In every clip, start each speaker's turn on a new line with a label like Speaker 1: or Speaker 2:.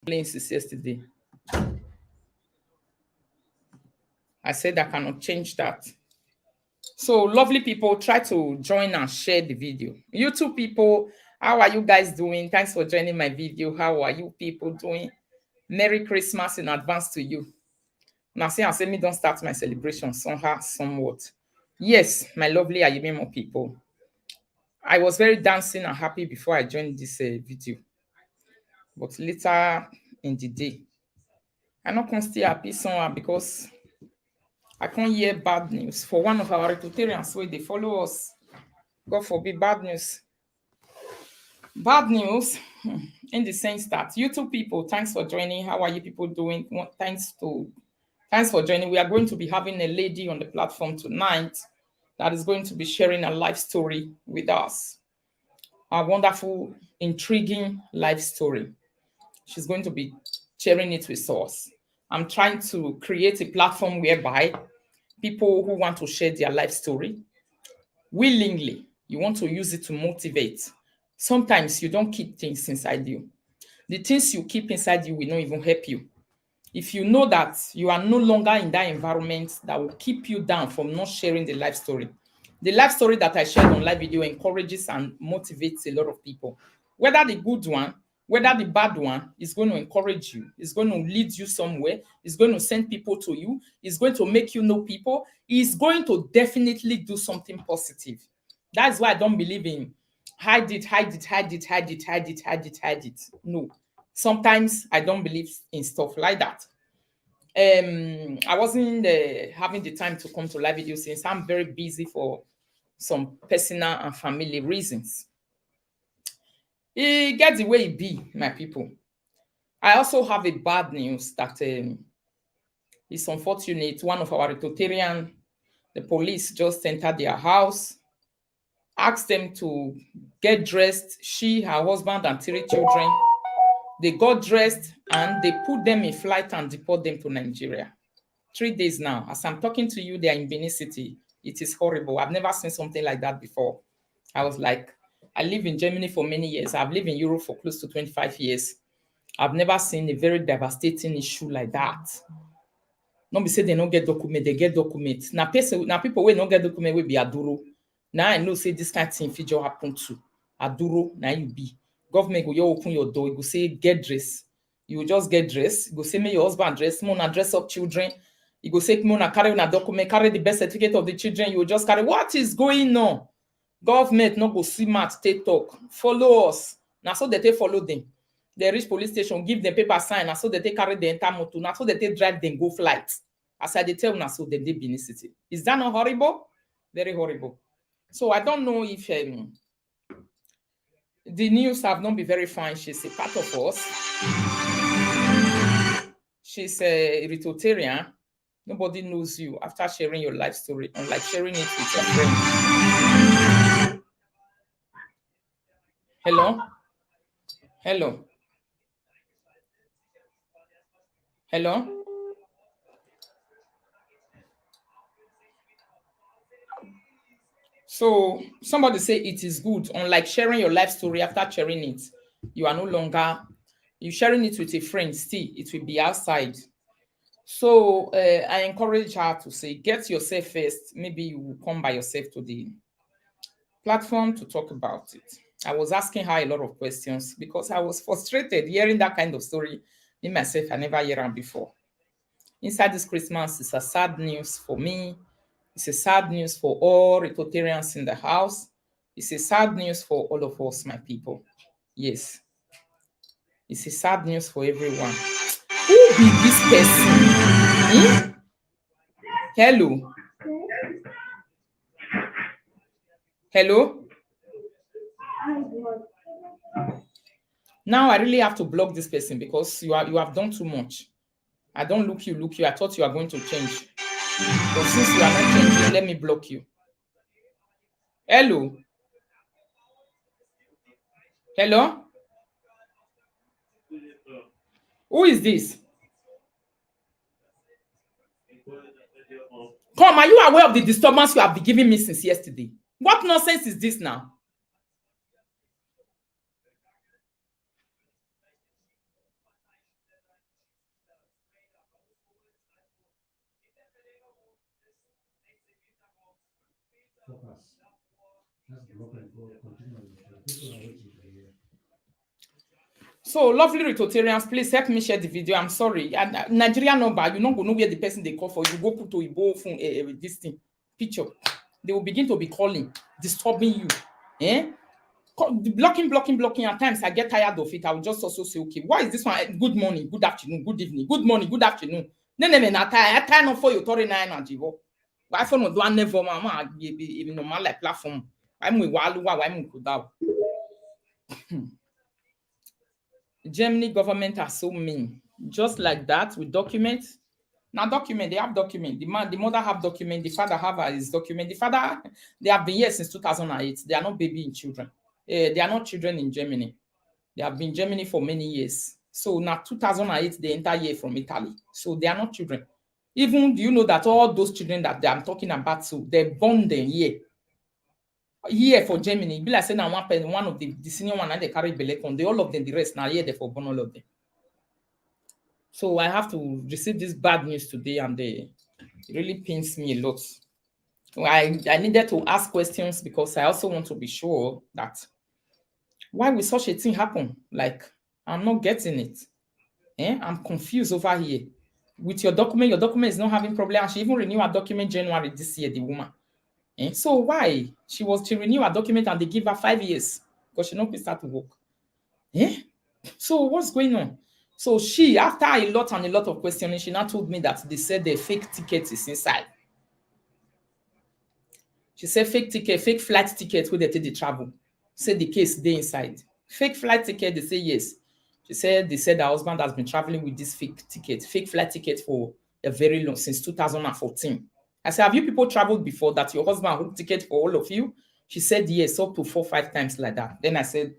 Speaker 1: playing since yesterday. I said I cannot change that. So lovely people, try to join and share the video. YouTube people, how are you guys doing? Thanks for joining my video. How are you people doing? Merry Christmas in advance to you. Now see, I say me don't start my celebration somehow, somewhat. Yes, my lovely Ayimimo people. I was very dancing and happy before I joined this video. But later in the day, I'm not going to stay happy somehow because I can't hear bad news. For one of our Equatorians where they follow us, God forbid bad news. Bad news in the sense that YouTube people, thanks for joining. How are you people doing? Thanks for joining. We are going to be having a lady on the platform tonight that is going to be sharing a life story with us. A wonderful, intriguing life story. She's going to be sharing it with us. I'm trying to create a platform whereby people who want to share their life story willingly, you want to use it to motivate. Sometimes you don't keep things inside you. The things you keep inside you will not even help you. If you know that you are no longer in that environment that will keep you down from not sharing the life story. The life story that I shared on live video encourages and motivates a lot of people. Whether the good one, whether the bad one, is going to encourage you. It's going to lead you somewhere. It's going to send people to you. It's going to make you know people. It's going to definitely do something positive. That's why I don't believe in hide it, hide it, hide it, hide it, hide it, hide it, hide it. No. Sometimes I don't believe in stuff like that. I wasn't having the time to come to live video since I'm very busy for some personal and family reasons. It gets the way it be, my people. I also have a bad news that is unfortunate. One of our Equatorian, the police just entered their house, asked them to get dressed. She, her husband, and 3 children. They got dressed and they put them in flight and deport them to Nigeria. 3 days now. As I'm talking to you, they are in Benin City. It is horrible. I've never seen something like that before. I was like, I live in Germany for many years. I've lived in Europe for close to 25 years. I've never seen a very devastating issue like that. Not be say they don't get document, they get document. Now people will not get document will be Aduro. Now I know say this kind of thing feature happen to Aduro. Now you be government go you open your door. You go say get dressed. You will just get dressed. You go say make your husband dress. Mona dress up children. You go say Mona carry una document, carry the birth certificate of the children. You will just carry. What is going on? Government no go see mat take talk. Follow us. Now so they follow them. They reach police station, give them paper sign. Now so they carry the entire motor. Now so they drive them go flight. As I tell now so they Benin City. Is that not horrible? Very horrible. So I don't know if the news have not been very fine. She's a part of us. She's a Eritrean. Nobody knows you after sharing your life story, unlike sharing it with your friend. Hello? Hello? Hello? So somebody say it is good, unlike sharing your life story after sharing it. You are no longer, you sharing it with a friend, still, it will be outside. So I encourage her to say, get yourself first. Maybe you will come by yourself to the platform to talk about it. I was asking her a lot of questions because I was frustrated hearing that kind of story in myself. I never heard them before. Inside this Christmas, it's a sad news for me. It's a sad news for all Equatorians in the house. It's a sad news for all of us, my people. Yes. It's a sad news for everyone. Who be this person? Hmm? Hello? Hello? Now I really have to block this person because you have done too much. I don't look you. I thought you are going to change. But since you are not changing, let me block you. Hello? Hello? Who is this? Come, are you aware of the disturbance you have been giving me since yesterday? What nonsense is this now? So, lovely Rototarians, please help me share the video. I'm sorry. And Nigeria number, you not go know where the person they call for. You go put to Igbo phone this thing picture. They will begin to be calling, disturbing you. Eh? Blocking. At times I get tired of it. I will just also say, okay, why is this one? Good morning, good afternoon, good evening, good morning, good afternoon. Then I tie not for you 39 and jivo. Why for no do never mama even normal like platform. Why me walu why me kuda. Germany government are so mean. Just like that with documents. Now document, they have document. The mother have document. The father have his document. The father, they have been here since 2008. They are not baby in children. They are not children in Germany. They have been in Germany for many years. So now 2008, they enter here from Italy. So they are not children. Even do you know that all those children that I'm talking about, so they're born them here for Germany. Be like saying now one of the senior one and they carry belekon. They all of them, the rest now here they for born all of them. So I have to receive this bad news today, and it really pains me a lot. So I needed to ask questions because I also want to be sure that why will such a thing happen? Like, I'm not getting it. I'm confused over here. With your document is not having problem. And she even renewed her document January this year, the woman. So why? She renewed her document and they give her 5 years because she not start to work. So what's going on? So she, after a lot of questioning, she now told me that they said the fake ticket is inside. She said fake flight ticket where they take the travel. Say the case they inside. Fake flight ticket, they say yes. She said they said her husband has been traveling with this fake flight ticket for a very long, since 2014. I said, have you people traveled before that your husband booked ticket for all of you? She said yes, up to 4-5 times like that. Then I said,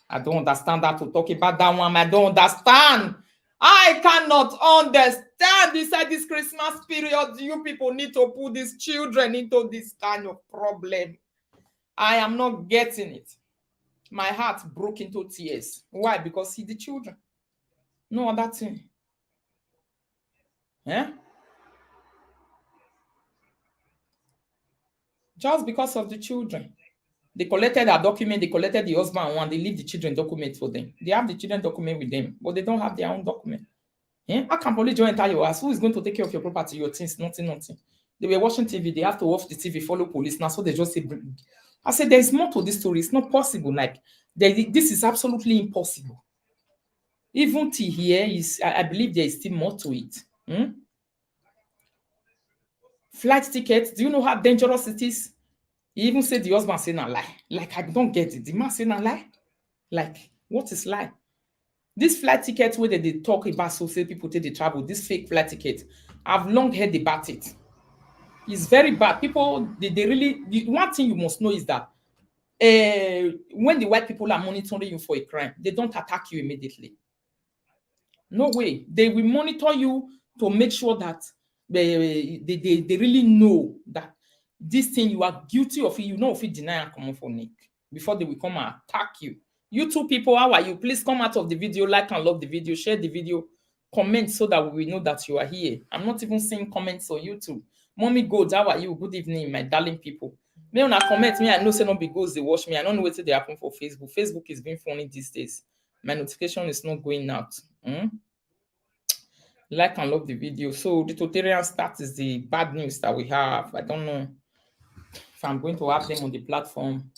Speaker 1: I don't understand that to talk about that one. I don't understand. I cannot understand inside this Christmas period. You people need to put these children into this kind of problem. I am not getting it. My heart broke into tears. Why? Because see the children. No other thing. Just because of the children. They collected a document, they collected the husband one, they leave the children document for them. They have the children document with them, but they don't have their own document. How can police join enter your house? Who is going to take care of your property, your things? Nothing. They were watching TV, they have to off the TV, follow police. Now, so they just say, I said, there's more to this story. It's not possible. Like, this is absolutely impossible. Even till here, I believe there is still more to it. Flight tickets, do you know how dangerous it is? He even said the husband saying a lie. Like, I don't get it. The man saying a lie? Like, what is lie? This flight ticket where they talk about, so say people take the travel, this fake flight ticket, I've long heard about it. It's very bad. People, they really, the one thing you must know is that when the white people are monitoring you for a crime, they don't attack you immediately. No way. They will monitor you to make sure that they really know that this thing you are guilty of it, you know if you deny and come for Nick before they will come and attack you. You two people, how are you? Please come out of the video, like and love the video, share the video, comment so that we will know that you are here. I'm not even seeing comments on YouTube. Mommy Gold, how are you? Good evening, my darling people. Me on a comment, me I know say no be goes they watch me. I don't know what they happen for Facebook. Facebook is being funny these days. My notification is not going out. Like and love the video. So the Totarian stats is the bad news that we have. I don't know if I'm going to have them on the platform.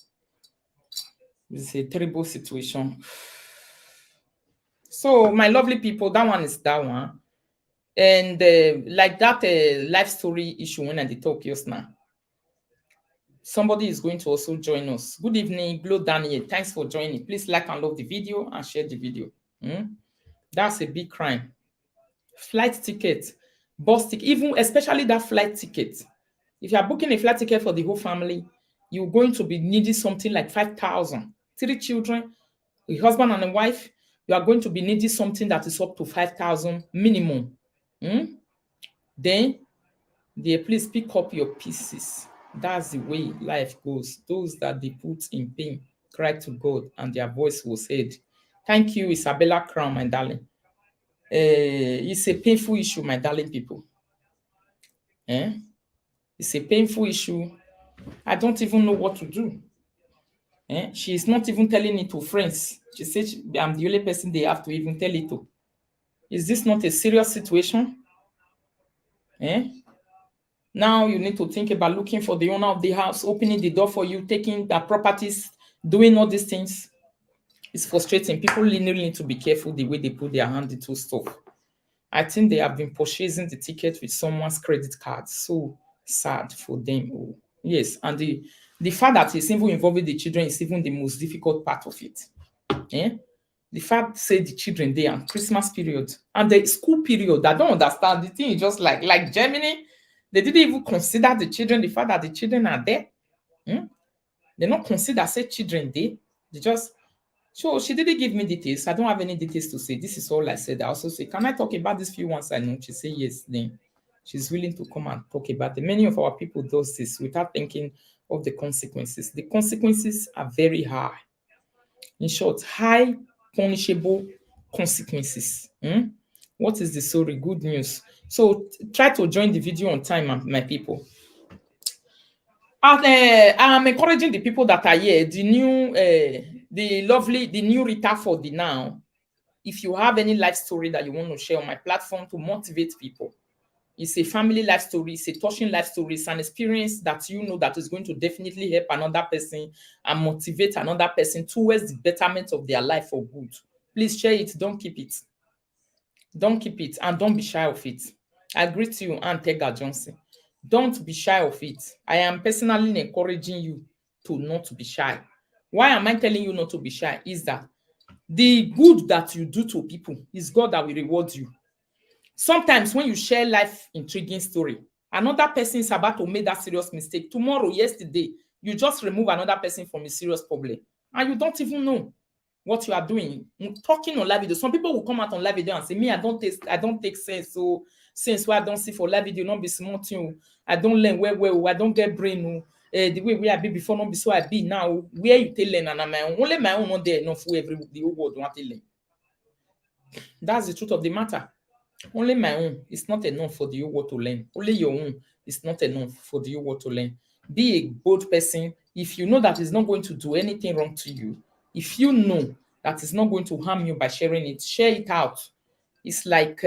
Speaker 1: It's a terrible situation. So my lovely people, that one is that one. And like that life story issue when I did talk just now. Somebody is going to also join us. Good evening, Glo Daniel. Thanks for joining. Please like and love the video and share the video. That's a big crime. Flight ticket, bus ticket, even especially that flight ticket. If you are booking a flight ticket for the whole family, you're going to be needing something like 5,000. 3 children, a husband and a wife, you are going to be needing something that is up to 5,000 minimum. Then, please pick up your pieces. That's the way life goes. Those that they put in pain cry to God and their voice was heard. Thank you, Isabella Crown, my darling. It's a painful issue, my darling people. It's a painful issue. I don't even know what to do. She's not even telling it to friends. She says I'm the only person they have to even tell it to. Is this not a serious situation? Now you need to think about looking for the owner of the house, opening the door for you, taking their properties, doing all these things. It's frustrating. People really need to be careful the way they put their hand into stuff. I think they have been purchasing the ticket with someone's credit card. So sad for them. Oh, yes, and the fact that it's even involving the children is even the most difficult part of it. The fact say the children there and Christmas period and the school period, I don't understand. The thing is just like Germany, they didn't even consider the children, the fact that the children are there. They not consider say children there. They just so she didn't give me details. I don't have any details to say. This is all I said. I also say, can I talk about these few ones I know? She say yes. Then she's willing to come and talk about it. Many of our people does this without thinking of the consequences. The consequences are very high. In short, high punishable consequences. What is the story? Good news. So try to join the video on time, my people. I'm encouraging the people that are here, the new, the new Rita for the now. If you have any life story that you want to share on my platform to motivate people, it's a family life story, it's a touching life story, it's an experience that you know that is going to definitely help another person and motivate another person towards the betterment of their life for good. Please share it, don't keep it. Don't keep it and don't be shy of it. I greet you, Aunt Tega Johnson. Don't be shy of it. I am personally encouraging you to not be shy. Why am I telling you not to be shy? Is that the good that you do to people is God that will reward you. Sometimes when you share life intriguing story, another person is about to make that serious mistake. Tomorrow, yesterday, you just remove another person from a serious problem. And you don't even know what you are doing. Talking on live video. Some people will come out on live video and say, me, I don't take sense. So since why I don't see for live video, not be smart thing. I don't learn well, I don't get brain. The way we I be before, not be so I be now. Where you tell learn and my own. Only my own not there enough for the whole world want to learn. That's the truth of the matter. Only my own is not enough for the whole world to learn. Only your own is not enough for the whole world to learn. Be a bold person. If you know that it's not going to do anything wrong to you, if you know that it's not going to harm you by sharing it, share it out. It's like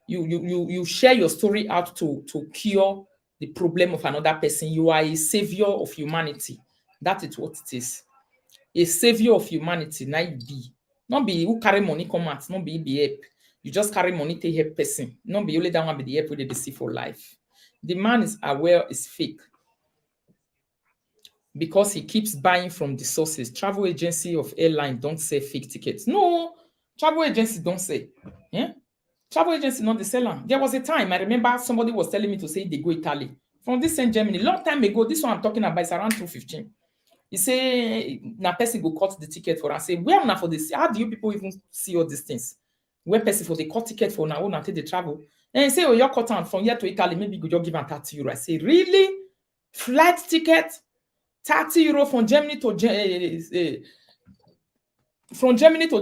Speaker 1: you share your story out to cure the problem of another person. You are a savior of humanity. That is what it is. A savior of humanity, now you be. Not be who carry money come out, not be help. You just carry money to help person. Not be only that one be the help they see for life. The man is aware it's fake because he keeps buying from the sources. Travel agency of airline don't sell fake tickets. No, travel agency don't sell. Yeah? Travel agency not the seller. There was a time I remember somebody was telling me to say they go Italy from this same Germany. Long time ago, this one I'm talking about is around 215. He say na person go cut the ticket for am. Say where una for this? How do you people even see all these things? Where person for the cut ticket for una own and take the travel? And he say, oh, your cut am from here to Italy, maybe you go just give am 30 euro. I say, really? Flight ticket, 30 euro from Germany to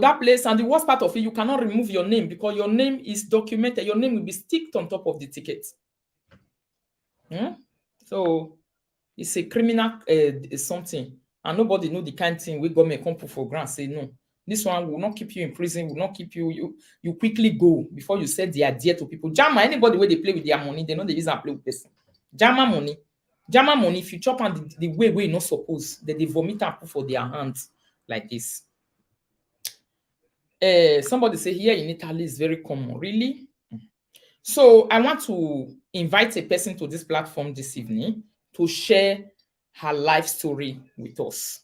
Speaker 1: that place, and the worst part of it, you cannot remove your name because your name is documented. Your name will be sticked on top of the ticket. So it's a criminal something, and nobody know the kind of thing we government come put for grant. Say no, this one will not keep you in prison, will not keep you quickly go before you said the idea to people. Jama, anybody where they play with their money, they know they use and play with person. Jama money, if you chop on the way you not suppose, they vomit and put for their hands like this. Somebody say here in Italy is very common. Really? So I want to invite a person to this platform this evening to share her life story with us.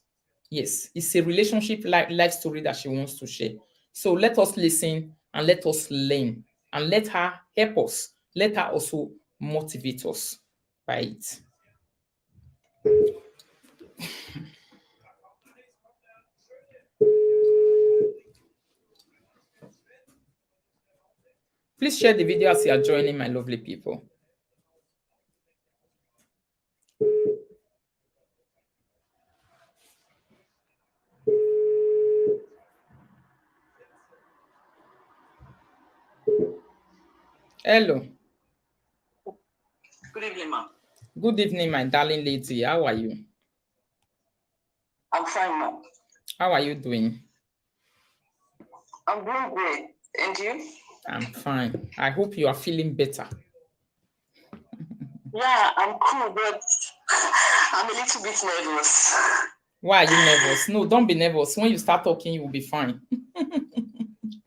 Speaker 1: Yes, it's a relationship life story that she wants to share. So let us listen and let us learn and let her help us. Let her also motivate us by it. Please share the video as you are joining, my lovely people. Hello.
Speaker 2: Good evening, ma'am.
Speaker 1: Good evening, my darling lady. How are you?
Speaker 2: I'm fine, ma'am.
Speaker 1: How are you doing?
Speaker 2: I'm doing great. And you?
Speaker 1: I'm fine. I hope you are feeling better.
Speaker 2: Yeah, I'm cool, but I'm a little bit nervous.
Speaker 1: Why are you nervous? No, don't be nervous. When you start talking, you will be fine.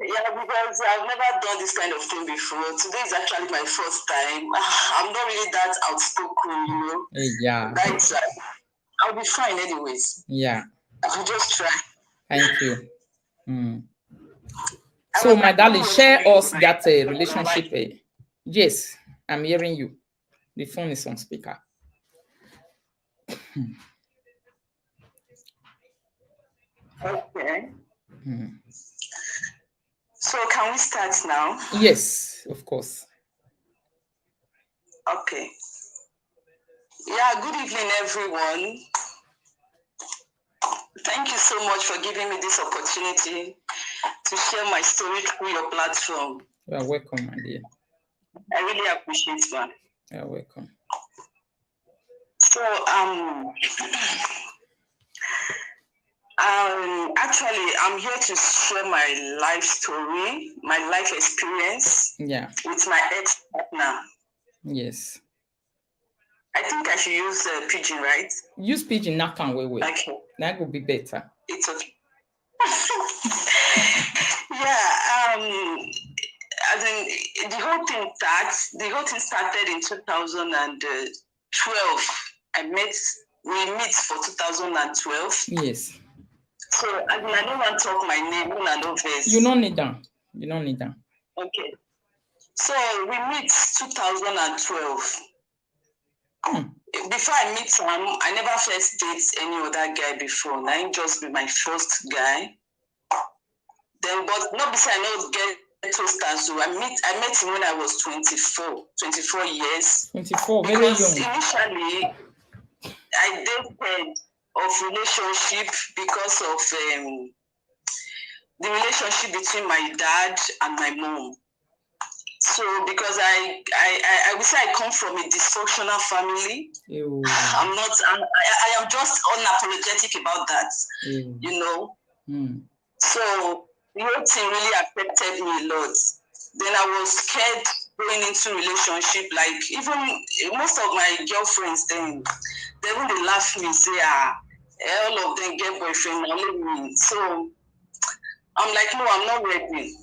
Speaker 2: Yeah, because I've never done this kind of thing before. Today is actually my first time. I'm not really that outspoken, you know.
Speaker 1: Yeah.
Speaker 2: That's I'll be fine anyways.
Speaker 1: Yeah.
Speaker 2: I'll just try.
Speaker 1: Thank you. So, my darling, share us that relationship. Yes, I'm hearing you. The phone is on speaker.
Speaker 2: Okay. So can we start now?
Speaker 1: Yes, of course.
Speaker 2: Okay. Yeah, good evening, everyone. Thank you so much for giving me this opportunity to share my story through your platform.
Speaker 1: You are welcome, my dear.
Speaker 2: I really appreciate that.
Speaker 1: You are welcome.
Speaker 2: So, actually, I'm here to share my life story, my life experience with my ex-partner.
Speaker 1: Yes.
Speaker 2: I think I should use pidgin, right?
Speaker 1: Use pidgin, not can we.
Speaker 2: Okay.
Speaker 1: That would be better.
Speaker 2: It's okay. Yeah, as in the whole thing started in 2012. We met for 2012.
Speaker 1: Yes.
Speaker 2: So I don't want to talk my name,
Speaker 1: you don't need that. You don't need that.
Speaker 2: Okay. So we meet 2012. Before I meet him, I never first date any other guy before. Now just be my first guy. Then, but not because I know get toasters. So I met him when I was 24 years.
Speaker 1: 24, very young.
Speaker 2: Initially, I dated of relationship because of the relationship between my dad and my mom. So because I would say I come from a dysfunctional family.
Speaker 1: Ew.
Speaker 2: I am just unapologetic about that.
Speaker 1: Ew.
Speaker 2: You know. So the whole thing really affected me a lot. Then I was scared going into relationship. Like even most of my girlfriends then they laugh me, say all of them get boyfriend, only me. So I'm like, no, I'm not ready.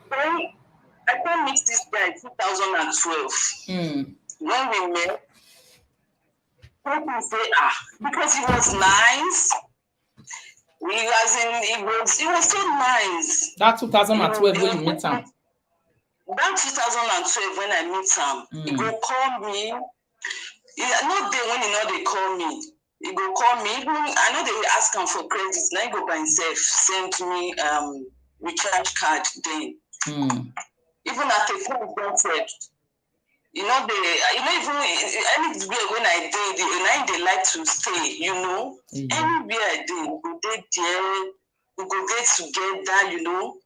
Speaker 2: Then I can't meet this guy in 2012. When we met, people say, because he was nice. It was so nice.
Speaker 1: That 2012 when you meet him.
Speaker 2: That 2012 when I meet him, he go call me. No day when they call me. He go call me. Even I know they ask him for credit. Now he go by himself send me recharge card then. Even at the phone don't even anywhere when I did, they like to stay, you know. Anywhere I did, we go there together, you know.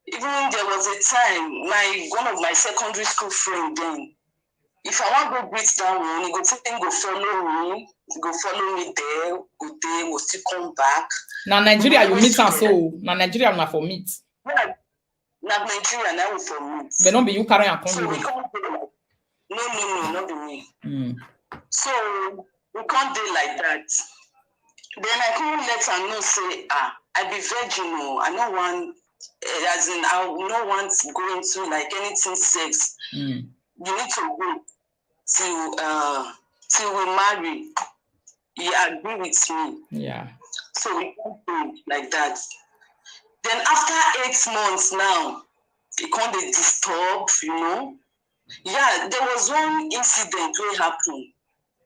Speaker 2: Even there was a time, one of my secondary school friend then, if I want to go greet that one, he go follow me there, we'll still come back.
Speaker 1: Now Nigeria, you meet and so now Nigeria not for meet.
Speaker 2: Yeah, now Nigeria now we for meet.
Speaker 1: But not be you carrying a
Speaker 2: so we can't do like, no, not be me. So we can't do like that. Then I couldn't let her know, say, I be virgin, I don't want, as in, I don't want to go into like anything sex. You need to wait till we marry. He agree with me. Yeah. So we can't do it like that. Then after 8 months now, he can't be disturbed, you know. Yeah, there was one incident where happened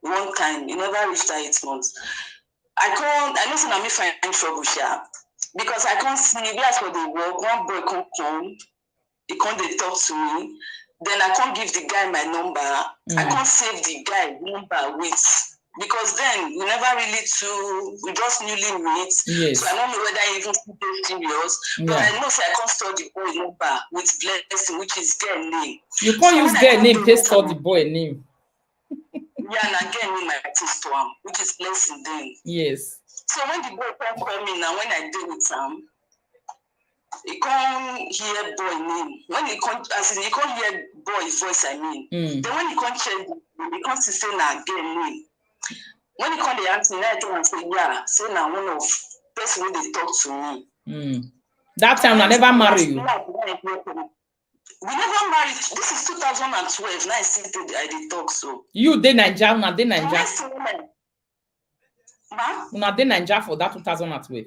Speaker 2: one time. He never reached 8 months. I know some me find trouble here because I can't see where for the work. One boy can't come, he can't they talk to me. Then I can't give the guy my number. I can't save the guy number with because then we never really we just newly meet. Yes. So I don't know whether I even feel serious. Yeah. But I know I can't store the boy number with blessing, which is girl name.
Speaker 1: You can't use girl name, just store the boy name.
Speaker 2: Yeah, and again in my taste to him, which is blessing then.
Speaker 1: Yes.
Speaker 2: So when the boy come call me now, when I deal with him, he can't hear boy name. When he can't, as in, he can't hear boy's voice, I mean. Then when he can't check, he can't say na again name. When he can't the answer, I tell him say yeah, say na one of person when they talk to me.
Speaker 1: That time I never marry you.
Speaker 2: We never married. This is 2012. Now I see I did talk so.
Speaker 1: You did Naija, una did Naija.
Speaker 2: Ma?
Speaker 1: Una did Naija for that 2012.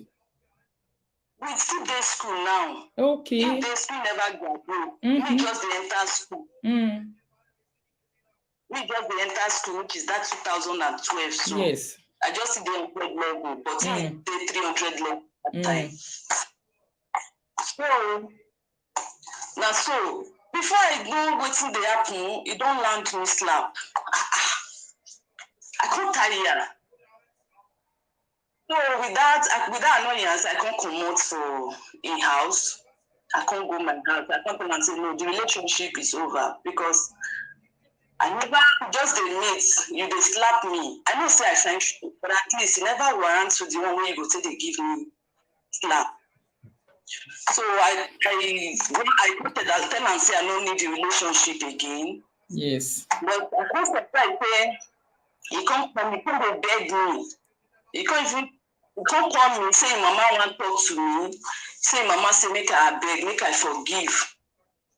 Speaker 2: We still dey school now.
Speaker 1: Okay.
Speaker 2: If dey school never graduate, we just dey enter school. We just dey enter school, which is that 2012. So
Speaker 1: yes.
Speaker 2: I just see the 100 level, but the 300 level at time. So now, so before I know wetin dey happen, e don land me slap. I can't tire. So with that annoyance, I can't come out for a house. I can't go my house. I can't come and say no. The relationship is over because I never just the meet. You dey slap me. I know say I find you, but at least you never warrant to the one where you go say they give me slap. So I quoted as tell and say I don't need the relationship again.
Speaker 1: Yes.
Speaker 2: But I can't surprise say he come to beg me. He can't call me say mama want talk to me. Say mama say make I beg, make I forgive.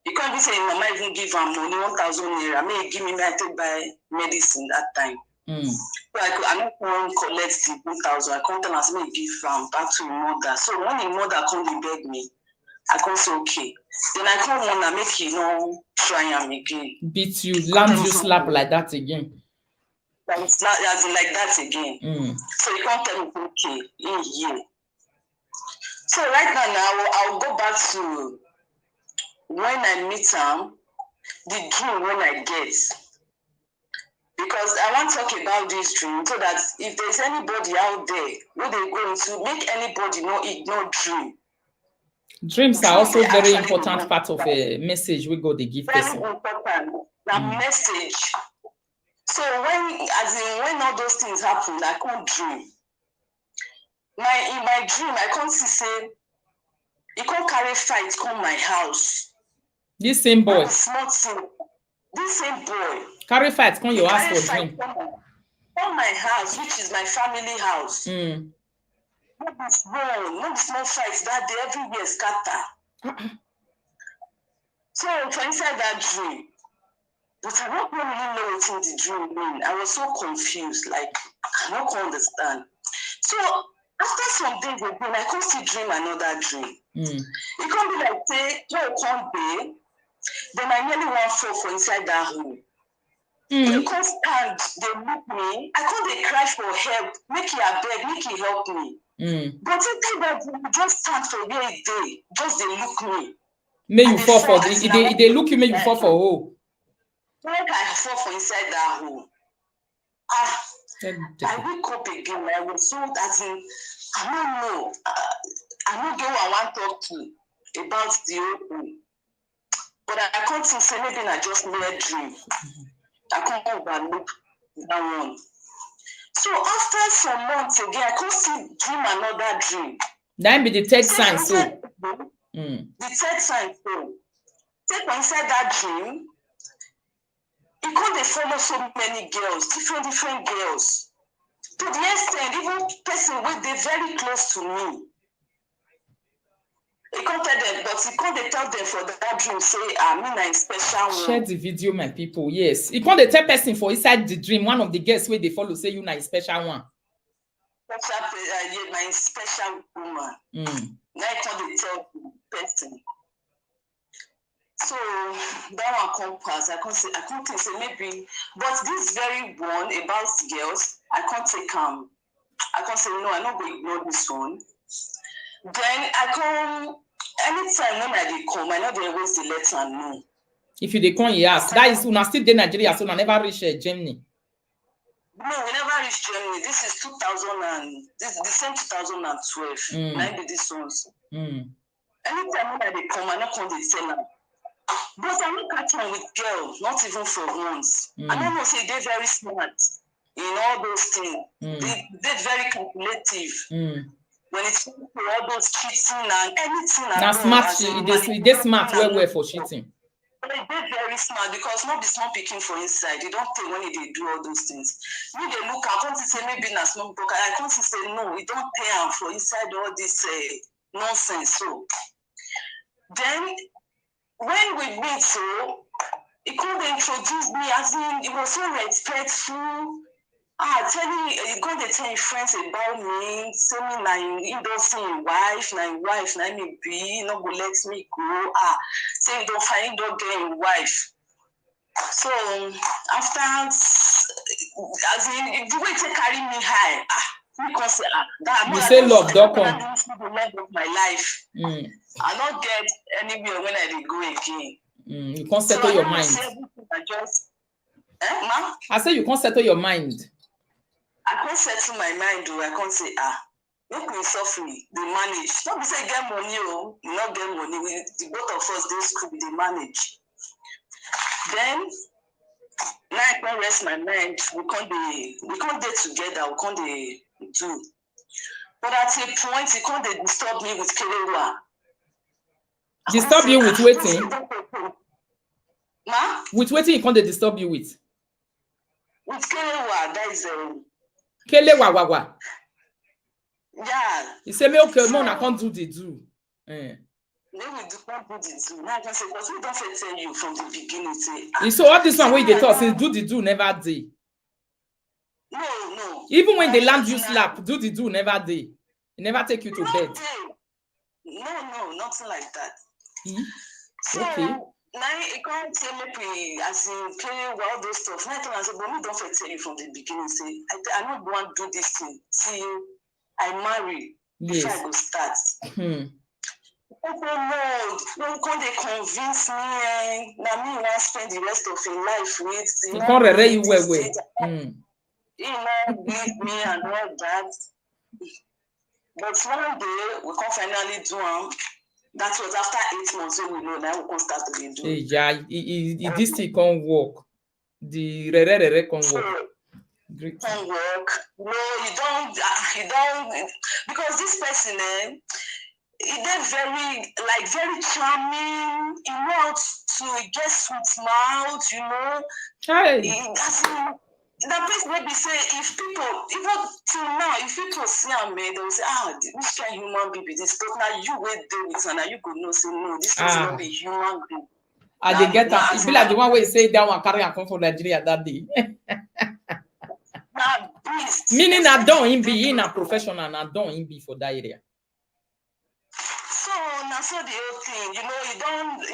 Speaker 2: He can't be saying mama even give him money 1,000 naira. May give me my take buy medicine that time. So I not want to collect the 1,000. I can't tell us me give back to my mother. So when the mother come to beg me, I can't say okay. Then I can't want to make you know try him again.
Speaker 1: Beat you, land you slap like that again.
Speaker 2: Like that again. So you can't tell me okay in here. So right now I'll go back to when I meet him, the dream when I get. Because I want to talk about this dream so that if there's anybody out there who they're going to make anybody know ignore dream.
Speaker 1: Dreams are also very important part of a message we go to give person.
Speaker 2: Very important. The message. So when all those things happen, I can't dream. In my dream, I can't say he can't carry fight come my house.
Speaker 1: This same boy.
Speaker 2: This same boy.
Speaker 1: Carry fight come your house for dream.
Speaker 2: Come my house, which is my family house. Not the small fights that day everywhere scatter. So for inside that dream, but I don't really know what the dream mean. I was so confused, like I don't understand. So after some days again, I can't still dream another dream. It can't be like say, oh, can't be. Then I nearly want to fall for inside that hole. They can't stand, they look me. I can't they cry for help. Make you a beg, make you help me. But it think that they just stand for where they just they look me.
Speaker 1: May you fall for they look you, may you fall for hole.
Speaker 2: Like I fall for inside that hole. I wake up again. I was so that I don't know. I don't know who I want to talk to about the open. But I can't say maybe I just made a dream. I can't overlook that one. So after some months again, I can't still dream another dream.
Speaker 1: That be the third sign, so.
Speaker 2: The third sign, so. Take inside that dream, it can't follow so many girls, different girls. To the extent, even person where they're very close to me. He can't tell them, but he can't tell them for that dream, say, I'm special one.
Speaker 1: Share the video, my people, yes. He can't tell person for inside the dream, one of the girls where they follow, say, you na special one.
Speaker 2: My special woman. Now I can't tell the person. So, that one come pass. I can't say maybe, but this very one about girls, I can't take I can't say, no, I'm not going to ignore this one. Then I come anytime when I come, I know they always the letter no.
Speaker 1: If you come, yes. That is una still in Nigeria, so una never reach Germany.
Speaker 2: No, we never reached Germany. This is 2000 and this the same 2012. Maybe this ones. Anytime when I come, I not come the tell them. But I no catch am with girl, not even for once. I don't know, say they're very smart in all those things. They're very calculative. When it comes to all those cheating and anything.
Speaker 1: Now smart, they smart well for cheating.
Speaker 2: They're very smart because not be small picking for inside. They don't pay when they do all those things. When they look, I can't say maybe na small book. I can't say no, we don't pay them for inside all this nonsense. So then when we meet, so he could introduce me as in it was so respectful. Telling you go to tell your friends about me, say me na you don't see your wife, na me be, no go let me go. Say you don't find, you don't get your wife. So after, as in the way to carry me high, we can say that
Speaker 1: you say love don't come.
Speaker 2: The love of my life. I not get anywhere when I go again.
Speaker 1: You can't settle your mind. I say you can't settle your mind.
Speaker 2: I can't settle my mind, I can't say, make me suffer, they manage. Don't be say get money, you not get money. The both of us, this could be they manage. Then, now I can't rest my mind. We can't get together, we can't do. But at a point, you can't disturb me with Kelewa.
Speaker 1: Disturb you with waiting? With waiting, you can't disturb you with?
Speaker 2: With Kelewa, that is
Speaker 1: Kelewa wawa.
Speaker 2: Yeah.
Speaker 1: You say me okay, man, I can't do the do.
Speaker 2: Maybe we can't do the do. Now I can say, because we don't tell you from the beginning. Say,
Speaker 1: so all this one where they talk since do the do never day.
Speaker 2: No.
Speaker 1: Even when they land you slap, do the do never day. It never take you to bed.
Speaker 2: No, nothing like that.
Speaker 1: So, okay.
Speaker 2: Now you can't tell me as in playing all those stuff. Now I say, but me don't tell you from the beginning. Say, I don't want to do this thing. See, I marry before I go start. Oh Lord, when can they convince me? Now me want to spend the rest of your life with.
Speaker 1: You can't relate you well.
Speaker 2: You know, leave me and all that. But one day we can finally do them. That was after 8 months, so we know now we can start to be doing.
Speaker 1: Yeah, this thing can't work. The re can't work.
Speaker 2: Great. Can't work. No, you don't, because this person, they're very charming. He wants to get sweet mouth, you know.
Speaker 1: Hey.
Speaker 2: That place maybe say if people, even till now, if people see a man, they will say, which kind of human being is this? But now you wait there with her, now you go no say no, this is not a human being.
Speaker 1: They get that. It be like the one where you say that one carry and come from Nigeria that day. Meaning I don't him be in a professional and I don't him be for that area.
Speaker 2: So now so the whole thing, you know, you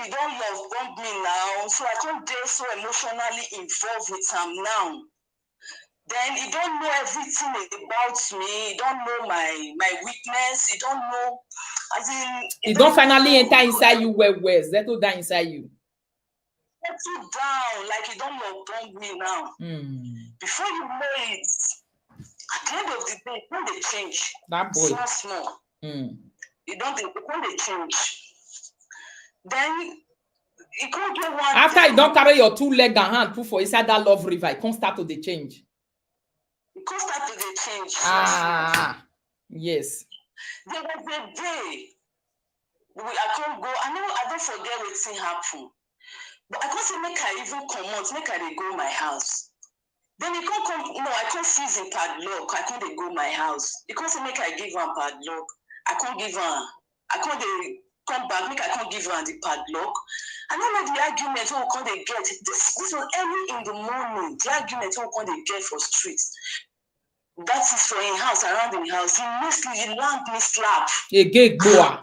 Speaker 2: don't love bomb me now, so I can't get so emotionally involved with him now. Then you don't know everything about me. You don't know my weakness. You don't know, as in.
Speaker 1: You don't finally enter inside you where settle down inside you.
Speaker 2: Settle down, like you don't love bomb me now. Before you know it, at the end of the day, when they change,
Speaker 1: that boy,
Speaker 2: small. You don't think when they change, then you can't do one.
Speaker 1: After you don't carry your 2 leg and hand put for inside that love river, it can't start to the change.
Speaker 2: It can't start to the change.
Speaker 1: Yes.
Speaker 2: There was a day I can't go. I don't forget what thing happened. But I can't say make I even come out, make I go my house. Then he can't come. No, I can't seize a padlock. I can't go my house. He can't say make I give her padlock. I can't give her. I can't come back. Make I can't give her the padlock. I don't know the argument who can't they get. This was early in the morning. The argument who can't they get for streets. That is for in house, around in house. He land me slap.
Speaker 1: A gay boy.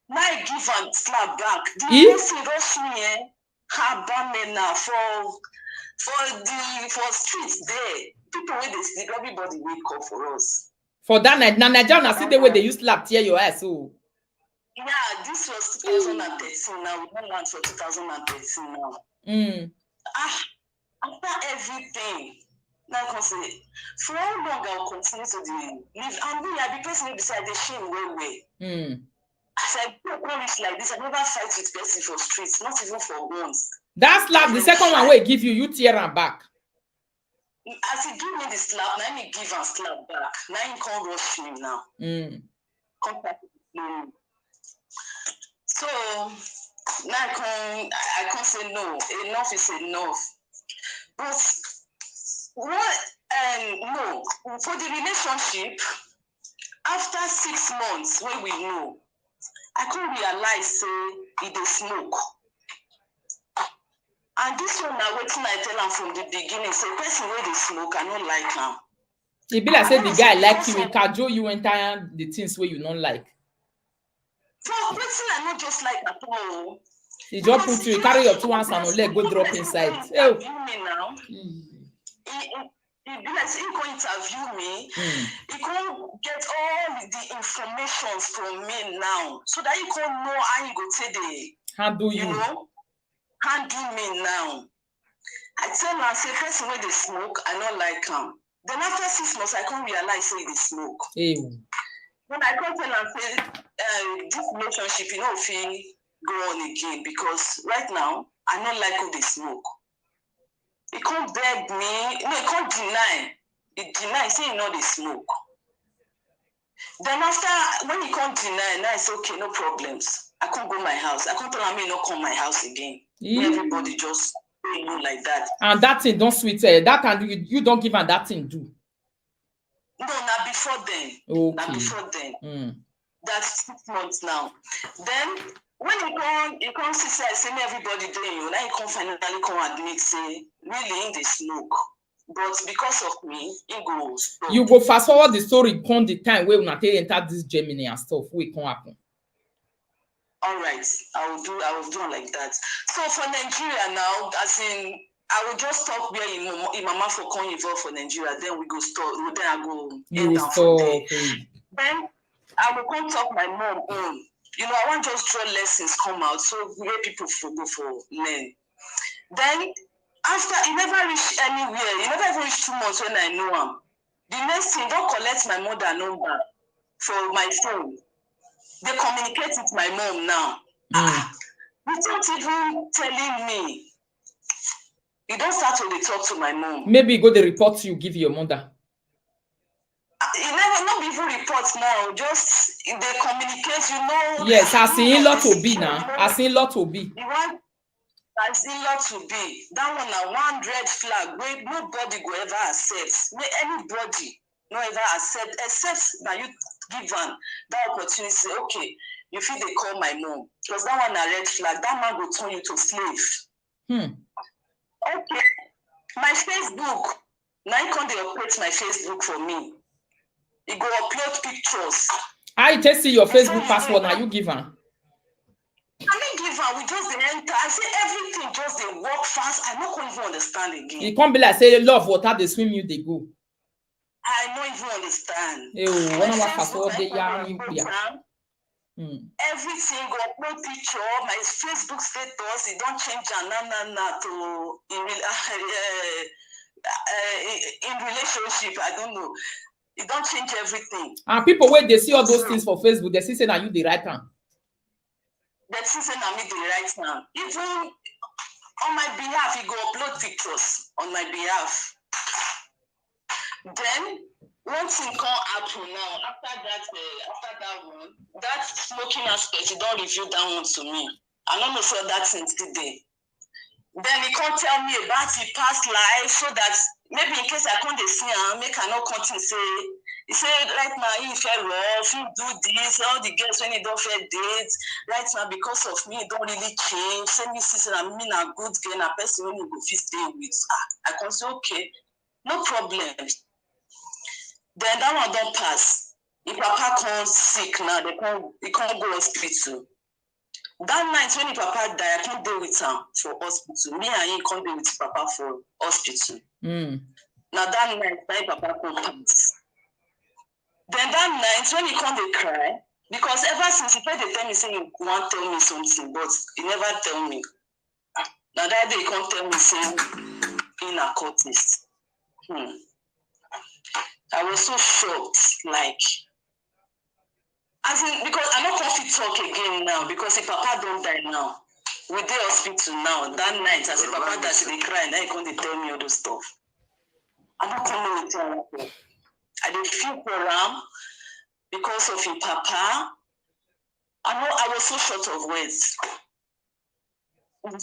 Speaker 2: Now I give and slap back. The next thing rush me, have banana for streets there. People where they sleep, everybody wake up for us.
Speaker 1: For that night, Nigeria see the way they used slap tear your ass. Oh.
Speaker 2: Yeah, this was 2013 now. We don't want for 2013 now. After everything, now I can say, for how long I'll continue to live? And me, I be person beside the shame way. I said, don't reach like this. I never fight with person for streets, not even for once.
Speaker 1: That slap, the second one will give you tear and back.
Speaker 2: As he give me the slap, now me give and slap back. Now he can't rush me now. Contact me. So now I can't say no. Enough is enough. But what no, for the relationship, after 6 months when we know, I can't realize say it is smoke. And this one now waiting I tell him from the beginning, say person where they smoke, I don't like him.
Speaker 1: It be like say the guy like you, he cajole you entire the things where you don't like.
Speaker 2: For person I not just like at all.
Speaker 1: He just put you, carry your 2 hands and leg go drop inside.
Speaker 2: Oh. He be like, he can interview me. He can get all the information from me now, so that he can know how he go take the
Speaker 1: handle you.
Speaker 2: Know, handle me now. I tell him, I say, person where they smoke, I don't like him. Then after 6 months, I can't realize say they smoke.
Speaker 1: Ew.
Speaker 2: When I come tell him, say, this relationship, you know, if he go on again, because right now, I don't like who they smoke. He can't beg me. No, he can't deny. He deny, say he know they smoke. Then after, when he can't deny, now it's okay, no problems. I can't go my house. I can't tell him not come my house again. Everybody just you like that.
Speaker 1: And that thing don't sweet. That can you don't give him that thing do.
Speaker 2: No, not before then.
Speaker 1: Okay.
Speaker 2: Not before then. That's 6 months now. Then when you come see I say me everybody doing you, now you come finally come admit say really in the smoke. But because of me, it goes.
Speaker 1: You go fast forward the story, come the time where when they enter this Germany and stuff, what can happen?
Speaker 2: All right, I will do it like that. So for Nigeria now, as in I will just talk where in Mama for come involved for Nigeria, then we go start. Then I go end down from there. Then I will come talk my mom own. You know, I want just draw lessons come out so where people go for learn. Then after he never reached anywhere, he never even reached 2 months when I know him. The next thing, don't collect my mother number for my phone. They communicate with my mom now. Without even telling me. You don't start to talk to my mom.
Speaker 1: Maybe you go the report you give your mother.
Speaker 2: You never not even reports now. Just they communicate, you know.
Speaker 1: Yes, I seen lot to be now. I seen lot to be.
Speaker 2: I seen lot to be. That one a one red flag where nobody go ever accept. Anybody no ever accept except that you give them that opportunity. Say, okay, you feel they call my mom because that one a red flag. That man will turn you to slave. Okay, my Facebook. Now you can't operate my Facebook for me. You go upload pictures.
Speaker 1: I just see your Facebook password. Now you give her.
Speaker 2: I mean, give her. We just enter. I say everything just they work fast. I don't even understand again.
Speaker 1: You can't be like say love water they swim you they go.
Speaker 2: I don't even understand. Everything go upload picture. My Facebook status. It don't change to in relationship. I don't know. It don't change everything.
Speaker 1: And people when they see all those things for Facebook, they see say now you the right hand.
Speaker 2: They see say now me the right hand. Even on my behalf, he go upload pictures on my behalf. Then one thing can't happen now. After that one, that smoking aspect, he don't review that one to me. I don't know for that since today. Then he can't tell me about his past life so that maybe in case I can't see him, make I not continue say. He said right now he fell rough, he do this, all the girls when he don't fair date. Right now because of me, he don't really change. Say me sister, I mean a good girl, a person when you go fit stay with. I can say okay, no problem. Then that one don't pass. If papa comes sick now, he can't go hospital. That night when his papa died, I can't deal with him for hospital. Me and him can't deal with papa for hospital. Now that night, my papa can't pass. Then that night when he can't cry, because ever since he tried to tell me say he want to tell me something, but he never tell me. Now that day he can't tell me say in a cultist. I was so shocked, like As in, because I'm not going to talk again now because if Papa don't die now, we dey hospital now. That night, as if Papa dies, they cry, now he come to tell me all those stuff. I'm not coming with him. I dey feel for him because of his Papa. I was so short of words.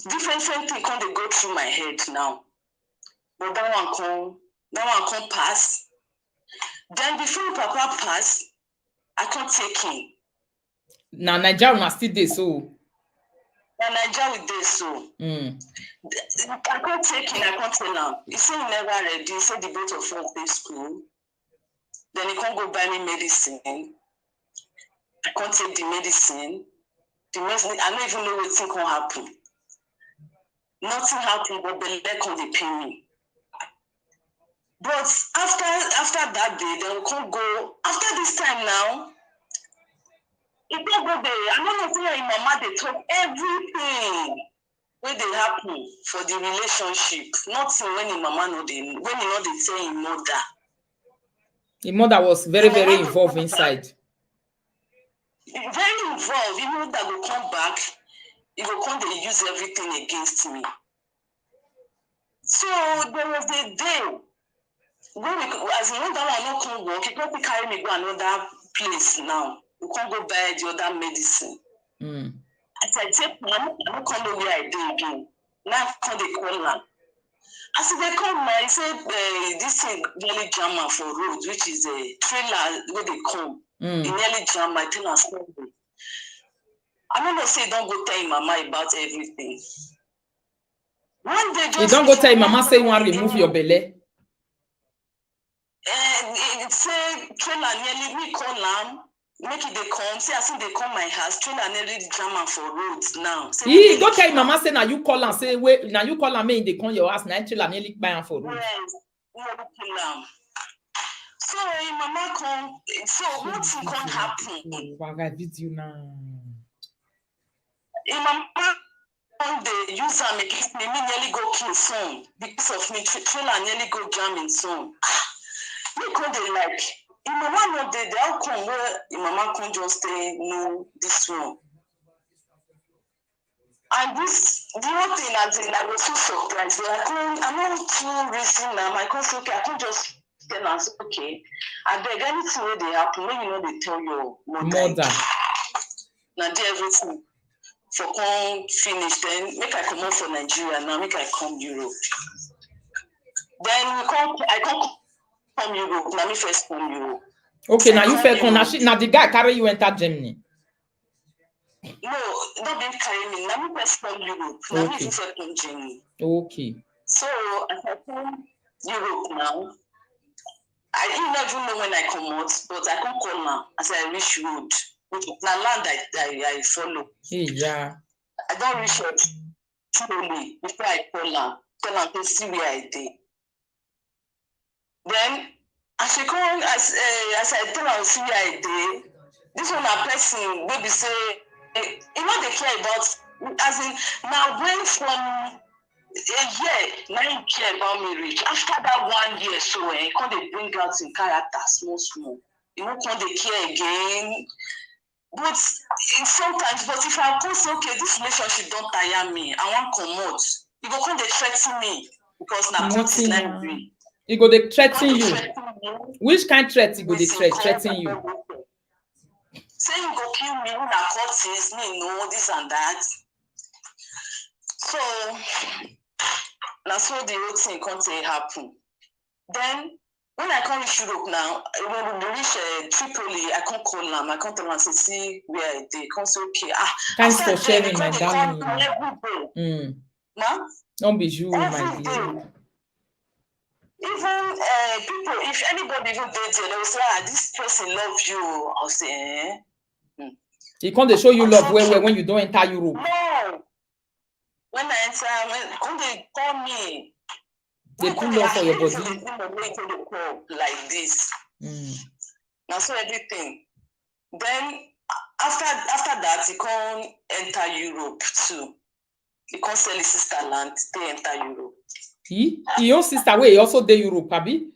Speaker 2: Different things come they go through my head now. But that one come pass. Then before Papa pass, I can't take him.
Speaker 1: Now Nigeria must still dey so.
Speaker 2: Now Nigeria with this so. I can't take him, I can't tell him. He said he never ready. He said the both of us in school. Then he can't go buy me medicine. I can't take the medicine. I don't even know what thing can happen. Nothing happened, but the leg can dey pain me. But after that day, they will come go. After this time now, it don't go there. I don't know if mama they talk everything when they happen for the relationship. Nothing when mama know they when you know they say him mother.
Speaker 1: His mother was very involved inside.
Speaker 2: Very involved. Even that will come back, it will come they use everything against me. So there was a day when as you know that one not come work, he can't carry me go another place now. We can't go buy the other medicine. As I take I don't come know where I do again. Now come they call her. As they come now, he said this thing nearly jam for road, which is a trailer where they come. He nearly jam my thing and Sunday. I don't know say don't go tell mama about everything. One day just
Speaker 1: you don't go tell mama say you want to remove your belly.
Speaker 2: It say trailer nearly me call them, make it they come. Say I think they come my house. Trailer nearly jam for roads now.
Speaker 1: He go tell mama say now you call and say wait now you call and make they come your house now trailer nearly buy for roads.
Speaker 2: Yes, nearly kill them. So mama come. So what thing can happen?
Speaker 1: Oh, I video now.
Speaker 2: Mama they use her make me nearly go kill son because of me. Trailer nearly go jam in son. Me come they like. If mama not there, they'll come where mama can just say no this one. And this the whole thing I was so surprised. Like I'm not too reason now. My cousin okay, I can just tell us okay. I beg anything where they happen, when you know they tell your mother. Now do everything for come finish. Then make I come out for Nigeria now, make I come Europe. Then I come Europe. Now me first come Europe.
Speaker 1: Okay, now you first come. Now the guy carry you enter Germany.
Speaker 2: No, not being carry me. Now me first come Europe. Now me first come Germany.
Speaker 1: Okay.
Speaker 2: So as I come Europe now, I didn't even know when I come out, but I come call now as I reach road. Which now land I follow.
Speaker 1: Yeah.
Speaker 2: I don't reach out slowly before I call now. Tell them to see where I did. Then as I come as I tell them see where I did, this one a person baby say you know they care about as in now when from a year now you care about me reach after that 1 year so come they bring out in character small you know come they care again. But sometimes, but if I post okay, this relationship don't tire me, I want come out. You go come they threaten me because now nothing like me.
Speaker 1: You go they threaten you. Which kind of threat you go they threaten you?
Speaker 2: Say you go kill me, when I caught me know this and that. So now so the whole thing can't happen. Then when I come reach Europe now, when we reach Tripoli, I can't call them. I can't tell them to see where they come say okay.
Speaker 1: Thanks for sharing, my darling. Don't be you, my dear.
Speaker 2: Even people, if anybody even dates you, they will say, this person loves you. I'll say,
Speaker 1: He can't show you love when you don't enter Europe.
Speaker 2: No. When I enter, they call me.
Speaker 1: They put love for your body.
Speaker 2: Like this. Now so everything. Then after that, he can't enter Europe too. He can't sell his sister land. They enter Europe.
Speaker 1: Your sister way also dey Europe, abi?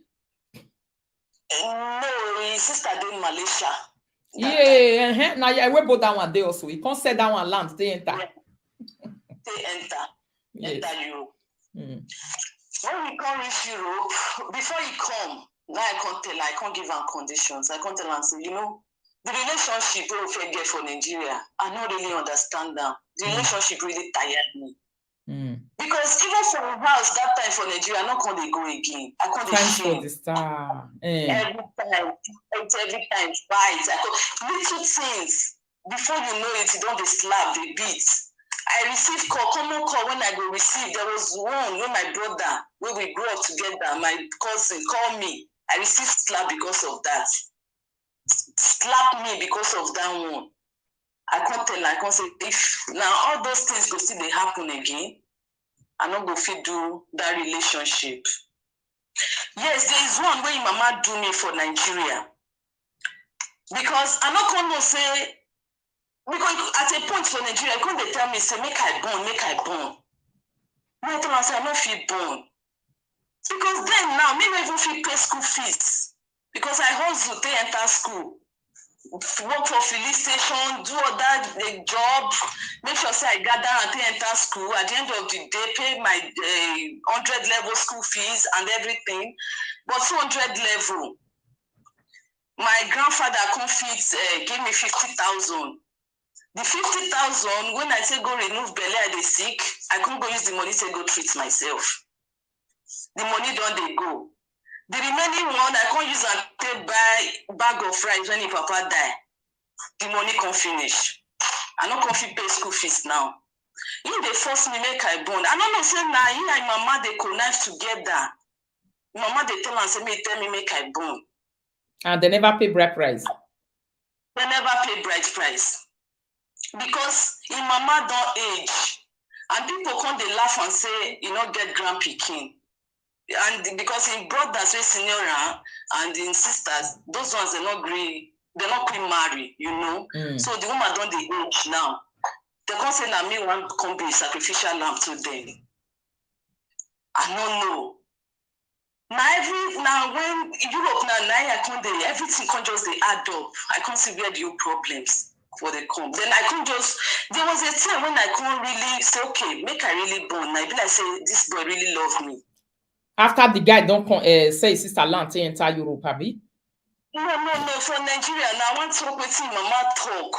Speaker 2: No, his sister dey Malaysia.
Speaker 1: Yeah, now yeah, we both that one day also. You can't set that one land, they enter.
Speaker 2: Yeah. They enter Europe.
Speaker 1: Mm.
Speaker 2: When we come reach Europe, before you come, now I can't give them conditions. I can't tell them, say, the relationship we get for Nigeria, I don't really understand that. The relationship really tired me. Because even from house that time for Nigeria, I'm not going to go again. I can't
Speaker 1: thanks for the star.
Speaker 2: Every time, fight. Little things. Before you know it, you don't slap the beat. I received common call when I go receive. There was one when my brother, when we grew up together, my cousin called me. I received slap because of that. Slap me because of that one. I can't tell. I can't say if now all those things go see they happen again. I'm not going to do that relationship. Yes, there is one way Mama do me for Nigeria. Because I'm not going to say, because at a point for Nigeria, I couldn't tell me, say, make I born. I tell her, say, I don't feel born. Because then now, maybe I even feel pay school fees. Because I hustle to enter school. Work for filling station, do all that the job, make sure say I gather and enter school. At the end of the day, pay my 100 level school fees and everything. But 200 level, my grandfather give me 50,000. The 50,000, when I say go remove belly, I dey sick, I can't go use the money to go treat myself. The money don't they go. The remaining one, I can't use and take buy bag of rice when your papa die. The money can't finish. I not can't pay school fees now. If they force me make I born, I don't know say now, you and mama they connive together. Mama they tell me make I born.
Speaker 1: And they never pay bride price.
Speaker 2: They never pay bride price. Because in mama don't age. And people come they laugh and say, you know, get grand picking. And because in brothers we senior and in sisters, those ones they're not marry, you know. So the woman don't the age now. They can't say now me want come be a sacrificial lamb to them. I don't know. Now when Europe now I can't everything can just they add up. I can't see where the problems for the come. Then I can't just there was a time when I can't really say, okay, make I really born. I be like say this boy really love me.
Speaker 1: After the guy don't say his sister land to enter Europe, abi?
Speaker 2: No. For Nigeria, now I want to talk with him, mama talk.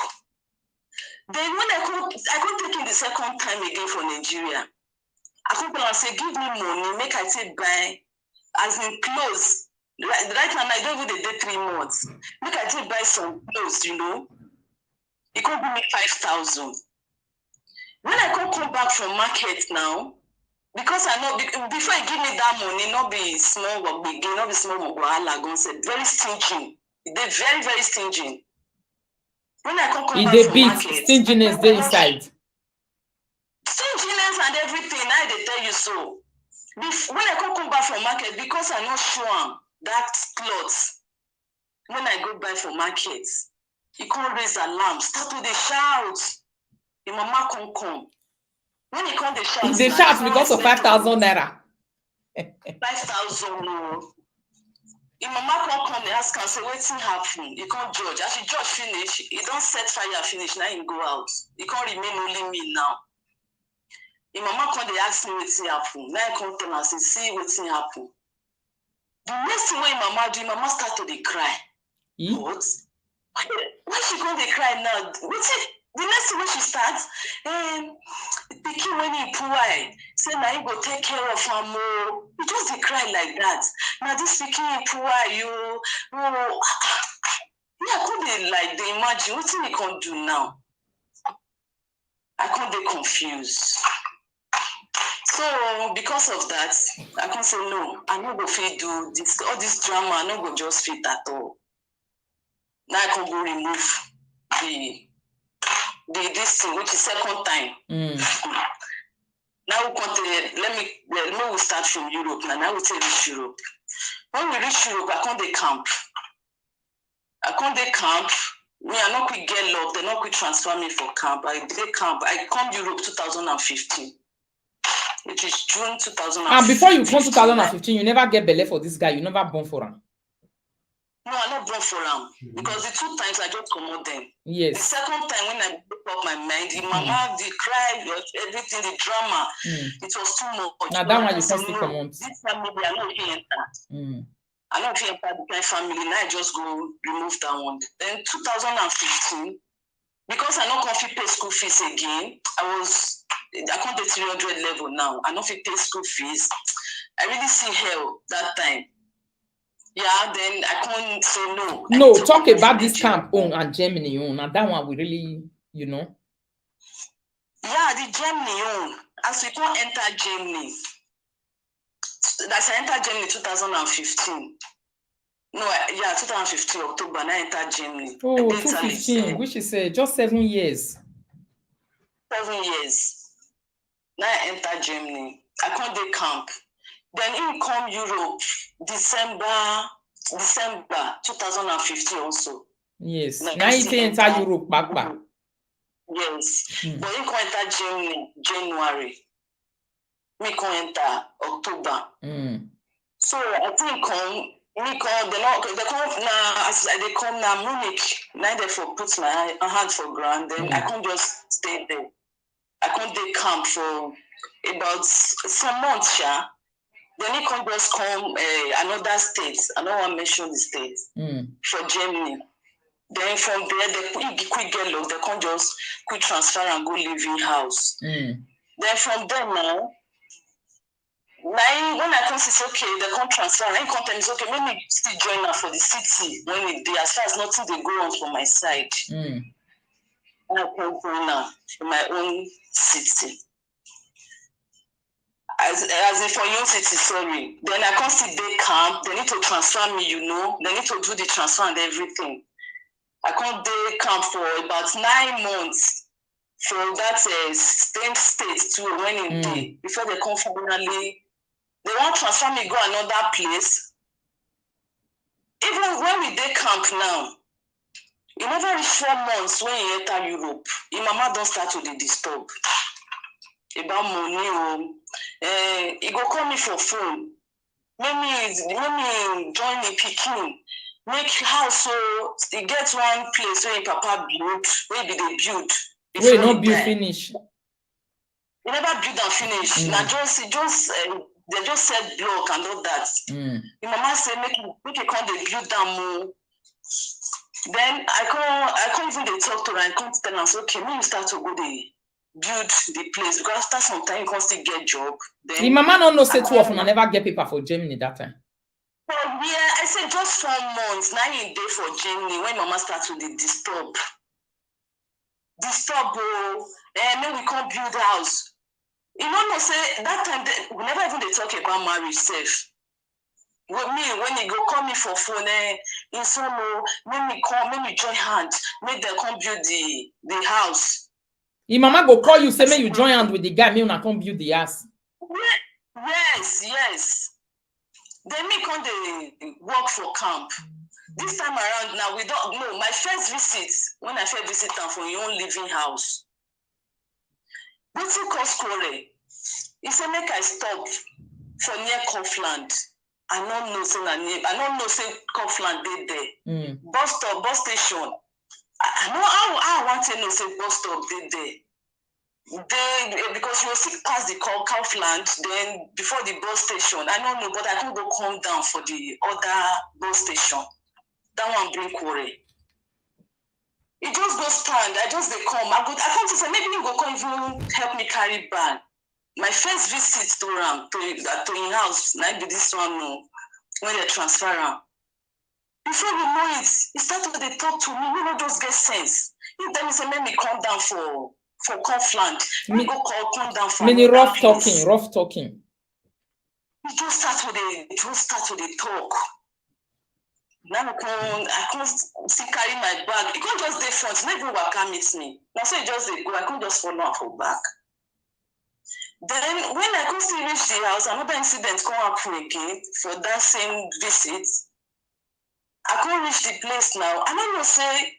Speaker 2: Then when I could take him the second time again for Nigeria, I could say, give me money, make I say buy, as in clothes. Right now, I don't even the 3 months. Make I say buy some clothes, you know. He could give me 5,000. When I could come back from market now, because I know before he give me that money, not be small work begin, not be small work wahala. Say very stingy. They're very, very stingy. When I come back from market,
Speaker 1: stinginess they inside.
Speaker 2: Stinginess and everything. I they tell you so. When I come back from market, because I not sure that clothes. When I go buy from market, he can't raise alarm. Start with the shout. The mama can't come. When he come, they shout.
Speaker 1: They shout because of 5,000 naira.
Speaker 2: 5,000 no. If mama come, they ask and say, what's happen? He can't judge. As he judge finish, he don't set fire finish. Now he go out. He can't remain only me now. If mama come, they ask me what's happen. Now I come tell and say, see what's happen. The next thing when mama do, mama start to cry. What? Why she going to cry now? What's it? The next thing when she starts, picking when he poor, say now he go take care of her more. He just they cry like that. Now this picking poor, you, yeah, could they like they imagine what thing he can't do now? I can't be confused. So because of that, I can say no. I'm not going to do this. All this drama, I'm not going to just fit at all. Now I can go remove this thing, which is second time. Now we continue. Let me start from Europe. Now we take reach Europe. When we reach Europe, I can't camp. Me, I not quick get love. They not quick transfer me for camp. I did camp. I come Europe 2015, which is June 2015.
Speaker 1: And before you come 2015, you never get belay for this guy. You never born for him.
Speaker 2: No, I not born for them because the 2 times I just come out them.
Speaker 1: Yes.
Speaker 2: The second time when I broke up my mind, the mama, the cry, everything, the drama, it was too much.
Speaker 1: Now that one you can't
Speaker 2: no,
Speaker 1: come on.
Speaker 2: this family, I not enter. I not enter the kind family. Now I just go remove that one. Then 2015, because I not confident pay school fees again. I can't get 300 level now. I not fit pay school fees. I really see hell that time. Yeah, then I can't say no.
Speaker 1: No, talk about this camp on and Germany on, and that one we really, you know.
Speaker 2: Yeah, the Germany on. As we can't enter Germany. That's I entered Germany 2015. No, yeah, 2015 October. I entered Germany.
Speaker 1: Oh, 2015, which is just 7 years.
Speaker 2: 7 years. Now I entered Germany. I can't do camp. Then in come Europe, December 2015 also.
Speaker 1: Yes. Now you enter Europe back.
Speaker 2: Yes. But you can enter January. Me can enter October. So I think they come now as they come now Munich. Now they for put my hand for ground. Then I can't just stay there. I can't do camp for about some months, yeah. Then he can just come another state. I don't want to mention the state for Germany. Then from there, they quick get lost. They can just quick transfer and go live in house. Then from there now, when I come say okay, they can transfer. I come tell me okay, let me still join her for the city when it as far as nothing they go on from my side. And I can join her in my own city. As if for your city, sorry. Then I can't sit there camp. They need to transfer me, you know. They need to do the transfer and everything. I can't day camp for about 9 months for that same state too when in day before they come finally. They want to transfer me go another place. Even when we day camp now, it never reach 4 months when you enter Europe. Your mama don't start to disturb about money. He go call me for phone. Let me join the pikin. Make house so he gets one place where papa build, where be they build.
Speaker 1: Wait, not build finish.
Speaker 2: He never build and finish. Now they just set block and all that. The mama say make you come they build them more. Then I can't even they talk to her and come to tell us okay, me you start to go there. Build the place because after some time you can still get job. Then
Speaker 1: the mama don't know say too often I never get paper for Germany that time.
Speaker 2: Well, yeah, I said just 4 months. 9 day for Germany when mama starts with the disturb. And then we can't build house. You know, say that time we never even they talk about marriage safe. With me, when they go call me for phone, in solo, make me join hand, make them come build the house.
Speaker 1: Your mama go call you, say make you join hand with the guy, me una come build the house.
Speaker 2: Yes. Then me come they work for camp. This time around now, we don't know. My first visit, when I first visit them for your own living house, what's it called quarrel? He said make I stop for near Kaufland. I don't know say Kaufland they there. Bus stop, bus station. I know I want to know say bus stop they there. Because you will see past the Kaufland, then before the bus station. I don't know, but I can go come down for the other bus station. That one bring quarrel. It just go stand. I just they come. I come to say maybe you go come even help me carry bag. My first visit to him to his house, now be this one when they transfer him. Before you know it, he started to talk to me. You know, just get sense. He tell me say make me come down for Kaufland. Me go come down for
Speaker 1: many rough talking.
Speaker 2: He just start to the talk. Now I can't still carry my bag. He can't just dey front. Not even waka meet me. Now so he just dey go. I can't just follow for back. Then when I could still reach the house, another incident come happen again for that same visit. I can't reach the place now. I don't know say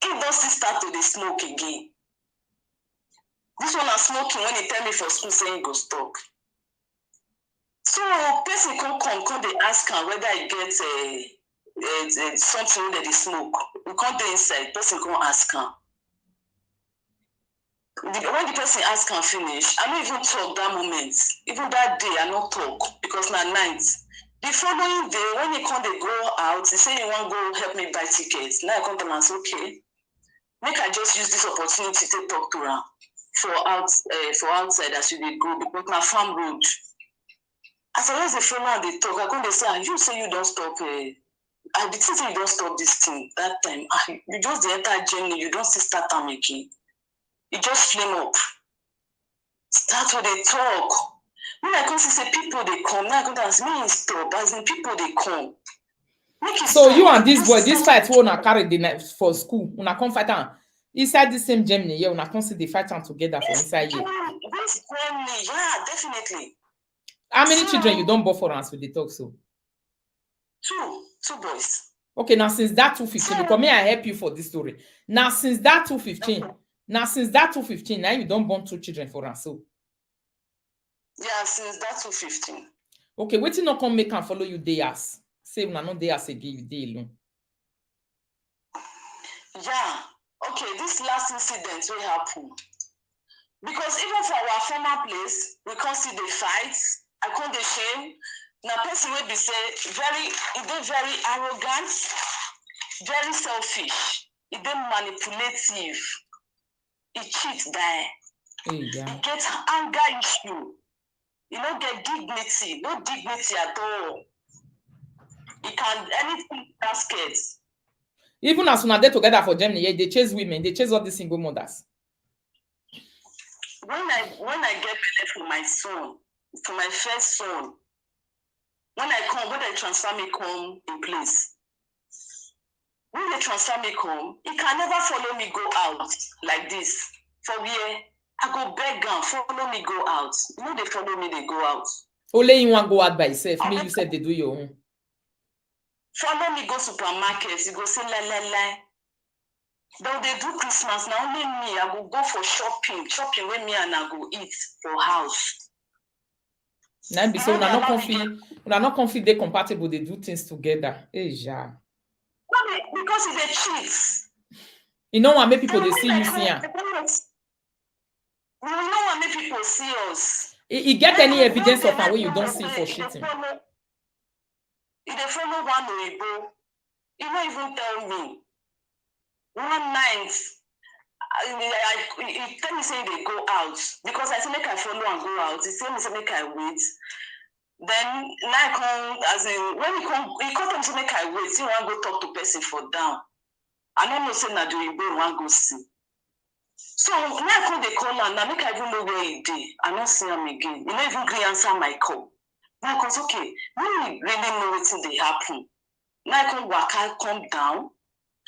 Speaker 2: he does still start to dey smoke again. This one is smoking when he tell me for school saying he go stop. So person come they ask him whether he gets something that they smoke. We can't go inside. Person can't ask her. When the person ask her finish, I don't even talk that moment. Even that day, I not talk because na night. The following day, when he come, they go out. He say he want go help me buy tickets. Now I come to and say, okay, make I just use this opportunity to talk to her for outside as you dey go because na farm road. As I was the phone and they talk, I come they say, you say you don't stop. I did say you don't stop this thing that time. You just the entire journey, you don't see start time again. It just flame up. Start where they talk. When I come say people they come, now I come ask me stop. As in people they come.
Speaker 1: So you and this boy, this fight will not carry the night for school. Una come fight on inside the same Germany. Yeah, una come see the fight on together for inside here.
Speaker 2: This Germany, yeah, definitely.
Speaker 1: How many children you don't born for us with the talk so?
Speaker 2: Two boys.
Speaker 1: Okay, now since that 215, because me I help you for this story. Now since that 215. Now you don't born 2 children for us, so.
Speaker 2: Yeah, since that 215.
Speaker 1: Okay, waiting not come make and follow you day as. Say when I know day as again, you day alone.
Speaker 2: Yeah. Okay, this last incident will happen. Because even for our former place, we can't see the fights. I can't the shame. Now person will be say very arrogant, very selfish, it be manipulative. He cheats there.
Speaker 1: Yeah.
Speaker 2: He gets anger issue. You don't get dignity. No dignity at all. He can anything baskets.
Speaker 1: Even as soon as they're together for Germany, yeah, they chase women, they chase all the single mothers.
Speaker 2: When I get belay for my son, for my first son, when they transfer me come in place. When they transfer me come, he can never follow me go out like this. For where I go beg and follow me go out. You know they follow me, they go out.
Speaker 1: Only you want go out by yourself. Me, you said they do your own.
Speaker 2: Follow me go supermarket. You go say la. Though they do Christmas, now only me, I go for shopping. Shopping with me and I go eat for house.
Speaker 1: Now be so we're not confident they compatible, they do things together. Yeah.
Speaker 2: Because it's a cheat.
Speaker 1: You know what make people they see you see her.
Speaker 2: You know what make people see us.
Speaker 1: You get any evidence of her where you don't see for cheating?
Speaker 2: If they follow one Oibo, you don't even tell me. One night, he tell me say they go out because I say make I follow and go out. He say me say make I wait. Then now I come as in when he come to make I wait. He want go talk to person for down. I don't know say na the Oibo want go see. So now I come they call her. Now make I even know where he did. I don't see him again. He not even agree answer my call. Now I come okay. We really know what they happen. Now I come waka come down.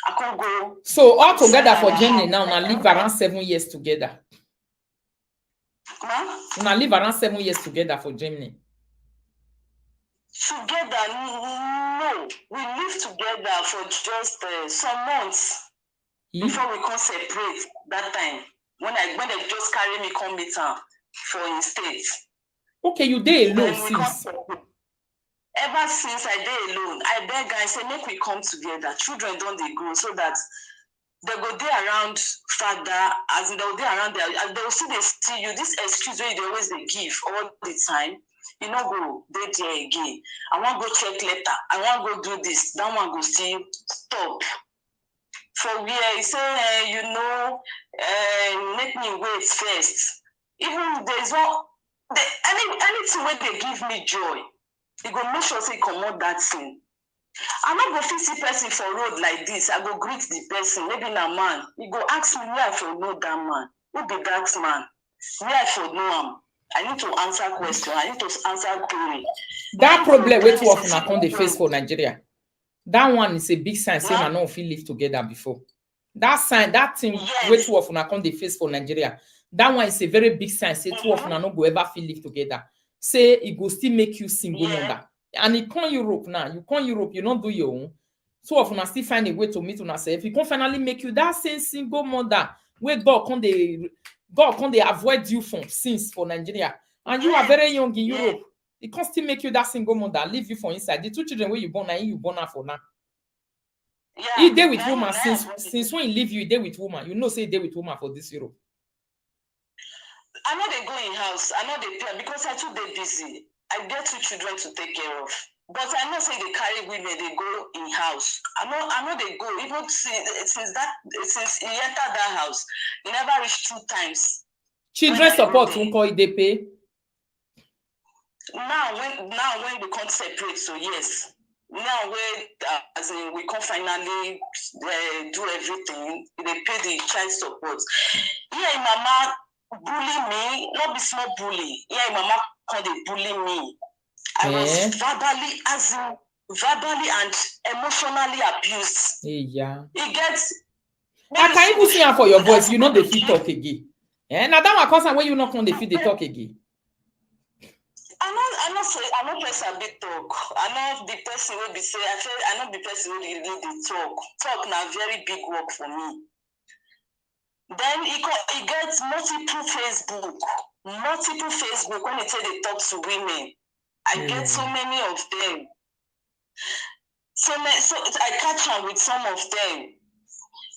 Speaker 2: I can't go.
Speaker 1: So all together for Germany now, we live around 7 years together. We live around 7 years together for Germany.
Speaker 2: Together, no. We live together for just some months before we can separate that time. When they just carry me come meet her for in state.
Speaker 1: Okay, you day alone since.
Speaker 2: Ever since I did alone, I beg guys say make we come together. Children don't they grow so that they go there around father as in they'll there around there. They'll see they see you. This excuse where they always they give all the time. You know go they there again. I want go check later. I want go do this. That one go see stop. For where he say make me wait first. Even there's no anything where they give me joy. He go make sure say come out that thing. I'm not go see person for road like this. I go greet the person, maybe na man. He go ask me where I for know that man. Who be that man? Where I for know him? I need to answer question. I need to answer query.
Speaker 1: That problem wey two of una come dey face for Nigeria. That one is a big sign saying I know if we live together before. That sign, that thing wey two of una come dey face for Nigeria. That one is a very big sign say two of una no go ever feel live together. Say it go still make you single mother. And you come Europe now. You come Europe, you don't do your own. So often I still find a way to meet on yourself. You can finally make you that same single mother where God can they avoid you from sins for Nigeria. And you are very young in Europe. It can still make you that single mother, leave you for inside. The 2 children where you born and you born her for now. He dey with woman since when he leave you, he dey with woman. You know, say he dey with woman for this Europe.
Speaker 2: I know they go in house. I know they play because I too dey busy. I get 2 children to take care of. But I know say they carry women, they go in house. I know they go. Even since he entered that house, he never reached 2 times.
Speaker 1: Children support won't call it they pay.
Speaker 2: Now when we can't separate, so yes. Now when as in we can finally do everything, they pay the child support. Yeah, mama bully me, not be small bully. Yeah, mama can't they bully me. I was verbally and emotionally abused.
Speaker 1: Yeah.
Speaker 2: It gets.
Speaker 1: I can even see her for your voice. You know the fit talk again. Now that one cause when you not on the fit they talk again.
Speaker 2: I know person a bit talk. I know the person will be say. I know the person will lead the talk. Talk now very big work for me. Then he gets multiple Facebook when they say they talk to women. I get so many of them. So I catch up with some of them.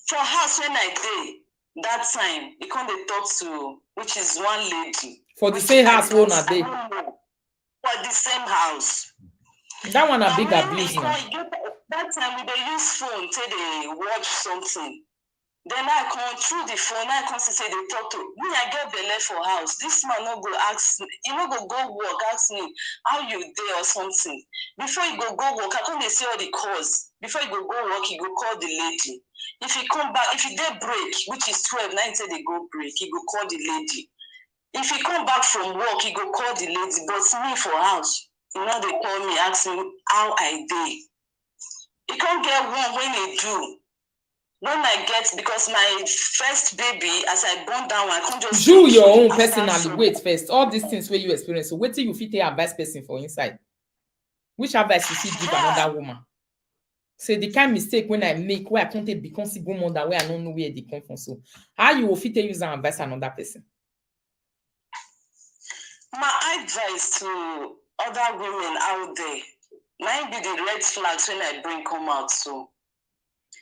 Speaker 2: For house when I did that time, he come they talk to, which is one lady.
Speaker 1: For the same house one a day.
Speaker 2: For the same house.
Speaker 1: That one a big abuse now.
Speaker 2: That time we they use phone till they watch something. Then I come through the phone, I come to say they talk to me. I get belay for house. This man no go ask me, he no go work, ask me how you there or something. Before you go work, I come they see all the calls. Before you go work, you go call the lady. If he come back, if he dey break, which is 12, 9 say they go break, he go call the lady. If he come back from work, he go call the lady. But me for house, you know they call me, ask me how I dey. He can't get one when they do. When I get, because my first baby, as I born down, I can't just
Speaker 1: do your own personally. Wait first. All these things where you experience. So wait till you fit take advice person for inside. Which advice you fit give another woman? Say the kind mistake when I make where I can't become single mother where I don't know where they come from. So how you will fit use and advice another person?
Speaker 2: My advice to other women out there might be the red flags when I bring come out. So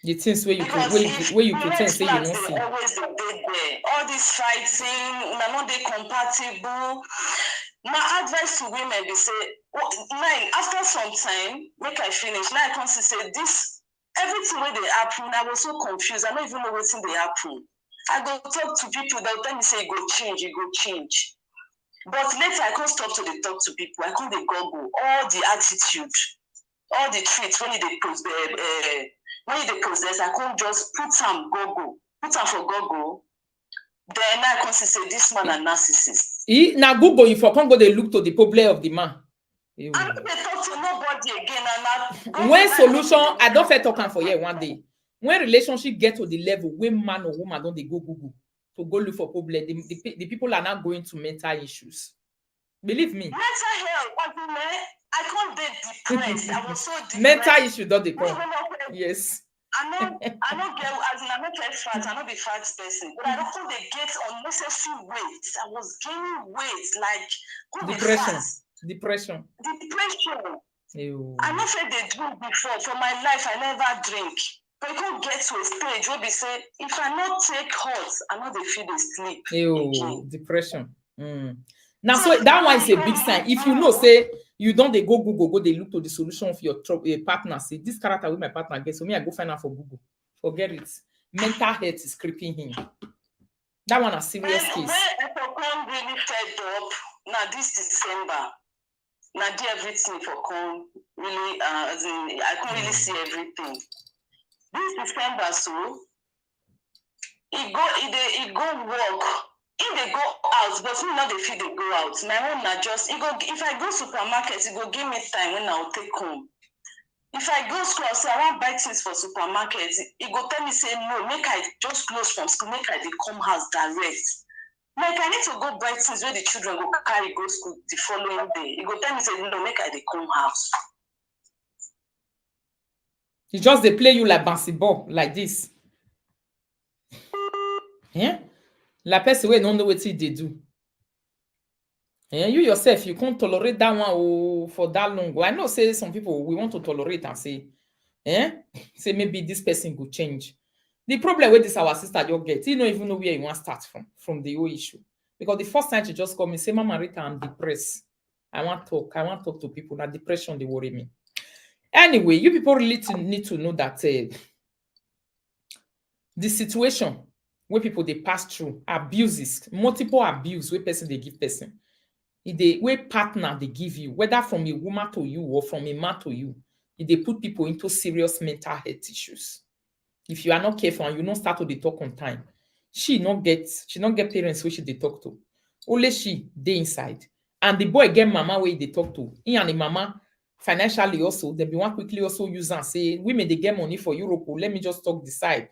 Speaker 1: the things where you pretend say you don't see.
Speaker 2: Always the there. All this fighting, not they compatible. My advice to women be say, after some time, make I finish. Now I come to say this, everything where they happen, I was so confused. I don't even know what's in the happen. I go talk to people, they'll tell me say it go change. But later I can't stop to the talk to people. I can't Google all the attitude, all the traits when they possess, I can't just put some for Google. Then I can say this man a narcissist.
Speaker 1: Now Google, if you can't go, they look to the problem of the man.
Speaker 2: I don't talk to nobody again.
Speaker 1: When solution, I don't feel talking for you one day. When relationship get to the level where man or woman don't they go Google to go look for problem, the people are not going to mental issues. Believe me.
Speaker 2: Mental health, I can't be depressed. I was so depressed.
Speaker 1: Mental issue don't they come? Yes.
Speaker 2: I know get as in I not get fat, I not be fat person, but I don't think they get unnecessary weight. I was gaining weight like
Speaker 1: Depression.
Speaker 2: Ew. I not said they do before. For my life, I never drink. But you can't get to a stage where they say, if I not take hot, I know they feel they sleep.
Speaker 1: Ew, depression. Now, so that one is a big sign. If you know, say you don't they go Google, go they look to the solution of your partner. Say this character with my partner gets, so me I go find out for Google. Forget it. Mental health is creeping him. That one a serious case.
Speaker 2: When I really fed up, now this December, now do everything for come really as in I can't really see everything. This December, so it go work. If they go out, but me not they feel they go out. My own not just if I go supermarket, it go give me time when I'll take home. If I go school, I'll say I want buy things for supermarket. It go tell me say no, make I just close from school, make I they come house direct. Like I need to go buy things where the children go carry go school the following day. It go tell me say no, make I they come house.
Speaker 1: He just they play you like basketball like this. Yeah. La person wey don't know what they do. And you yourself, you can't tolerate that one for that long. I know say some people we want to tolerate and say Say maybe this person could change. The problem with this our sister you get, you don't even know where you want to start from the whole issue. Because the first time she just called me, say, Mama Rita, I'm depressed. I want to talk to people. Now depression, they worry me. Anyway, you people really need to know that the situation where people they pass through abuses, multiple abuse where person they give person. The way partner they give you, whether from a woman to you or from a man to you, they put people into serious mental health issues. If you are not careful and you don't start to dey talk on time, she not get parents where she they talk to. Only she they inside. And the boy get mama where they talk to. He and the mama financially also, they be one quickly also use and say, women they get money for Europe. Let me just talk the side.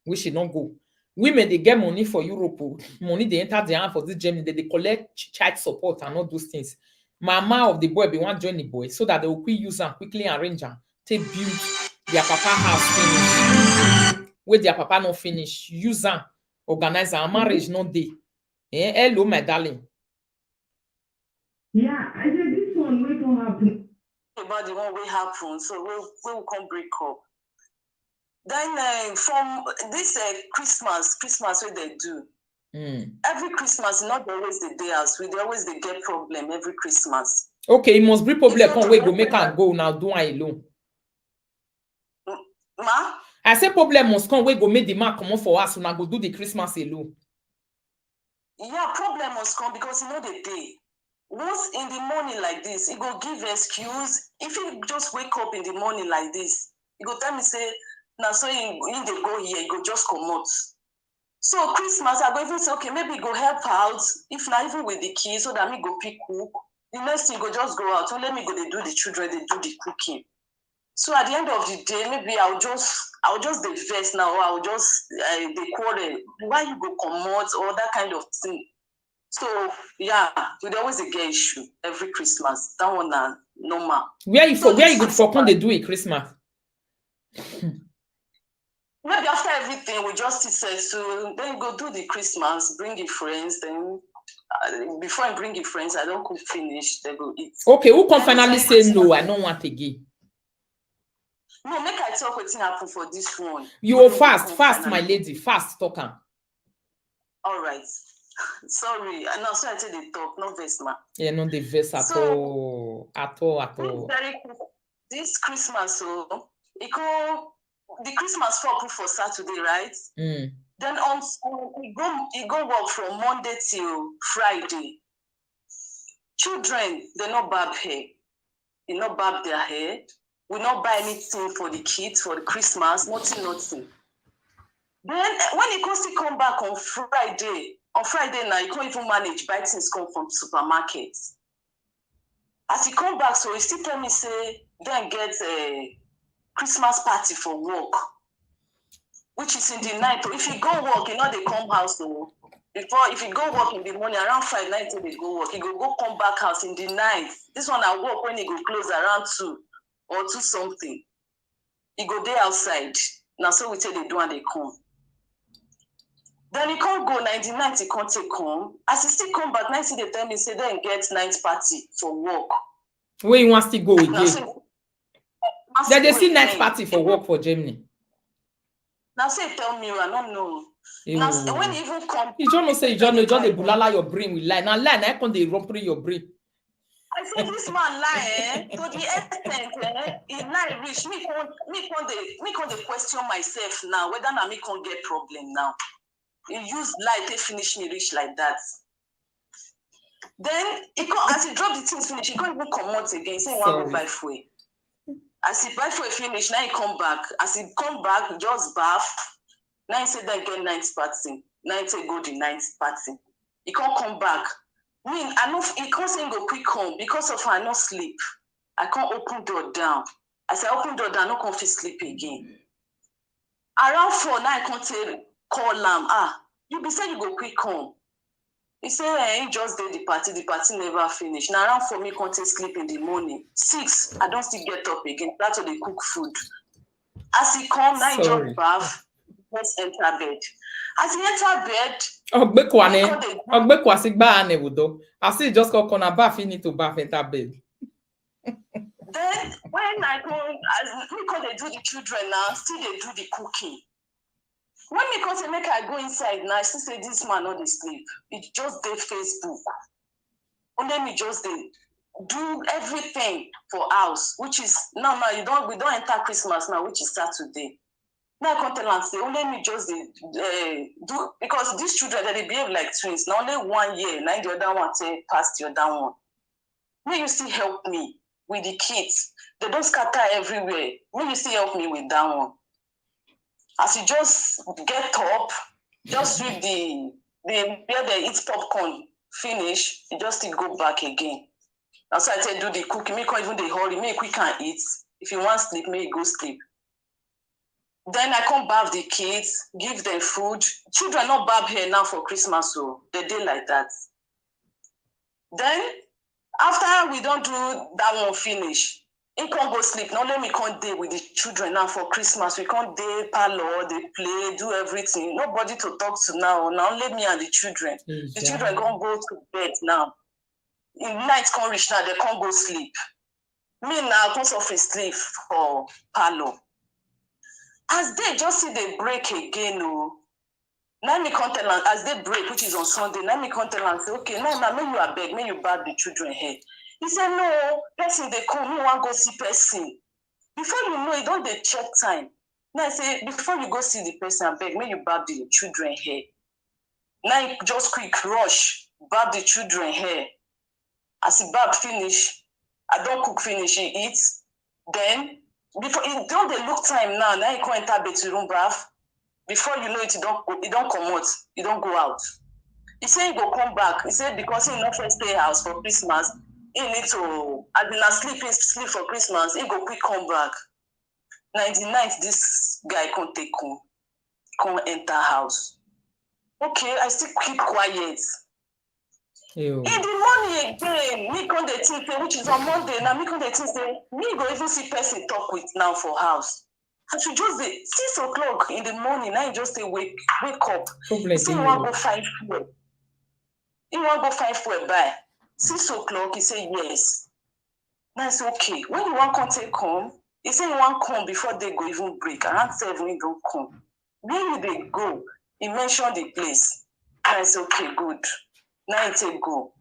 Speaker 1: We should not go. Women they get money for Europe. Money they enter the hand for this Germany. They collect child support and all those things. Mama of the boy be want join the boy so that they will quick use and quickly arrange and take build their papa house finish. Where their papa not finish, use and organize our marriage not day. Hello, my darling.
Speaker 3: Yeah, I said this one will not happen.
Speaker 2: About the one will happen, so we'll come break up. Then from this Christmas where they do. Every Christmas, not always the day as we always they get problem every Christmas.
Speaker 1: Okay, it must be problem. Come we go make her go now. Do I alone?
Speaker 2: Ma?
Speaker 1: I say problem must come. We go make the man come on for us. So now go do the Christmas alone.
Speaker 2: Yeah, problem must come because you know the day. Once in the morning like this, he go give excuse. If he just wake up in the morning like this, he go tell me say, now so in they go here, he go just come out. So Christmas, I go even say, okay, maybe go help out, if not even with the kids, so that me go pick cook. The next thing go just go out. So let me go, they do the children, they do the cooking. So at the end of the day, maybe I'll just the verse now, or I'll just they quarrel. Why you go come out or that kind of thing. So yeah, we always get issue every Christmas. That one normal.
Speaker 1: Where you go for when they do it Christmas?
Speaker 2: Maybe after everything, we just say so. Then go do the Christmas, bring your friends. Then before I bring your friends, I don't cook finish. They go eat.
Speaker 1: Okay, who can finally say no? I don't want again.
Speaker 2: No, make I talk what happen for this one.
Speaker 1: You fast, my lady, fast talking.
Speaker 2: All right. Sorry, I know. So I tell the talk, no verse, ma.
Speaker 1: Yeah, no the verse at all.
Speaker 2: This Christmas, so the Christmas fall for Saturday, right? Then on he go work from Monday till Friday. Children, they not barb hair. They not barb their hair. We not buy anything for the kids for the Christmas. Nothing. Then when he goes to come back on Friday now, you can't even manage buy things come from supermarkets. As he come back, so he still tell me say then get a Christmas party for work, which is in the night. If you go work, you know they come house though. If you go work in the morning around 5, 9 till they go work, he go come back house in the night. This one I work when he go close around 2 or 2 something. He go there outside. Now so we tell they do and they come. Then he can't go 99, he can't take home. As he still come back, 90 they tell me say then get night party for work.
Speaker 1: Where you want to go again? Then they see night party for work for Germany.
Speaker 2: Now say tell me, I don't know. Now when he even come,
Speaker 1: you don't know say you don't know they bulala your brain with lie. Now lie, now can they run through your brain?
Speaker 2: I say this man lie, to the extent, he lie rich. Me can't question myself now whether I me can't get problem now. He use lie to finish me rich like that. Then as he drop the things finish, he can't even come out again. Say he want to buy food. As he buy food finish, now he come back. As he come back, just bath. Now he said that get night party. Now he say go the night party. He can't come back. I know he can't say go quick home because of I no sleep. I can't open door down. As I open door down, I no can sleep again. Around 4 now I can't call him. You be saying you go quick home. He said he just did the party never finished. Now around 4 me can't sleep in the morning. 6, I don't still get up again. That's how they cook food. As he come, now he just bath, let's enter bed. As he enter bed,
Speaker 1: I see just go corner bath, you need to bath enter bed.
Speaker 2: Then Then when I go, because they do the children now, still they do the cooking. When me come say make I go inside now, I still say this man not dey sleep. It just dey Facebook. Only me just dey do everything for house, which is now we don't enter Christmas now, which is Saturday. Now I come tell am say only me just dey do, because these children they behave like twins. Now only 1 year, now the other one say pass the other one. May you still help me with the kids. They don't scatter everywhere. May you still help me with that one. As you just get up, just sweep the where they eat popcorn, finish, you just still go back again. That's why I said do the cooking. Make even the hurry, make quick and eat. If you want sleep, may you go sleep. Then I come bath the kids, give them food. Children not barb hair now for Christmas, so they do like that. Then after we don't do that one finish, he can't go sleep. Not let me can't day with the children now for Christmas. We can't day parlor, they play, do everything. Nobody to talk to now. Now let me and the children. The children can't go to bed now. In night can't reach now, they can't go sleep. Me now can't suffer sleep for parlor. As they just see they break again, oh. Now me can't tell them, as they break, which is on Sunday, now me can't tell them, say, okay, now may you are beg, may you bath the children here. He said, no, person they come, me want go see person. Before you know it, don't they check time. Now I say, before you go see the person, I beg, may you bath the children here. Now you just quick rush, bath the children here. As he bath finish, I don't cook finish, he eats. Then, before don't they look time now, now you can't enter bedroom bath. Before you know it, you don't come out, you don't go out. He said he go come back. He said because he not first stay house for Christmas, he need to, as in a sleep for Christmas, he go quick come back. 99th, this guy can't take home, come enter house. Okay, I still keep quiet. Ew. In the morning again, me come the think, which is on Monday, now me come the think, say, me go even see person talk with now for house. And she just 6 o'clock in the morning, now you just say wake up. He say you want to go find fuel. You want to go find fuel by 6 o'clock, he say yes. Now I say okay. When you want to take home, he say you want to come before they go even break. Around 7 you don't come. Where you they go? He mentioned the place. Now I say okay, good. Now I say go.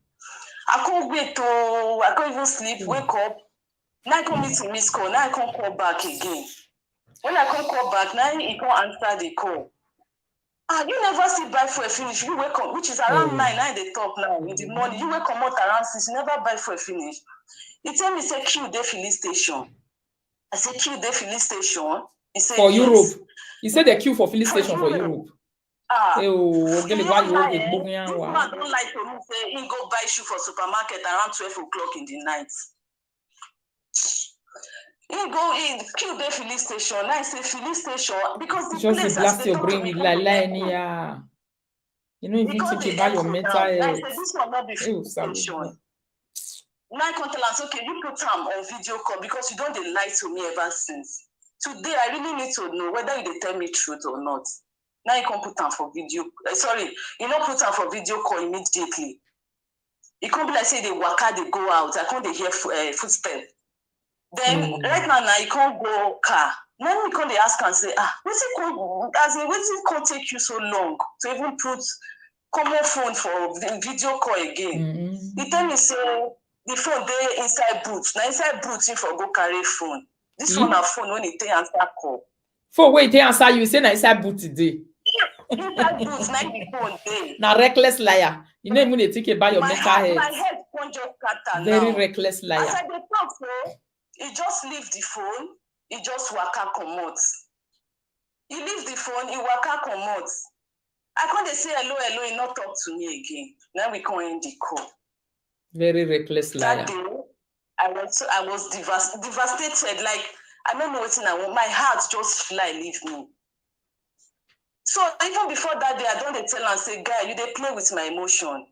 Speaker 2: I can't wait to, I can't even sleep, wake up. Now I come meet a miss call. Now I can't call back again. When I come call back, now he can't answer the call. You never see buy for a finish. You wake up, which is around 9 they talk now in the morning. You wake up out around 6, you never buy for a finish. He tell me, say, queue the filling station. I say, queue the filling station. He said,
Speaker 1: for
Speaker 2: yes.
Speaker 1: Europe. He said the queue for filling station for Europe.
Speaker 2: This man don't like to move, say, he go buy shoe for supermarket around 12 o'clock in the night. He go in, queue the filling station. Now I say filling station because the
Speaker 1: just
Speaker 2: place
Speaker 1: blast your brain with la. You know, even think about your mental health.
Speaker 2: I said this one not be filling station. Now I can tell us, okay, you put them on video call because you don't lie to me ever since. Today I really need to know whether you tell me truth or not. Now you can put them for video. Sorry, you don't put them for video call immediately. It can't be like say they waka, they go out. I can't hear footsteps. Then right now you can't go car. Now you can't ask and say, what's it can't take you so long to even put common phone for video call again? He tell me say the phone they inside boots. Now inside boots if I go carry phone. This one a phone when it answer call.
Speaker 1: For wait, they answer you say na inside boot today.
Speaker 2: Inside boots, now the phone day.
Speaker 1: Now reckless liar. You know when they think about your mental health.
Speaker 2: My head won't just scatter
Speaker 1: very
Speaker 2: now.
Speaker 1: Reckless liar.
Speaker 2: As I dey talk, so he just leave the phone. He just waka comot. He leave the phone. He waka comot. I can't say hello. He not talk to me again. Now we come in the call.
Speaker 1: Very reckless liar.
Speaker 2: That day, I was devastated. Like I don't know what I want. My heart just fly leave me. So even before that day, I don't tell and say, guy, you they play with my emotion.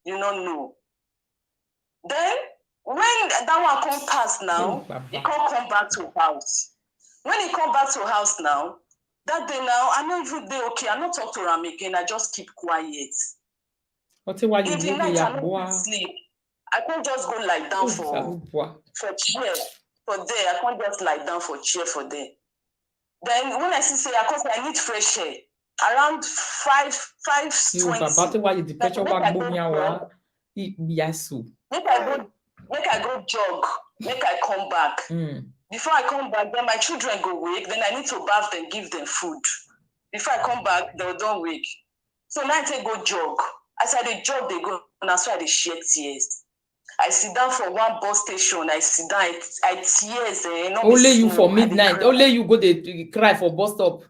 Speaker 2: You don't know. Then when that one come pass now, he can't come back to house. When he come back to house now, that day now, I know every day, okay, I not talk to him again. I just keep quiet.
Speaker 1: What's why you
Speaker 2: in the night, I don't sleep. I can't just go lie down for chair. for there. I can't just lie down for chair for there. Then when I see say, of course, I need fresh air. Around 5:20.
Speaker 1: You about why you the pressure
Speaker 2: Make
Speaker 1: wa gbomiawa. Yasu.
Speaker 2: Make I go jog. Make I come back. Before I come back, then my children go wake. Then I need to bath them, give them food. Before I come back, they don't wake. So now I take go jog. As I dey jog, they go. And that's why they shed tears. I sit down for one bus station. I sit down. I tears.
Speaker 1: Only you for midnight. Only you go to cry for bus stop.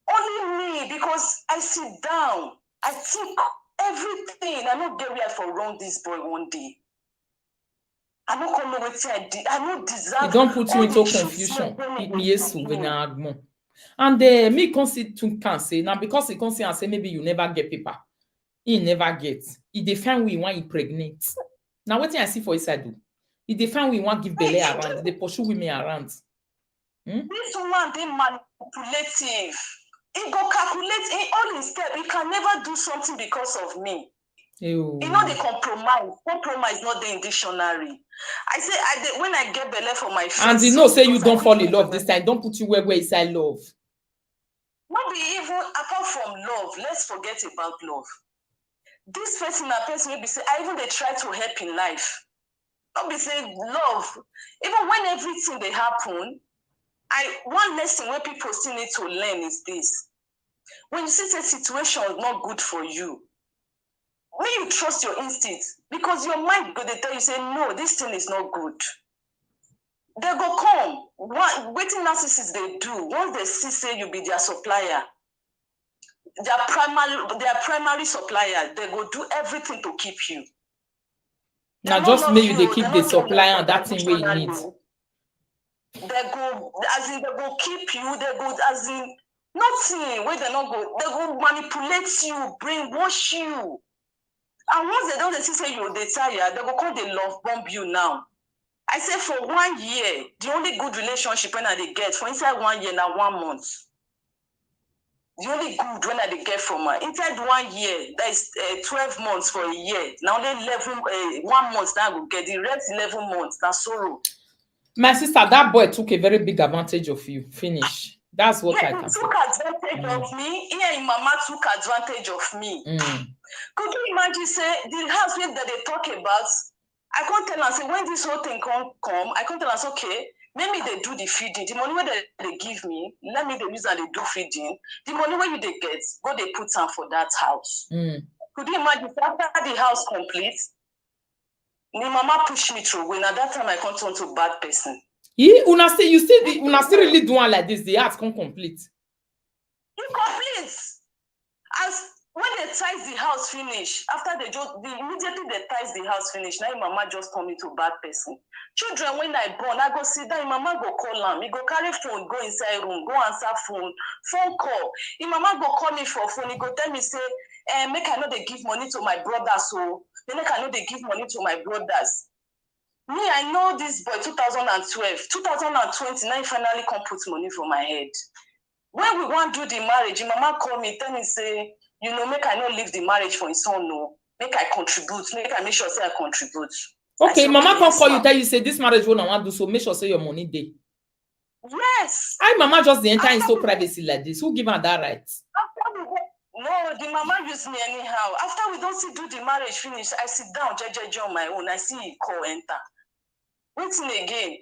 Speaker 2: Only me, because I sit down. I think everything. I don't get where for wrong this boy one day. I don't come know what I did. I don't deserve.
Speaker 1: It don't put you into confusion. And me can say now because he can say and say maybe you never get paper. He never gets. He define we want he pregnant. Now what I see for his side do? He define we want give belly around. They pursue women around.
Speaker 2: This woman they manipulative. He go calculate in all his step. He can never do something because of me.
Speaker 1: Ew.
Speaker 2: You know the compromise. Compromise not the in dictionary. I say when I get belly for my face.
Speaker 1: And you know say you don't fall in love this time. Don't put you where inside love.
Speaker 2: Not be even apart from love. Let's forget about love. This person will be say, I even they try to help in life. Not be say love. Even when everything they happen, one lesson where people still need to learn is this. When you see the situation is not good for you, when you trust your instincts, because your mind go they tell you say, no, this thing is not good. They go come. Waiting narcissists they do, once they see say you be their supplier, their primary supplier, they go do everything to keep you.
Speaker 1: Now just maybe they keep the supplier and that thing where you need.
Speaker 2: They go keep you, they go as in nothing where they go manipulate you, brainwash you. And once they don't say you they tired, they go call they love bomb you now. I say for 1 year, the only good relationship when they get for inside 1 year now 1 month. The only good when I get from her inside 1 year, that is 12 months for a year. Now only 1 month that I will get the rest 11 months. That's sorrow.
Speaker 1: My sister, that boy took a very big advantage of you. Finish. That's what I can say.
Speaker 2: He took advantage of me. Yeah, mama took advantage of me. Could you imagine say the house that they talk about? I can't tell her say when this whole thing come, I can't tell her okay. Maybe they do the feeding. The money where they give me, let me use and they do feeding. The money where they get, go they put some for that house. Could you imagine after the house complete? My mama pushed me through. When at that time I can't turn to a bad person.
Speaker 1: Una still really do one like this. The house can't complete.
Speaker 2: You complete. As when they ties the house finish, after immediately they ties the house finish. Now your mama just turn me to a bad person. Children, when I born, I go sit down, mama go call him. He go carry phone, go inside room, go answer phone call. If mama go call me for phone, he go tell me, say, make I know they give money to my brothers, so make I know they give money to my brothers. Me, I know this boy 2012, 2020, now he finally come put money for my head. When we want to do the marriage, mama call me, tell me, say, you know, make I not leave the marriage for his son, no. Make I contribute, make I make sure say I contribute.
Speaker 1: Okay,
Speaker 2: say,
Speaker 1: mama come call you, tell you say this marriage one I want to do, so make sure say your money day.
Speaker 2: Yes.
Speaker 1: Mama just the enter in so privacy like this. Who give her that right?
Speaker 2: No, the mama use me anyhow. After we don't see do the marriage finish, I sit down, judge on my own. I see he call enter. Waiting again.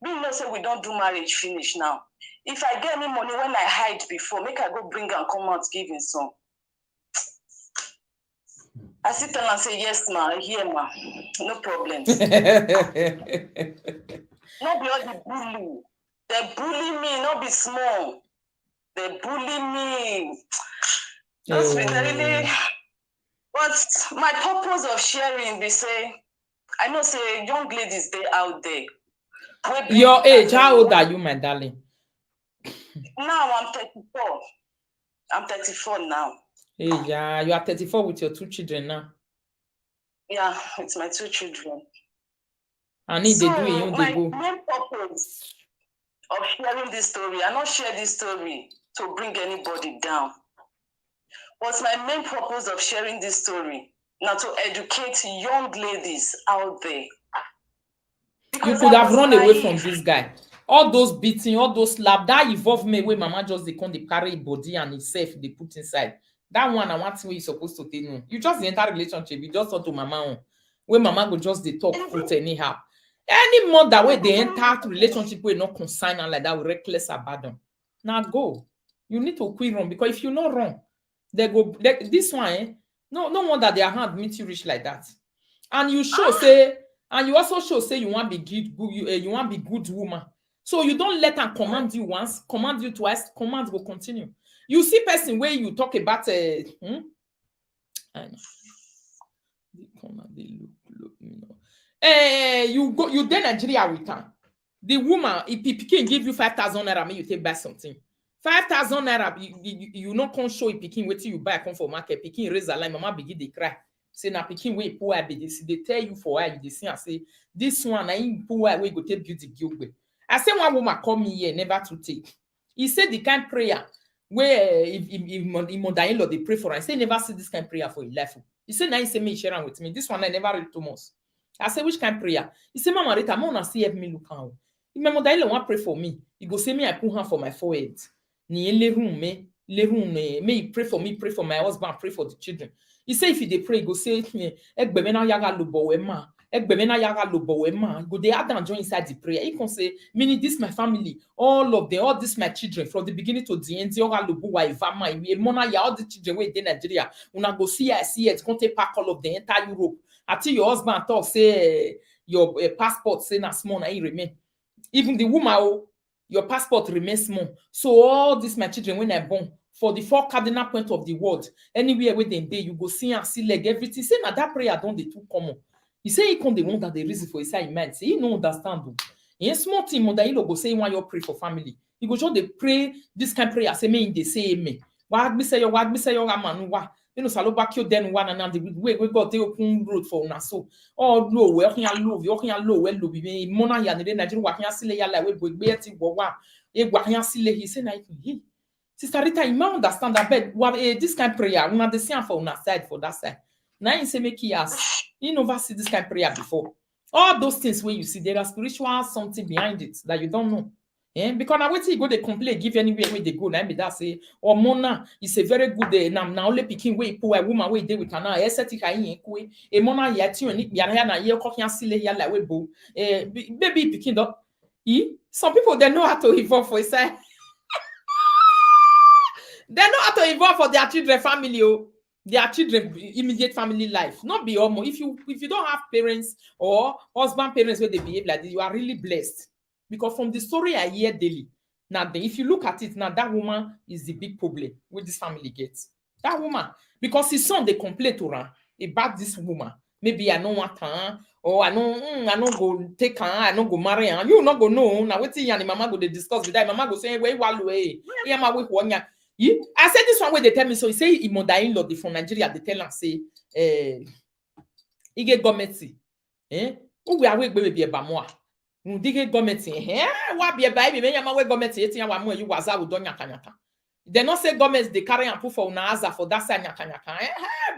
Speaker 2: We know say we don't do marriage finish now. If I get any money when I hide before, make I go bring and come out giving some. I sit down and say, yes, ma, here, ma. No problems. Not be all the bully. They bully me, not be small. They bully me. That's really. But my purpose of sharing, we say, I know say young ladies they out there.
Speaker 1: Your age, how old are you, my darling?
Speaker 2: Now I'm 34. I'm 34 now.
Speaker 1: Hey, yeah, you are 34 with your 2 children now.
Speaker 2: Yeah, it's my 2 children.
Speaker 1: And if they do it, you
Speaker 2: my
Speaker 1: go.
Speaker 2: main purpose of sharing this story, I not share this story to bring anybody down. But my main purpose of sharing this story now to educate young ladies out there.
Speaker 1: You could have run away from this guy. All those beating, all those slap, that evolved me where mama just they come, they carry body and itself, they put inside. That one, I want to where you supposed to take no. You just the entire relationship, you just talk to mama on. Where mama go just they talk fruit anyhow. Any mother where they enter relationship where not consign and like that with reckless abandon. Now go. You need to quit wrong because if you not wrong, this one, no wonder their hand meet you rich like that. And you show say, and you also show say you want to be good, you want to be good woman. So you don't let her command you once, command you twice, command will continue. You see person where you talk about I know. You then Nigeria return. The woman, if Pikin give you 5,000 naira, may you take buy something. 5,000 naira, you not can show Pikin wait till you buy come for market. Pikin raise a line, mama begin they cry. Say na Pikin wey poor be they tell you for why you see and say this one I ain't poor way go take beauty guilt. I say one woman call me here never to take. He said the kind prayer where if mother-in-law they pray for her. I say never see this kind of prayer for your life. He said now he say me share with me. This one I never read too much. I say which kind of prayer? He say Mama Rita, I see help me look out. If my mother-in-law want pray for me, he go say me I put hand for my forehead. Ni le room me pray for me, pray for my husband, pray for the children. He say if they pray, he go say egbeme na yaga lobo we ma. Egbeme na yaga lobo we ma. Go they add and join inside the prayer. He can say, meaning this my family, all of them, all this my children, from the beginning to the end, yaga lobo wa ivama. We mona ya all the children we in Nigeria. Una go see it, can't take pack all of the entire Europe. Until your husband talk say your passport say na small na he remain. Even the woman, your passport remains small. So all this my children when I born for the 4 cardinal points of the world, anywhere where they day you go see and see leg everything. Say now that prayer don't they too common. He say he come the one that the reason for his side man. Say he no understand. In small team, mother-in-law go say he want you pray for family. You go just they pray this kind of prayer. Say me in they say amen. Wag me say your man wa. You know, saloba kill then one and the way we got the open road for una so. Oh no, we can low, we can low, well low. We mona ya the Nigeria wakin sile ya like we be ati wa. E wakin sile he say na he. Sister Rita, you might understand that bed. This kind of prayer, we have the same for una side for that side. Now you say make he ask. You never see this kind of prayer before. All those things where you see there are spiritual something behind it that you don't know. Yeah? Because now wait till you go they complain, give anywhere where they go. Now that say, or Mona is a very good now only picking way poor woman way they with an aesthetic a Mona yet and yana ye cooking silly ya like we bo baby picking up. Some people they know how to evolve for a side. They know how to evolve for their children family, their children immediate family life. Not be almost if you don't have parents or husband parents where they behave like this, you are really blessed. Because from the story I hear daily, now if you look at it, now that woman is the big problem with this family gets. That woman, because his son they complain to her about this woman. Maybe I don't want her, or I don't go take her, I don't go marry her. You not go know. Now wait till your mama go they discuss with that. Mama go say, where you way? Yeah, my way one ya. I said this one where they tell me so. He say he mother-in-law from Nigeria. They tell him say, he get government. Who we are we be about more. They get government. What be a baby? Me yama we government. Yeti wa mo you waza u donya kanyaka. They not say government they carry and put for unaza for that side nyaka.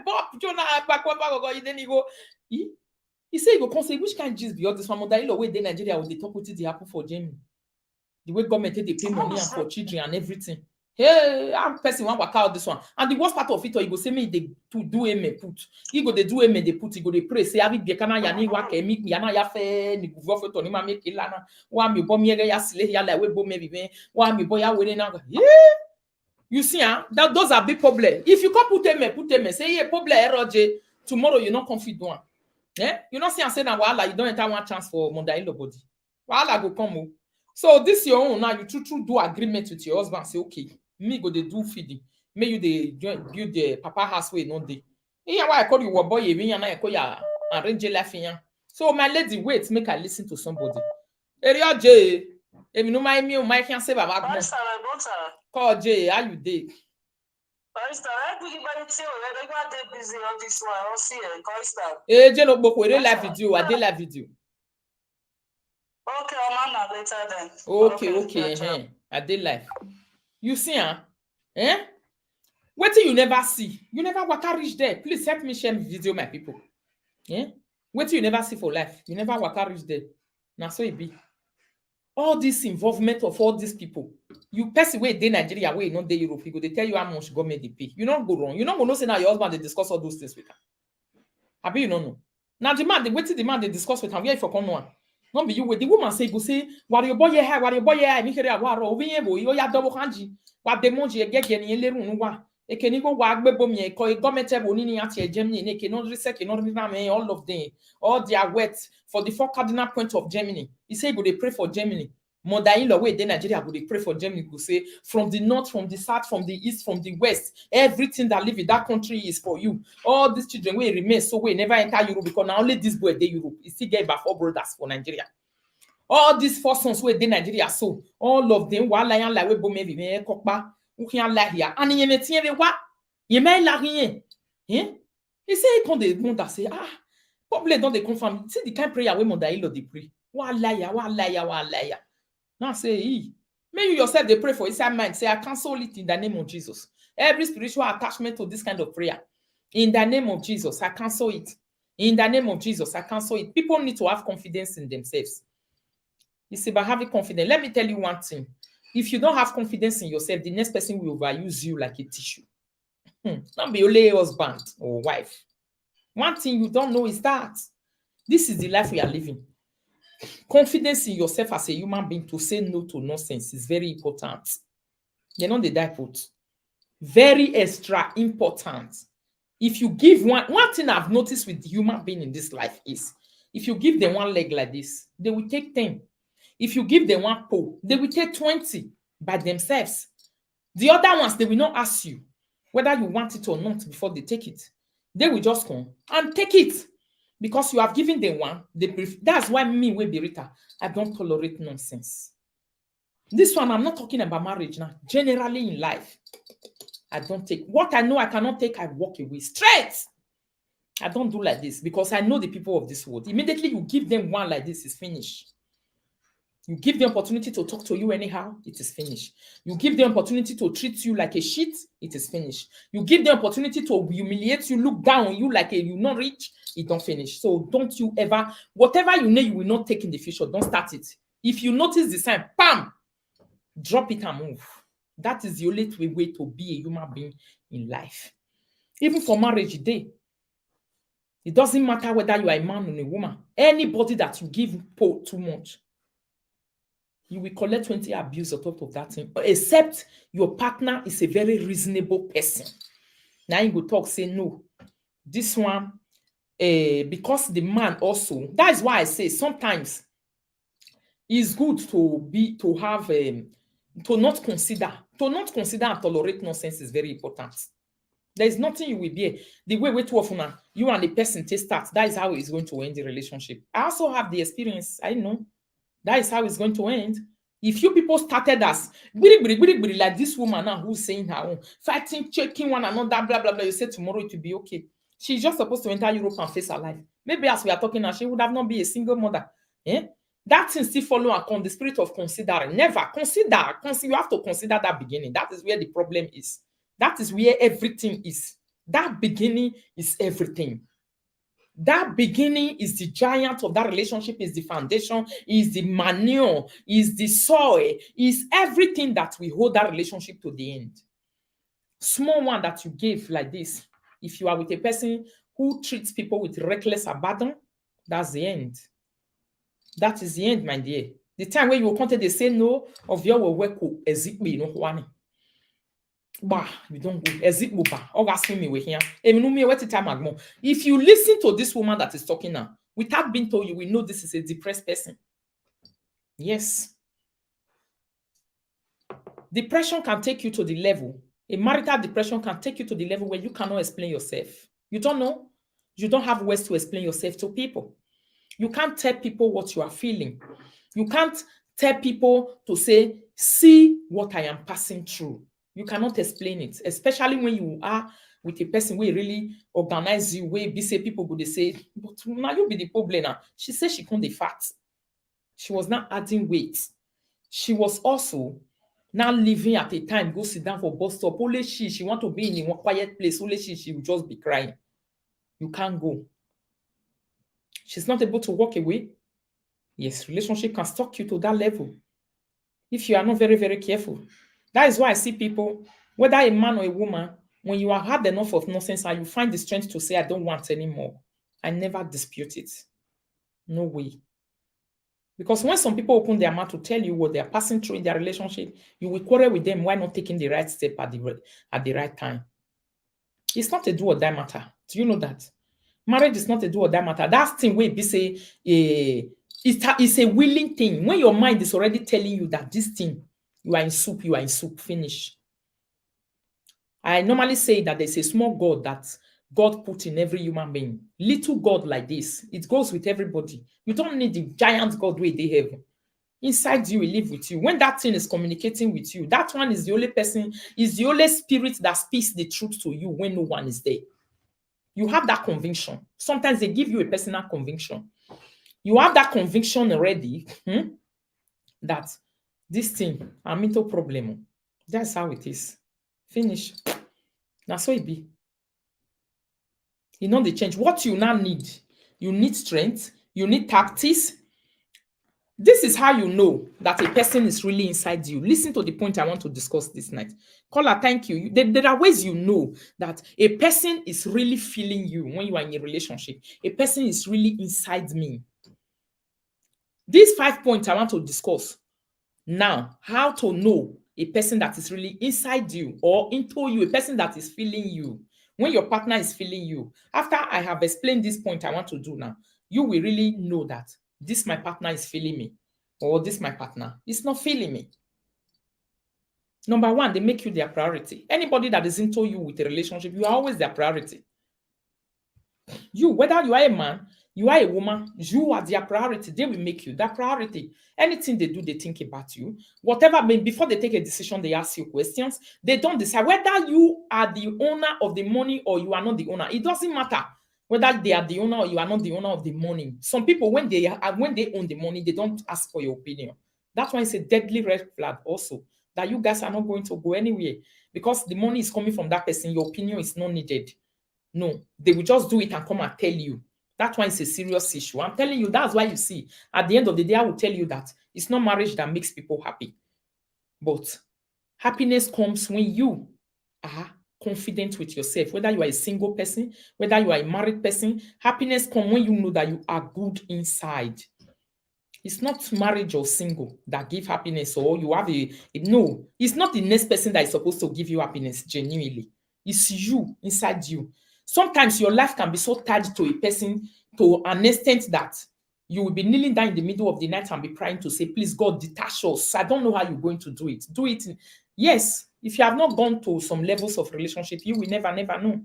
Speaker 1: Bob Jonah back go you then you go. He say you go consider which kind of gist be all this one mother-in-law way they Nigeria with the talk with the apple for Jamie. The way government they pay money and for children and everything. Hey, I'm person want work out this one. And the worst part of it, or you go say me they to do me put. You go they do me they put. You go they pray. Say abi biekana ya ni wake mi yana ya fe ni guvo fe to ni ma make ilana. Wa mi bo mi ya sile ya like we bo me bibe. Wa mi bo ya we na. Yeah. You see, that those are big problem. If you come put me. Say yeah problem eroje. Tomorrow you not confident one. Yeah, you not see and say na wahala you don't enter one chance for mother-in-law body. Wahala go come. So this your own now. You true do agreement with your husband. Say okay. Me go they do feeding. May you they build the papa house way no day. Here why I call you boy even and I call ya arrange life in. So my lady wait make I listen to somebody. Area J. If you know my me my can say baba. Call J, how you dey?
Speaker 2: Pastor, everybody tell you they got busy on this one. I'll see it. Pastor.
Speaker 1: J no book we live video. I dey live video.
Speaker 2: Okay, I'm on later then.
Speaker 1: Okay. I dey live. You see, what you never see, you never waka reach there. Please help me share the video, my people. What you never see for life, you never waka reach there. Now so it be. All this involvement of all these people. You person way in Nigeria, way not the Europe, you go they tell you how much government they pay. You don't go wrong. You don't go no say now your husband they discuss all those things with her. Happy you don't know. Now the man, they wait till the man they discuss with him. Where if you come one? Not be you with the woman say go say, what your boy here, what your boy here, me here war over here, boy, you ya double hanji. What the monji again in leru no wa. E can go wag bebo me ko government ebo ni at Germany, ne can not research, not me all of them, all their wet for the 4 cardinal points of Germany. He say go they pray for Germany. Mother-in-law way then Nigeria go they pray for Germany. Go say from the north, from the south, from the east, from the west, everything that live in that country is for you. All these children will remain so we never enter Europe because now only this boy they Europe. He still get about 4 brothers for Nigeria. All these 4 sons where they Nigeria so all of them while lion like we bo maybe me kokpa ukian la here and ye metien we wa ye may la rien. Hein? He say quand des monde say probably don't they confirm see the kind prayer we mother-in-law they pray. Wa liar. Now say, may you yourself they pray for inside mind. Say, I cancel it in the name of Jesus. Every spiritual attachment to this kind of prayer, in the name of Jesus, I cancel it. In the name of Jesus, I cancel it. People need to have confidence in themselves. You see, by having confidence, let me tell you one thing. If you don't have confidence in yourself, the next person will overuse you like a tissue. Not be only husband or wife. One thing you don't know is that this is the life we are living. Confidence in yourself as a human being to say no to nonsense is very important. You're not the die put. Very extra important. If you give one thing I've noticed with the human being in this life is if you give them one leg like this, they will take 10. If you give them one pole, they will take 20 by themselves. The other ones, they will not ask you whether you want it or not before they take it. They will just come and take it. Because you have given them one, that's why me, we Berita, I don't tolerate nonsense. This one, I'm not talking about marriage now. Generally in life, I don't take. What I know I cannot take, I walk away straight. I don't do like this because I know the people of this world. Immediately you give them one like this, it's finished. You give them opportunity to talk to you anyhow, it is finished. You give them opportunity to treat you like a shit, it is finished. You give them opportunity to humiliate you, look down on you like you not rich, it don't finish. So don't you ever, whatever you know you will not take in the future, don't start it. If you notice the sign, bam, drop it and move. That is the only way to be a human being in life. Even for marriage day, it doesn't matter whether you are a man or a woman. Anybody that you give too much, you will collect 20 abuse on top of that thing, except your partner is a very reasonable person. Now you go talk, say no. This one, because the man also, that is why I say sometimes it's good to not consider and tolerate nonsense is very important. There is nothing you will be. The way too often you and the person start, that is how it's going to end the relationship. I also have the experience. I know. That is how it's going to end. If you people started as like this woman now who's saying her own, fighting, checking one another, blah, blah, blah, you say tomorrow it will be okay. She's just supposed to enter Europe and face her life. Maybe as we are talking now, she would have not been a single mother. That thing still follow and the spirit of considering. Never consider. You have to consider that beginning. That is where the problem is. That is where everything is. That beginning is everything. That beginning is the giant of that relationship, is the foundation, is the manure, is the soil, is everything that we hold that relationship to the end. Small one that you give like this, if you are with a person who treats people with reckless abandon, that's the end. That is the end, my dear. The time when you want to say no of your work, you know one. Bah, you don't go. If you listen to this woman that is talking now, without being told, you will know this is a depressed person. Yes. Depression can take you to the level. A marital depression can take you to the level where you cannot explain yourself. You don't know. You don't have ways to explain yourself to people. You can't tell people what you are feeling. You can't tell people to say, see what I am passing through. You cannot explain it, especially when you are with a person who really organize you, where be say people would say, but now you be the problem now. She said she couldn't be fat. She was not adding weight. She was also now living at a time, go sit down for bus stop. Only she want to be in a quiet place. Only she will just be crying. You can't go. She's not able to walk away. Yes, relationship can stalk you to that level if you are not very, very careful. That is why I see people, whether a man or a woman, when you have had enough of nonsense and you find the strength to say, I don't want anymore, I never dispute it. No way. Because when some people open their mouth to tell you what they are passing through in their relationship, you will quarrel with them. Why not taking the right step at the right time? It's not a do or die matter. Do you know that? Marriage is not a do or die matter. That thing will be say it's a willing thing. When your mind is already telling you that this thing, you are in soup, finish. I normally say that there's a small God that God put in every human being. Little God like this, it goes with everybody. You don't need the giant God where they have. Inside you, will live with you. When that thing is communicating with you, that one is the only person, is the only spirit that speaks the truth to you when no one is there. You have that conviction. Sometimes they give you a personal conviction. You have that conviction already that this thing, I'm into problem. That's how it is. Finish. That's so it be. You know the change. What you now need, you need strength, you need tactics. This is how you know that a person is really inside you. Listen to the point I want to discuss this night. Caller, thank you. There are ways you know that a person is really feeling you when you are in a relationship. A person is really inside me. These 5 points I want to discuss now. How to know a person that is really inside you or into you, a person that is feeling you. When your partner is feeling you. After I have explained this point I want to do now, you will really know that this my partner is feeling me or this my partner is not feeling me. Number one, they make you their priority. Anybody that is into you with a relationship, you are always their priority. You, whether you are a man, you are a woman, you are their priority. They will make you their priority. Anything they do, they think about you. Whatever, before they take a decision, they ask you questions. They don't decide whether you are the owner of the money or you are not the owner. It doesn't matter whether they are the owner or you are not the owner of the money. Some people, when they own the money, they don't ask for your opinion. That's why it's a deadly red flag also, that you guys are not going to go anywhere because the money is coming from that person. Your opinion is not needed. No, they will just do it and come and tell you. That one is a serious issue. I'm telling you, that's why you see, at the end of the day, I will tell you that it's not marriage that makes people happy. But happiness comes when you are confident with yourself, whether you are a single person, whether you are a married person. Happiness comes when you know that you are good inside. It's not marriage or single that give happiness, or you have no, it's not the next person that is supposed to give you happiness genuinely. It's you inside you. Sometimes your life can be so tied to a person to an extent that you will be kneeling down in the middle of the night and be praying to say, please, God, detach us. I don't know how you're going to do it. Do it. Yes, if you have not gone to some levels of relationship, you will never know.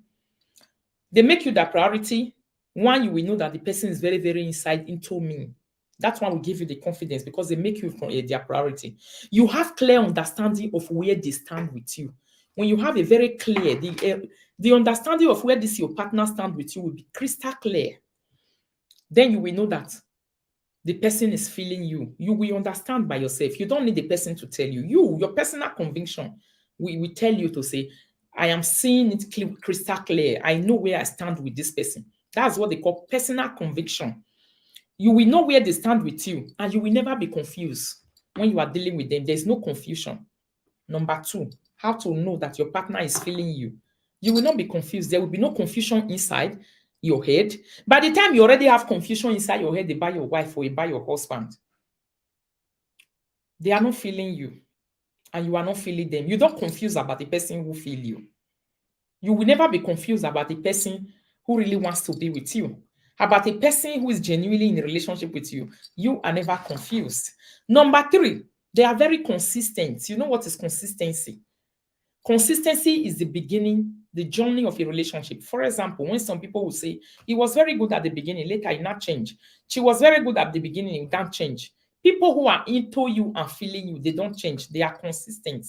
Speaker 1: They make you the priority. One, you will know that the person is very, very inside into me. That one will give you the confidence because they make you from their priority. You have clear understanding of where they stand with you. When you have a very clear, the understanding of where this your partner stand with you will be crystal clear. Then you will know that the person is feeling you. You will understand by yourself. You don't need the person to tell you. Your personal conviction will tell you to say, I am seeing it crystal clear. I know where I stand with this person. That's what they call personal conviction. You will know where they stand with you, and you will never be confused when you are dealing with them. There's no confusion. Number two, how to know that your partner is feeling you. You will not be confused. There will be no confusion inside your head. By the time you already have confusion inside your head about your wife or about your husband, they are not feeling you, and you are not feeling them. You don't confuse about the person who feel you. You will never be confused about the person who really wants to be with you. About a person who is genuinely in a relationship with you, you are never confused. Number three, they are very consistent. You know what is consistency? Consistency is the beginning, the journey of a relationship. For example, when some people will say, he was very good at the beginning, later he not change. She was very good at the beginning, he don't change. People who are into you and feeling you, they don't change. They are consistent.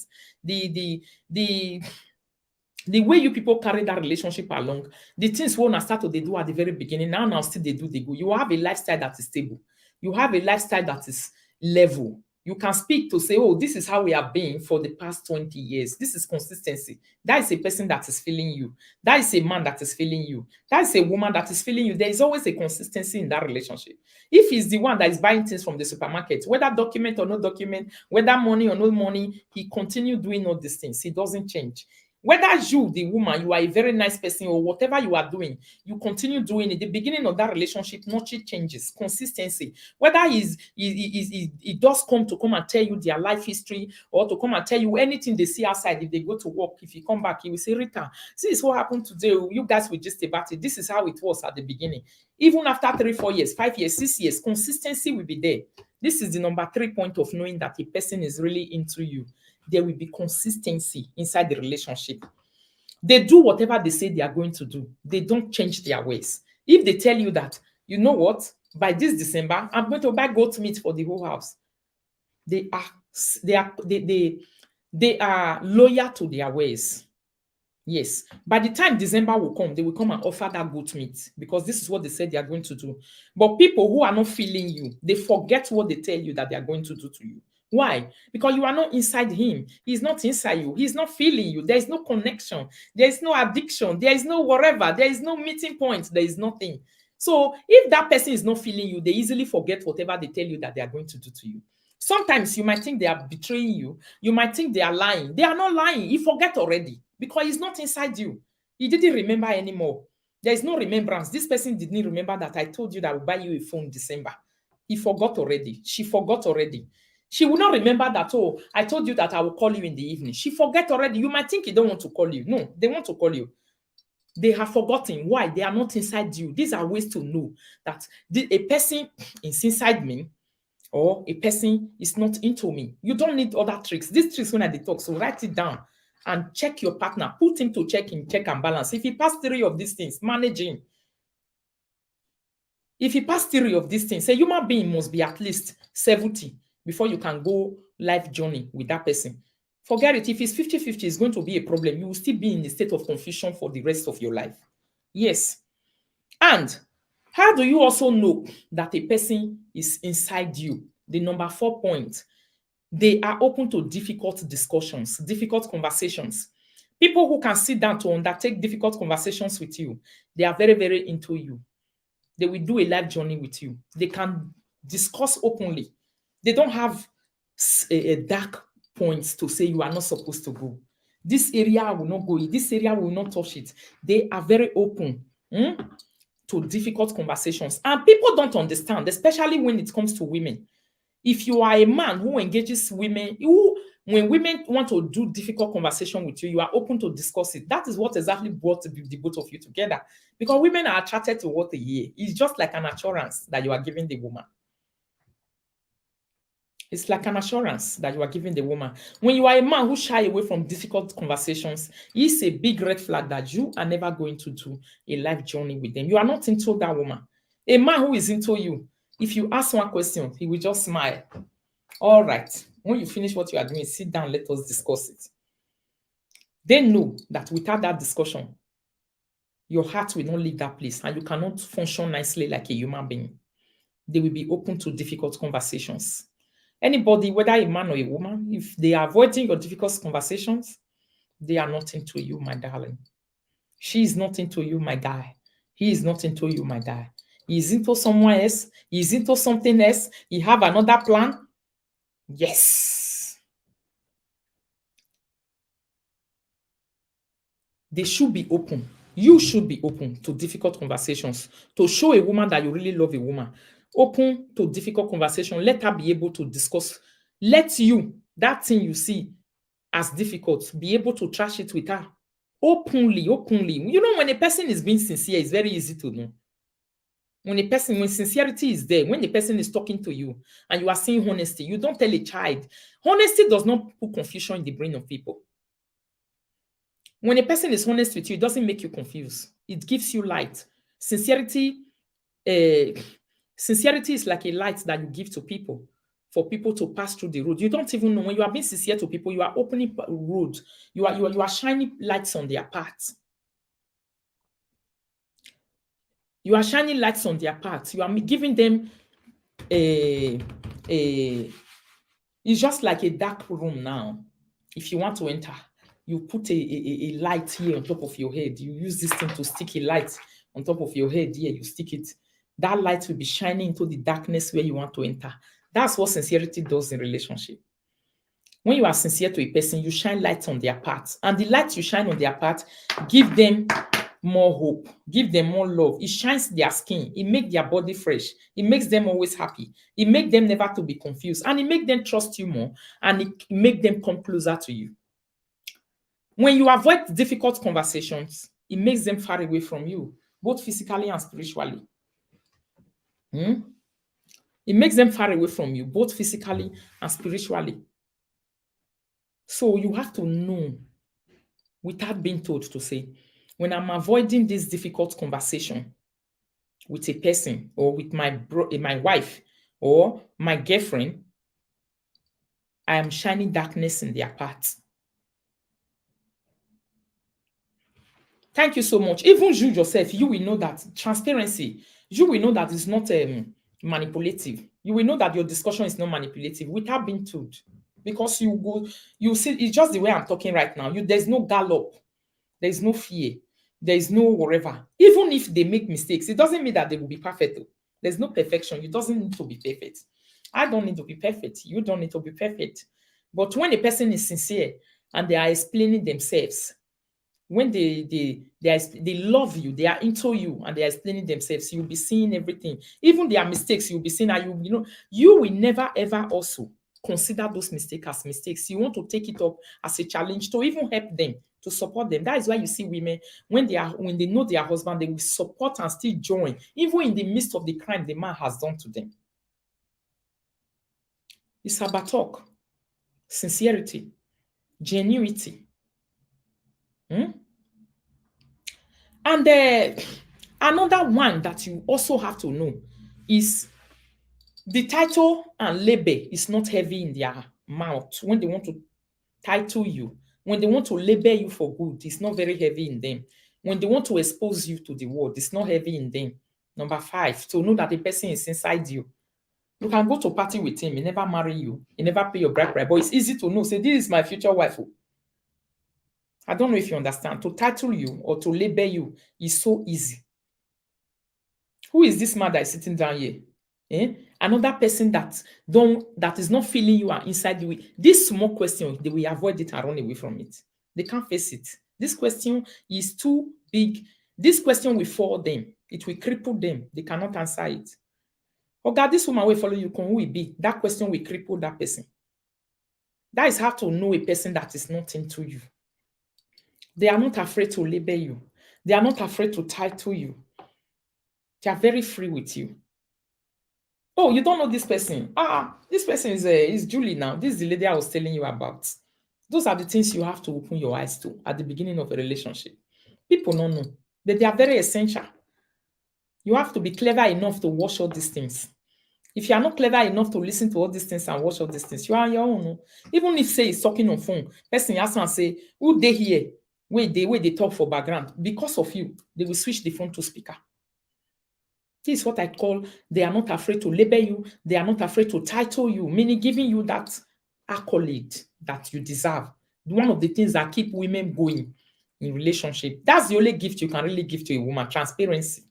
Speaker 1: The way you people carry that relationship along, the things we start to they do at the very beginning, now still they do they go. You have a lifestyle that is stable. You have a lifestyle that is level. You can speak to say, oh, this is how we have been for the past 20 years. This is consistency. That is a person that is feeling you. That is a man that is feeling you. That is a woman that is feeling you. There is always a consistency in that relationship. If he's the one that is buying things from the supermarket, whether document or no document, whether money or no money, he continue doing all these things. He doesn't change. Whether you, the woman, you are a very nice person or whatever you are doing, you continue doing it. The beginning of that relationship, nothing changes. Consistency. Whether he does come and tell you their life history or to come and tell you anything they see outside. If they go to work, if you come back, he will say, Rita, this is what happened today. You guys will just about it. This is how it was at the beginning. Even after 3, 4 years, 5 years, 6 years, consistency will be there. This is the number 3 point of knowing that a person is really into you. There will be consistency inside the relationship. They do whatever they say they are going to do. They don't change their ways. If they tell you that, you know what, by this December, I'm going to buy goat meat for the whole house. They are loyal to their ways. Yes. By the time December will come, they will come and offer that goat meat because this is what they said they are going to do. But people who are not feeling you, they forget what they tell you that they are going to do to you. Why? Because you are not inside him. He's not inside you. He's not feeling you. There is no connection. There is no addiction. There is no whatever. There is no meeting point. There is nothing. So if that person is not feeling you, they easily forget whatever they tell you that they are going to do to you. Sometimes you might think they are betraying you. You might think they are lying. They are not lying. You forget already because he's not inside you. He didn't remember anymore. There is no remembrance. This person didn't remember that I told you that I will buy you a phone in December. He forgot already. She forgot already. She will not remember that, oh, I told you that I will call you in the evening. She forget already. You might think he don't want to call you. No, they want to call you. They have forgotten. Why? They are not inside you. These are ways to know that a person is inside me or a person is not into me. You don't need other tricks. These tricks when I talk, so write it down and check your partner. Put him to check and balance. If he passed 3 of these things, manage him. If he passed 3 of these things, a human being must be at least 70 before you can go life journey with that person. Forget it. If it's 50-50, it's going to be a problem. You will still be in a state of confusion for the rest of your life. Yes. And how do you also know that a person is inside you? The number 4 point, they are open to difficult discussions, difficult conversations. People who can sit down to undertake difficult conversations with you, they are very, very into you. They will do a life journey with you. They can discuss openly. They don't have a dark points to say you are not supposed to go. This area will not go. This area will not touch it. They are very open to difficult conversations. And people don't understand, especially when it comes to women. If you are a man who engages women, when women want to do difficult conversation with you, you are open to discuss it. That is what exactly brought the both of you together. Because women are attracted to what they hear. It's just like an assurance that you are giving the woman. It's like an assurance that you are giving the woman. When you are a man who shy away from difficult conversations, it's a big red flag that you are never going to do a life journey with them. You are not into that woman. A man who is into you, if you ask one question, he will just smile. All right. When you finish what you are doing, sit down, let us discuss it. They know that without that discussion, your heart will not leave that place and you cannot function nicely like a human being. They will be open to difficult conversations. Anybody, whether a man or a woman, if they are avoiding your difficult conversations, they are not into you, my darling. She is not into you, my guy. He is not into you, my guy. He is into someone else. He is into something else. He have another plan. Yes. They should be open. You should be open to difficult conversations to show a woman that you really love a woman. Open to difficult conversation. Let her be able to discuss. Let you, that thing you see as difficult, be able to trash it with her. Openly. You know, when a person is being sincere, it's very easy to know. When sincerity is there, when the person is talking to you and you are seeing honesty, you don't tell a child. Honesty does not put confusion in the brain of people. When a person is honest with you, it doesn't make you confused. It gives you light. Sincerity is like a light that you give to people for people to pass through the road. You don't even know when you are being sincere to people, you are opening road. You are shining lights on their path. You are shining lights on their path. You are giving them a It's just like a dark room now. If you want to enter, you put a light here on top of your head. You use this thing to stick a light on top of your head here. You stick it. That light will be shining into the darkness where you want to enter. That's what sincerity does in relationship. When you are sincere to a person, you shine light on their path. And the light you shine on their path, give them more hope, give them more love. It shines their skin. It makes their body fresh. It makes them always happy. It makes them never to be confused. And it makes them trust you more. And it makes them come closer to you. When you avoid difficult conversations, it makes them far away from you, both physically and spiritually. It makes them far away from you, both physically and spiritually. So you have to know, without being told, to say, when I'm avoiding this difficult conversation with a person or with my wife or my girlfriend, I am shining darkness in their path. Thank you so much. Even you yourself, you will know that transparency, you will know that it's not manipulative. You will know that your discussion is not manipulative without being told. Because you see, it's just the way I'm talking right now. There's no gallop, there's no fear, there's no whatever. Even if they make mistakes, it doesn't mean that they will be perfect. There's no perfection. You doesn't need to be perfect. I don't need to be perfect. You don't need to be perfect. But when a person is sincere and they are explaining themselves, when they love you, they are into you, and they are explaining themselves, you'll be seeing everything. Even their mistakes, you'll be seeing, and you will never ever also consider those mistakes as mistakes. You want to take it up as a challenge to even help them, to support them. That is why you see women, when they know their husband, they will support and still join, even in the midst of the crime the man has done to them. It's about talk, sincerity, genuinity. And another one that you also have to know is the title and label is not heavy in their mouth. When they want to title you, when they want to label you for good, it's not very heavy in them. When they want to expose you to the world, it's not heavy in them. Number 5, to know that the person is inside you. You can go to party with him, he never marry you, he never pay your bride price, but it's easy to know, say, this is my future wife. I don't know if you understand. To title you or to label you is so easy. Who is this man that is sitting down here? Another person that is not feeling you are inside you. This small question, they will avoid it and run away from it. They can't face it. This question is too big. This question will fall them. It will cripple them. They cannot answer it. Oh God, this woman will follow you. Who will be? That question will cripple that person. That is how to know a person that is not into you. They are not afraid to label you. They are not afraid to title you. They are very free with you. Oh, you don't know this person. This person is Julie now. This is the lady I was telling you about. Those are the things you have to open your eyes to at the beginning of a relationship. People don't know, but they are very essential. You have to be clever enough to watch all these things. If you are not clever enough to listen to all these things and watch all these things, you are on your own. Even if, say, he's talking on phone, person ask and say, who they here? Where they talk for background. Because of you, they will switch the phone to speaker. This is what I call, they are not afraid to label you. They are not afraid to title you, meaning giving you that accolade that you deserve. One of the things that keep women going in relationship. That's the only gift you can really give to a woman, transparency.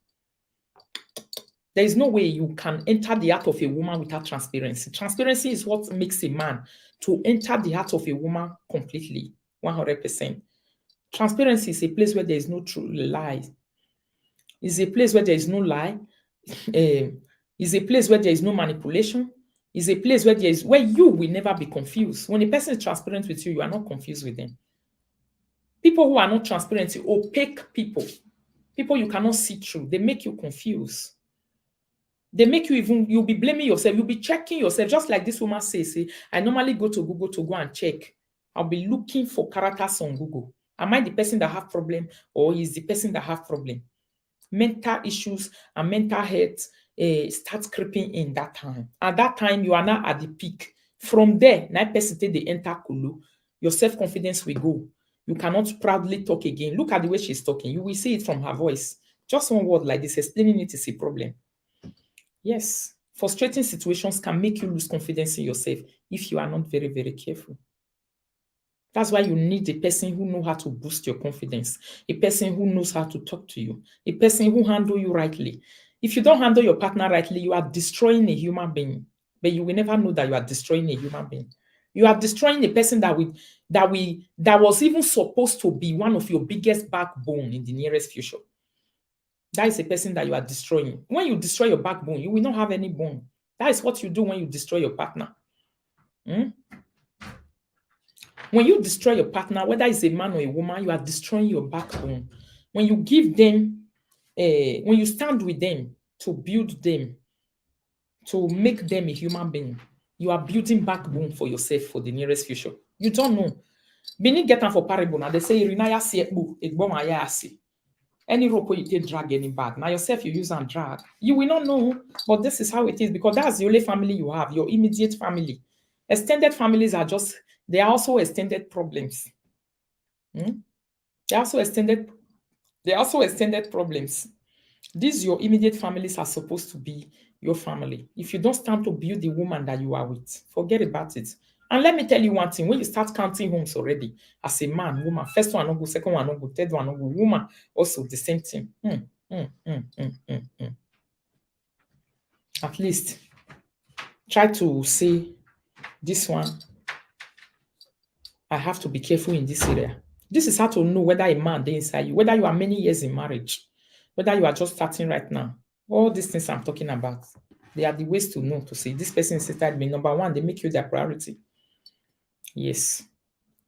Speaker 1: There is no way you can enter the heart of a woman without transparency. Transparency is what makes a man to enter the heart of a woman completely, 100%. Transparency is a place where there is no true lie. It's a place where there is no lie. It's a place where there is no manipulation. It's a place where you will never be confused. When a person is transparent with you, you are not confused with them. People who are not transparent, opaque people you cannot see through, they make you confused. They make you you'll be blaming yourself. You'll be checking yourself. Just like this woman says, I normally go to Google to go and check. I'll be looking for characters on Google. Am I the person that have problem, or is the person that have problem? Mental issues and mental health starts creeping in that time. At that time, you are now at the peak. From there, now person they enter Kulu, your self-confidence will go. You cannot proudly talk again. Look at the way she's talking. You will see it from her voice. Just one word like this, explaining it is a problem. Yes. Frustrating situations can make you lose confidence in yourself if you are not very, very careful. That's why you need a person who knows how to boost your confidence, a person who knows how to talk to you, a person who handles you rightly. If you don't handle your partner rightly, you are destroying a human being, but you will never know that you are destroying a human being. You are destroying a person that was even supposed to be one of your biggest backbone in the nearest future. That is a person that you are destroying. When you destroy your backbone, you will not have any bone. That is what you do when you destroy your partner. When you destroy your partner, whether it's a man or a woman, you are destroying your backbone. When you give them, when you stand with them to build them, to make them a human being, you are building backbone for yourself for the nearest future. You don't know. Benin get them for parable. Now they say, "Rinaya siekbu, egbomaya asi." Any rope you take drag any bag. Now yourself you use and drag. You will not know, but this is how it is because that's the only family you have, your immediate family. Extended families are just, they are also extended problems. They are also extended problems. These your immediate families are supposed to be your family. If you don't stand to build the woman that you are with, forget about it. And let me tell you one thing, when you start counting homes already, as a man, woman, first one no go, second one no go, third one no go, woman, also the same thing. At least try to say, this one, I have to be careful in this area. This is how to know whether a man is inside you, whether you are many years in marriage, whether you are just starting right now. All these things I'm talking about, they are the ways to know, to say, this person is inside me. Number one, they make you their priority. Yes.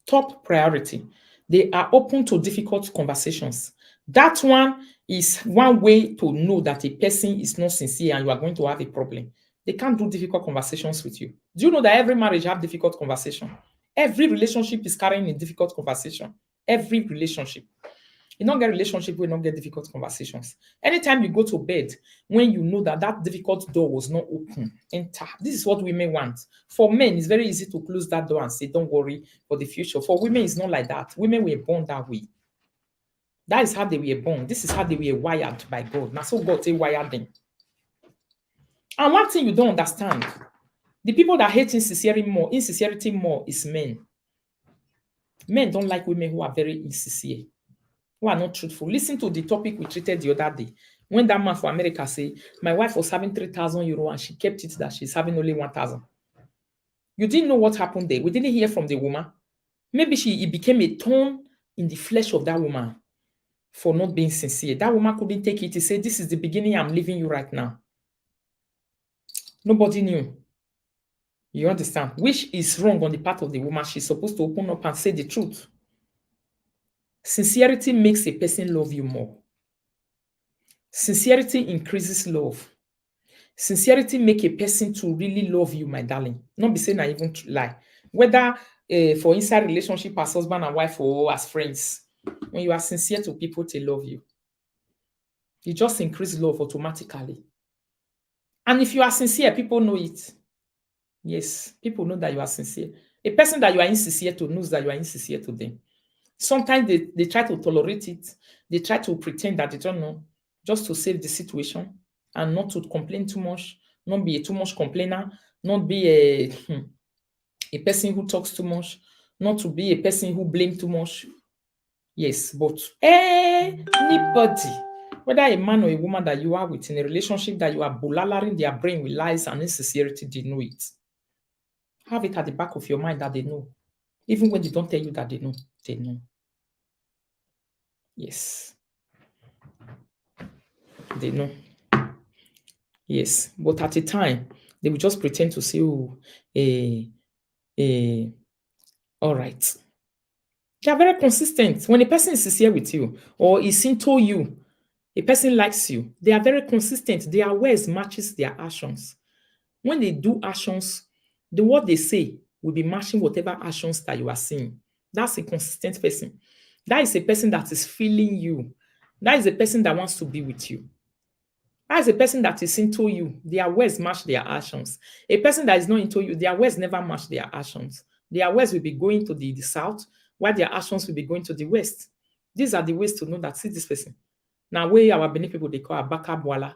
Speaker 1: Top priority. They are open to difficult conversations. That one is one way to know that a person is not sincere and you are going to have a problem. They can't do difficult conversations with you. Do you know that every marriage have difficult conversation? Every relationship is carrying a difficult conversation. Every relationship. You don't get relationship, we don't get difficult conversations. Anytime you go to bed, when you know that that difficult door was not open, enter. This is what women want. For men, it's very easy to close that door and say, don't worry for the future. For women, it's not like that. Women were born that way. That is how they were born. This is how they were wired by God. Now, so God, they wired them. And one thing you don't understand, the people that hate insincerity more is men. Men don't like women who are very insincere, who are not truthful. Listen to the topic we treated the other day. When that man for America say, my wife was having 3,000 euro and she kept it that she's having only 1,000. You didn't know what happened there. We didn't hear from the woman. Maybe it became a thorn in the flesh of that woman for not being sincere. That woman couldn't take it. He said, this is the beginning. I'm leaving you right now. Nobody knew. You understand? Which is wrong on the part of the woman. She's supposed to open up and say the truth. Sincerity makes a person love you more. Sincerity increases love. Sincerity make a person to really love you, my darling. Not be saying I even lie. Whether for inside relationship as husband and wife or as friends, when you are sincere to people, they love you. You just increase love automatically. And if you are sincere, people know it. Yes, people know that you are sincere. A person that you are insincere to knows that you are insincere to them. Sometimes they try to tolerate it. They try to pretend that they don't know, just to save the situation and not to complain too much, not be a too much complainer, not be a person who talks too much, not to be a person who blames too much. Yes, but anybody, whether a man or a woman that you are with in a relationship that you are bullalaring their brain with lies and insincerity, they know it. Have it at the back of your mind that they know. Even when they don't tell you that they know, they know. Yes. They know. Yes. But at a time, they will just pretend to say, oh, all right. They are very consistent. When a person is sincere with you or is into you, a person likes you, they are very consistent. Their words matches their actions. When they do actions, the word they say will be matching whatever actions that you are seeing. That's a consistent person. That is a person that is feeling you. That is a person that wants to be with you. That is a person that is into you. Their words match their actions. A person that is not into you, their words never match their actions. Their words will be going to the south, while their actions will be going to the west. These are the ways to know that, see this person. Now, where our Benin people, they call Abaka Bwala.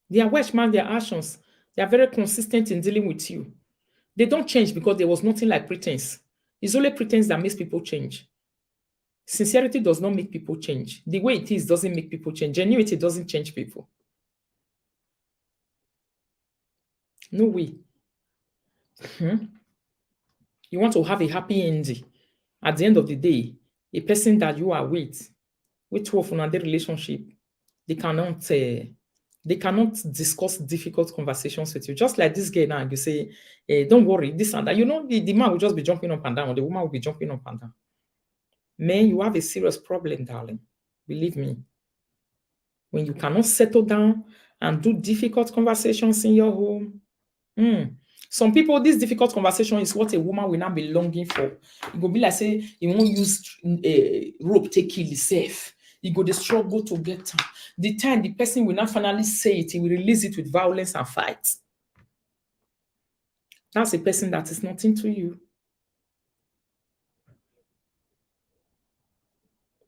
Speaker 1: They are watchman, their actions. They are very consistent in dealing with you. They don't change because there was nothing like pretense. It's only pretense that makes people change. Sincerity does not make people change. The way it is doesn't make people change. Genuinity doesn't change people. No way. You want to have a happy ending. At the end of the day, a person that you are with two of another relationship, they cannot discuss difficult conversations with you. Just like this girl now, you say, don't worry, this and that. You know, the man will just be jumping up and down, or the woman will be jumping up and down. Man, you have a serious problem, darling. Believe me. When you cannot settle down and do difficult conversations in your home, some people, this difficult conversation is what a woman will now be longing for. It go be like say, you won't use rope take kill yourself. You go the struggle to get time. The time the person will not finally say it, he will release it with violence and fight. That's a person that is not into you.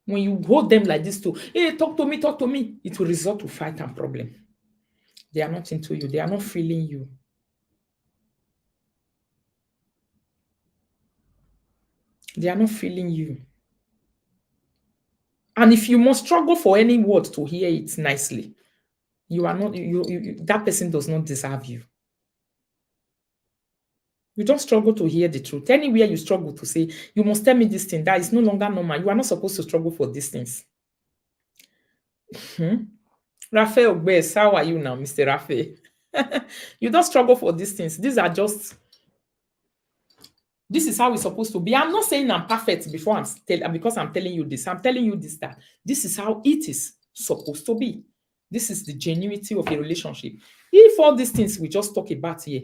Speaker 1: When you hold them like this to, hey, talk to me, it will result to fight and problem. They are not into you. They are not feeling you. They are not feeling you. And if you must struggle for any word to hear it nicely, you are not, that person does not deserve you. You don't struggle to hear the truth. Anywhere you struggle to say, you must tell me this thing, that is no longer normal. You are not supposed to struggle for these things. Raphael Ogbes, how are you now, Mr. Raphael? You don't struggle for these things. These are just, this is how it's supposed to be. I'm not saying I'm perfect because I'm telling you this. I'm telling you this, that this is how it is supposed to be. This is the genuinity of a relationship. If all these things we just talk about here,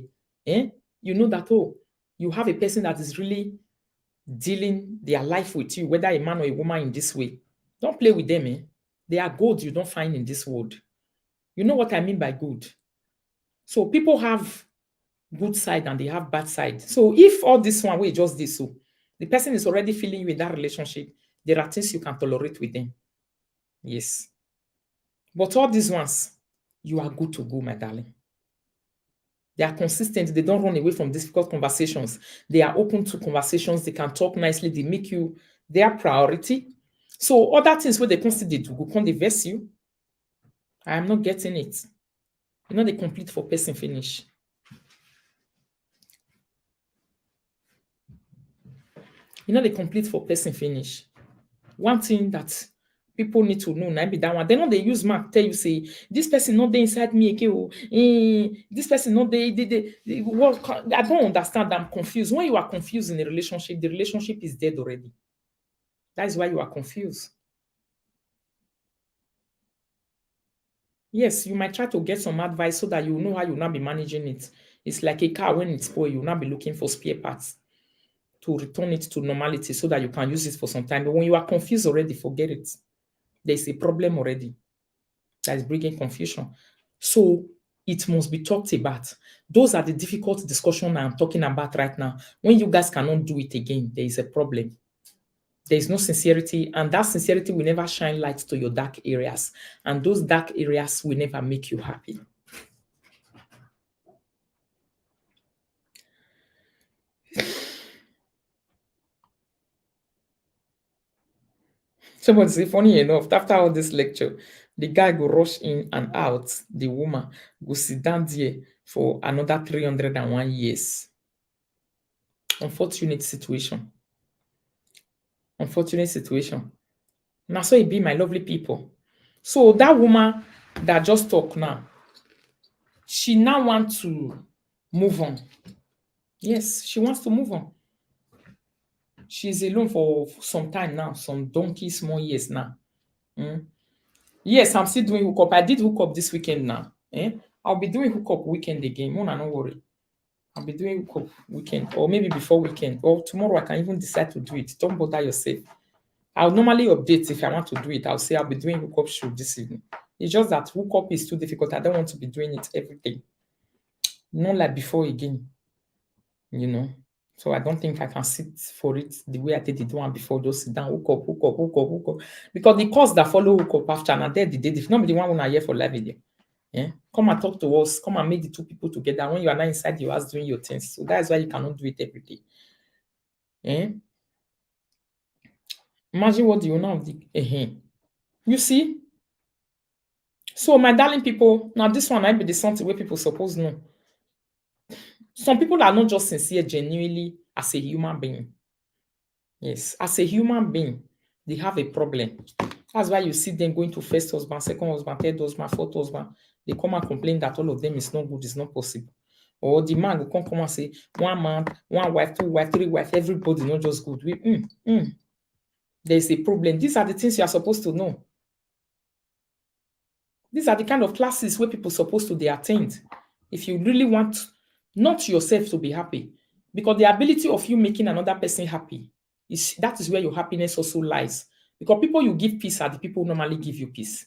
Speaker 1: you know that, oh, you have a person that is really dealing their life with you, whether a man or a woman in this way. Don't play with them. They are gold you don't find in this world. You know what I mean by good. So people have good side and they have bad side. So if all this one way just this, so the person is already feeling you in that relationship, there are things you can tolerate with them. Yes. But all these ones, you are good to go, my darling. They are consistent. They don't run away from difficult conversations. They are open to conversations. They can talk nicely. They make you their priority. So other things where they constantly do, can't they vex you? I am not getting it. You know, they complete for person finish. You know, they complete for person finish. One thing that people need to know, now be that one. They know they use mark tell you say this person not there inside me again. This person not there. I don't understand. I'm confused. When you are confused in a relationship, the relationship is dead already. That is why you are confused. Yes, you might try to get some advice so that you know how you will not be managing it. It's like a car when it's spoiled, you will not be looking for spare parts to return it to normality so that you can use it for some time. But when you are confused already, forget it. There's a problem already that is bringing confusion. So it must be talked about. Those are the difficult discussions I'm talking about right now. When you guys cannot do it again, there is a problem. There is no sincerity, and that sincerity will never shine light to your dark areas. And those dark areas will never make you happy. Somebody say, funny enough, after all this lecture, the guy go rush in and out, the woman go sit down there for another 301 years. Unfortunate situation. Unfortunate situation. Now, so it be, my lovely people. So that woman that just talk now, she now wants to move on. Yes, she wants to move on. She's alone for some time now, some donkey small years now. Yes, I'm still doing hookup. I did hookup this weekend now. I'll be doing hookup weekend again. Mona, no worry. I'll be doing hookup weekend, or maybe before weekend, or tomorrow I can even decide to do it. Don't bother yourself. I'll normally update if I want to do it. I'll say I'll be doing hookup shoot this evening. It's just that hookup is too difficult. I don't want to be doing it every day. Not like before again. You know. So I don't think I can sit for it the way I did the one before. Just sit down, hook up. Because the course that follow hookup after, and then the day, if not be the one when I hear for live video. Yeah? Come and talk to us. Come and meet the two people together when you are not inside your house doing your things. So that's why you cannot do it every day. Yeah? Imagine what the owner of the you see? So my darling people, now this one might be the something where people suppose know. Some people are not just sincere genuinely as a human being. Yes, as a human being, they have a problem. That's why you see them going to first husband, second husband, third husband, fourth husband. They come and complain that all of them is not good, it's not possible. Or the man will come and say, one man, one wife, two wife, three wife, everybody not just good. There's a problem. These are the things you are supposed to know. These are the kind of classes where people are supposed to be attend. If you really want not yourself to be happy, because the ability of you making another person happy that is where your happiness also lies. Because people you give peace are the people who normally give you peace.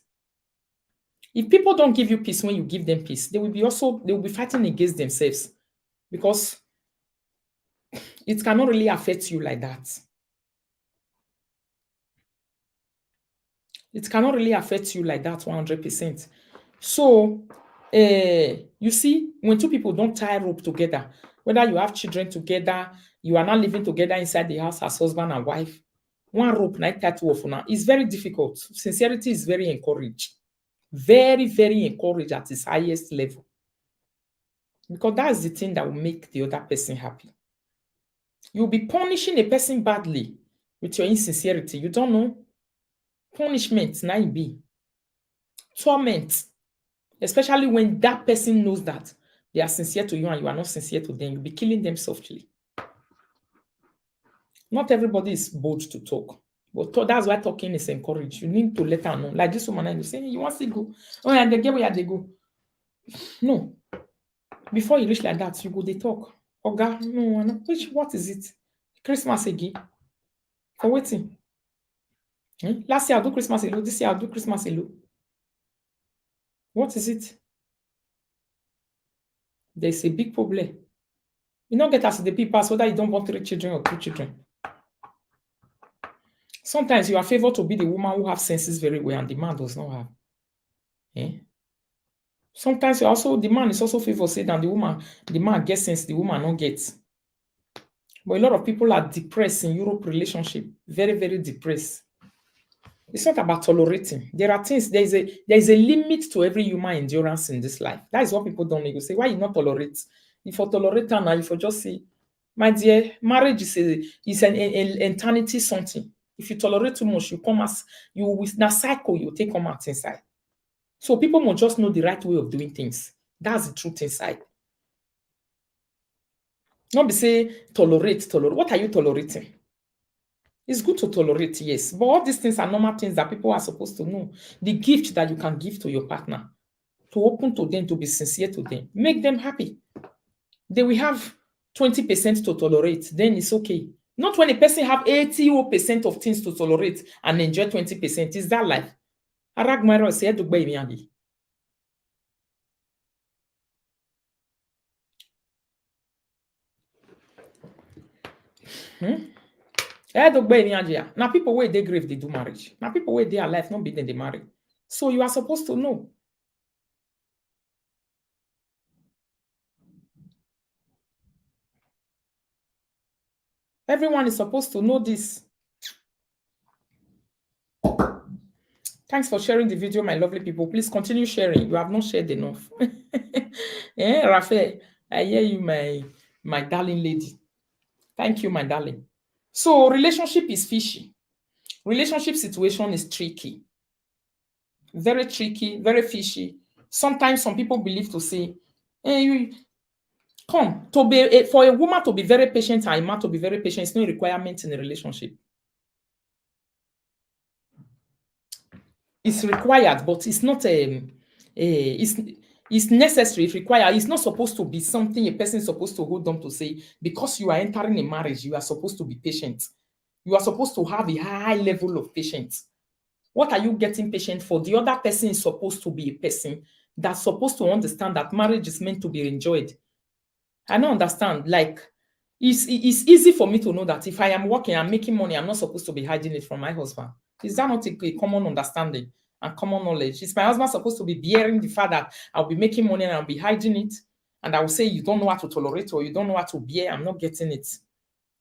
Speaker 1: If people don't give you peace when you give them peace, they will be fighting against themselves, because it cannot really affect you like that. It cannot really affect you like that 100%. So, you see, when two people don't tie rope together, whether you have children together, you are not living together inside the house as husband and wife, one rope night tie two of now, it's very difficult. Sincerity is very encouraged. Very, very encouraged at its highest level. Because that's the thing that will make the other person happy. You'll be punishing a person badly with your insincerity. You don't know. Punishment, now it be. Torment. Especially when that person knows that they are sincere to you and you are not sincere to them. You'll be killing them softly. Not everybody is bold to talk. But that's why talking is encouraged. You need to let her know. Like this woman, you say, you want to go? Oh, yeah, they get where they go. No. Before you reach like that, you go, they talk. Oga, no. What is it? Christmas again. For waiting. Last year I'll do Christmas alone. This year I'll do Christmas alone. What is it? There's a big problem. You don't get as the people so that you don't want 3 children or 2 children. Sometimes you are favored to be the woman who has senses very well and the man does not have. Sometimes the man is also favored say that the man gets sense, the woman not gets. But a lot of people are depressed in Europe relationship. Very, very depressed. It's not about tolerating. There are things, there is a limit to every human endurance in this life. That is what people don't know. You say, why you not tolerate? If you tolerate now, if you just say, my dear, marriage is an eternity something. If you tolerate too much, you come as you with na cycle, you take come out inside. So people must just know the right way of doing things. That's the truth inside. Not be say tolerate. What are you tolerating? It's good to tolerate, yes. But all these things are normal things that people are supposed to know. The gift that you can give to your partner, to open to them, to be sincere to them, make them happy. They will have 20% to tolerate, then it's okay. Not when a person have 80% of things to tolerate and enjoy 20%. Is that life? Aragmaro say to buy me. Now people where they grave they do marriage. Now people where they are life not be then they marry. So you are supposed to know. Everyone is supposed to know this. Thanks for sharing the video, my lovely people. Please continue sharing. You have not shared enough. Raphael, I hear you, my darling lady. Thank you, my darling. So relationship is fishy. Relationship situation is tricky. Very tricky, very fishy. Sometimes some people believe to say, for a woman to be very patient and a man to be very patient, it's no requirement in a relationship. It's required, but it's not it's necessary, it's required. It's not supposed to be something a person is supposed to hold on to say, because you are entering a marriage, you are supposed to be patient. You are supposed to have a high level of patience. What are you getting patient for? The other person is supposed to be a person that's supposed to understand that marriage is meant to be enjoyed. I don't understand. Like, it's easy for me to know that if I am working, I'm making money, I'm not supposed to be hiding it from my husband. Is that not a common understanding? and common knowledge. Is my husband supposed to be bearing the fact that I'll be making money and I'll be hiding it? And I will say, you don't know how to tolerate or you don't know how to bear. I'm not getting it.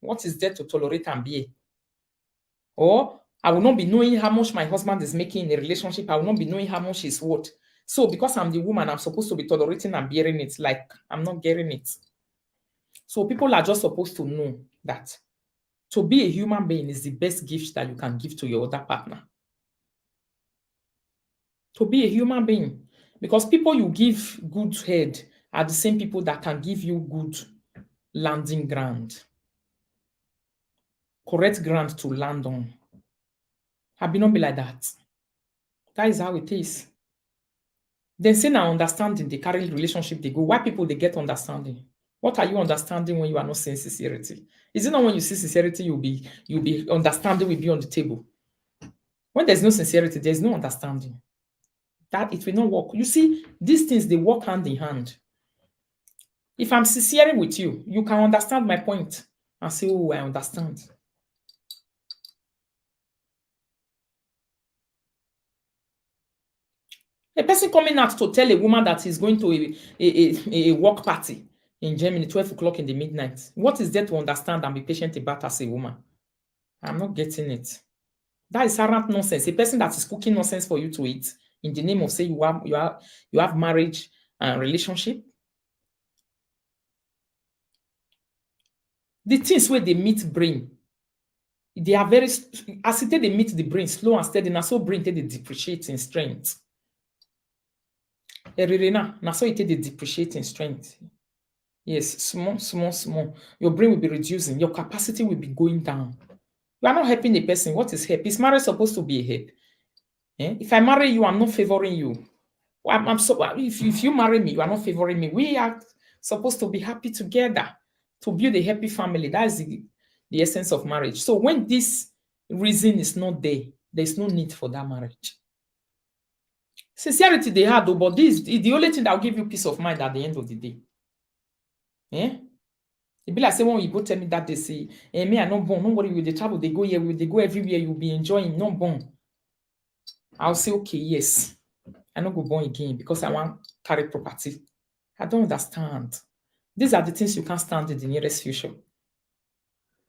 Speaker 1: What is there to tolerate and bear? Or I will not be knowing how much my husband is making in a relationship. I will not be knowing how much he's worth. So because I'm the woman, I'm supposed to be tolerating and bearing it. Like, I'm not getting it. So people are just supposed to know that to be a human being is the best gift that you can give to your other partner. To be a human being. Because people you give good head are the same people that can give you good landing ground. Correct ground to land on. I be not be like that. That is how it is. Then say now understanding, they carry relationship, they go. Why people they get understanding? What are you understanding when you are not seeing sincerity? Is it not when you see sincerity, you'll be understanding will be on the table? When there's no sincerity, there's no understanding. That it will not work. You see, these things they work hand in hand. If I'm sincere with you, you can understand my point and say, oh, I understand. A person coming out to tell a woman that he's going to a work party in Germany, 12 o'clock in the midnight. What is there to understand and be patient about as a woman? I'm not getting it. That is arrant nonsense. A person that is cooking nonsense for you to eat in the name of say you have marriage and relationship. The things where they meet brain, they are very, as it they meet the brain slow and steady, now so brain they depreciate in strength. Now so it they depreciate in strength. Yes, small. Your brain will be reducing. Your capacity will be going down. You are not helping the person. What is help? Is marriage supposed to be a help? If I marry you, I'm not favoring you. If you marry me, you are not favoring me. We are supposed to be happy together to build a happy family. That is the essence of marriage. So when this reason is not there, there's no need for that marriage. Sincerity they had, but this is the only thing that will give you peace of mind at the end of the day. It be like say when you go tell me that they say, me I not born, nobody will they travel, they go here, they go everywhere, you'll be enjoying, not born. I'll say, okay, yes. I not go born again because I want carry property. I don't understand. These are the things you can't stand in the nearest future.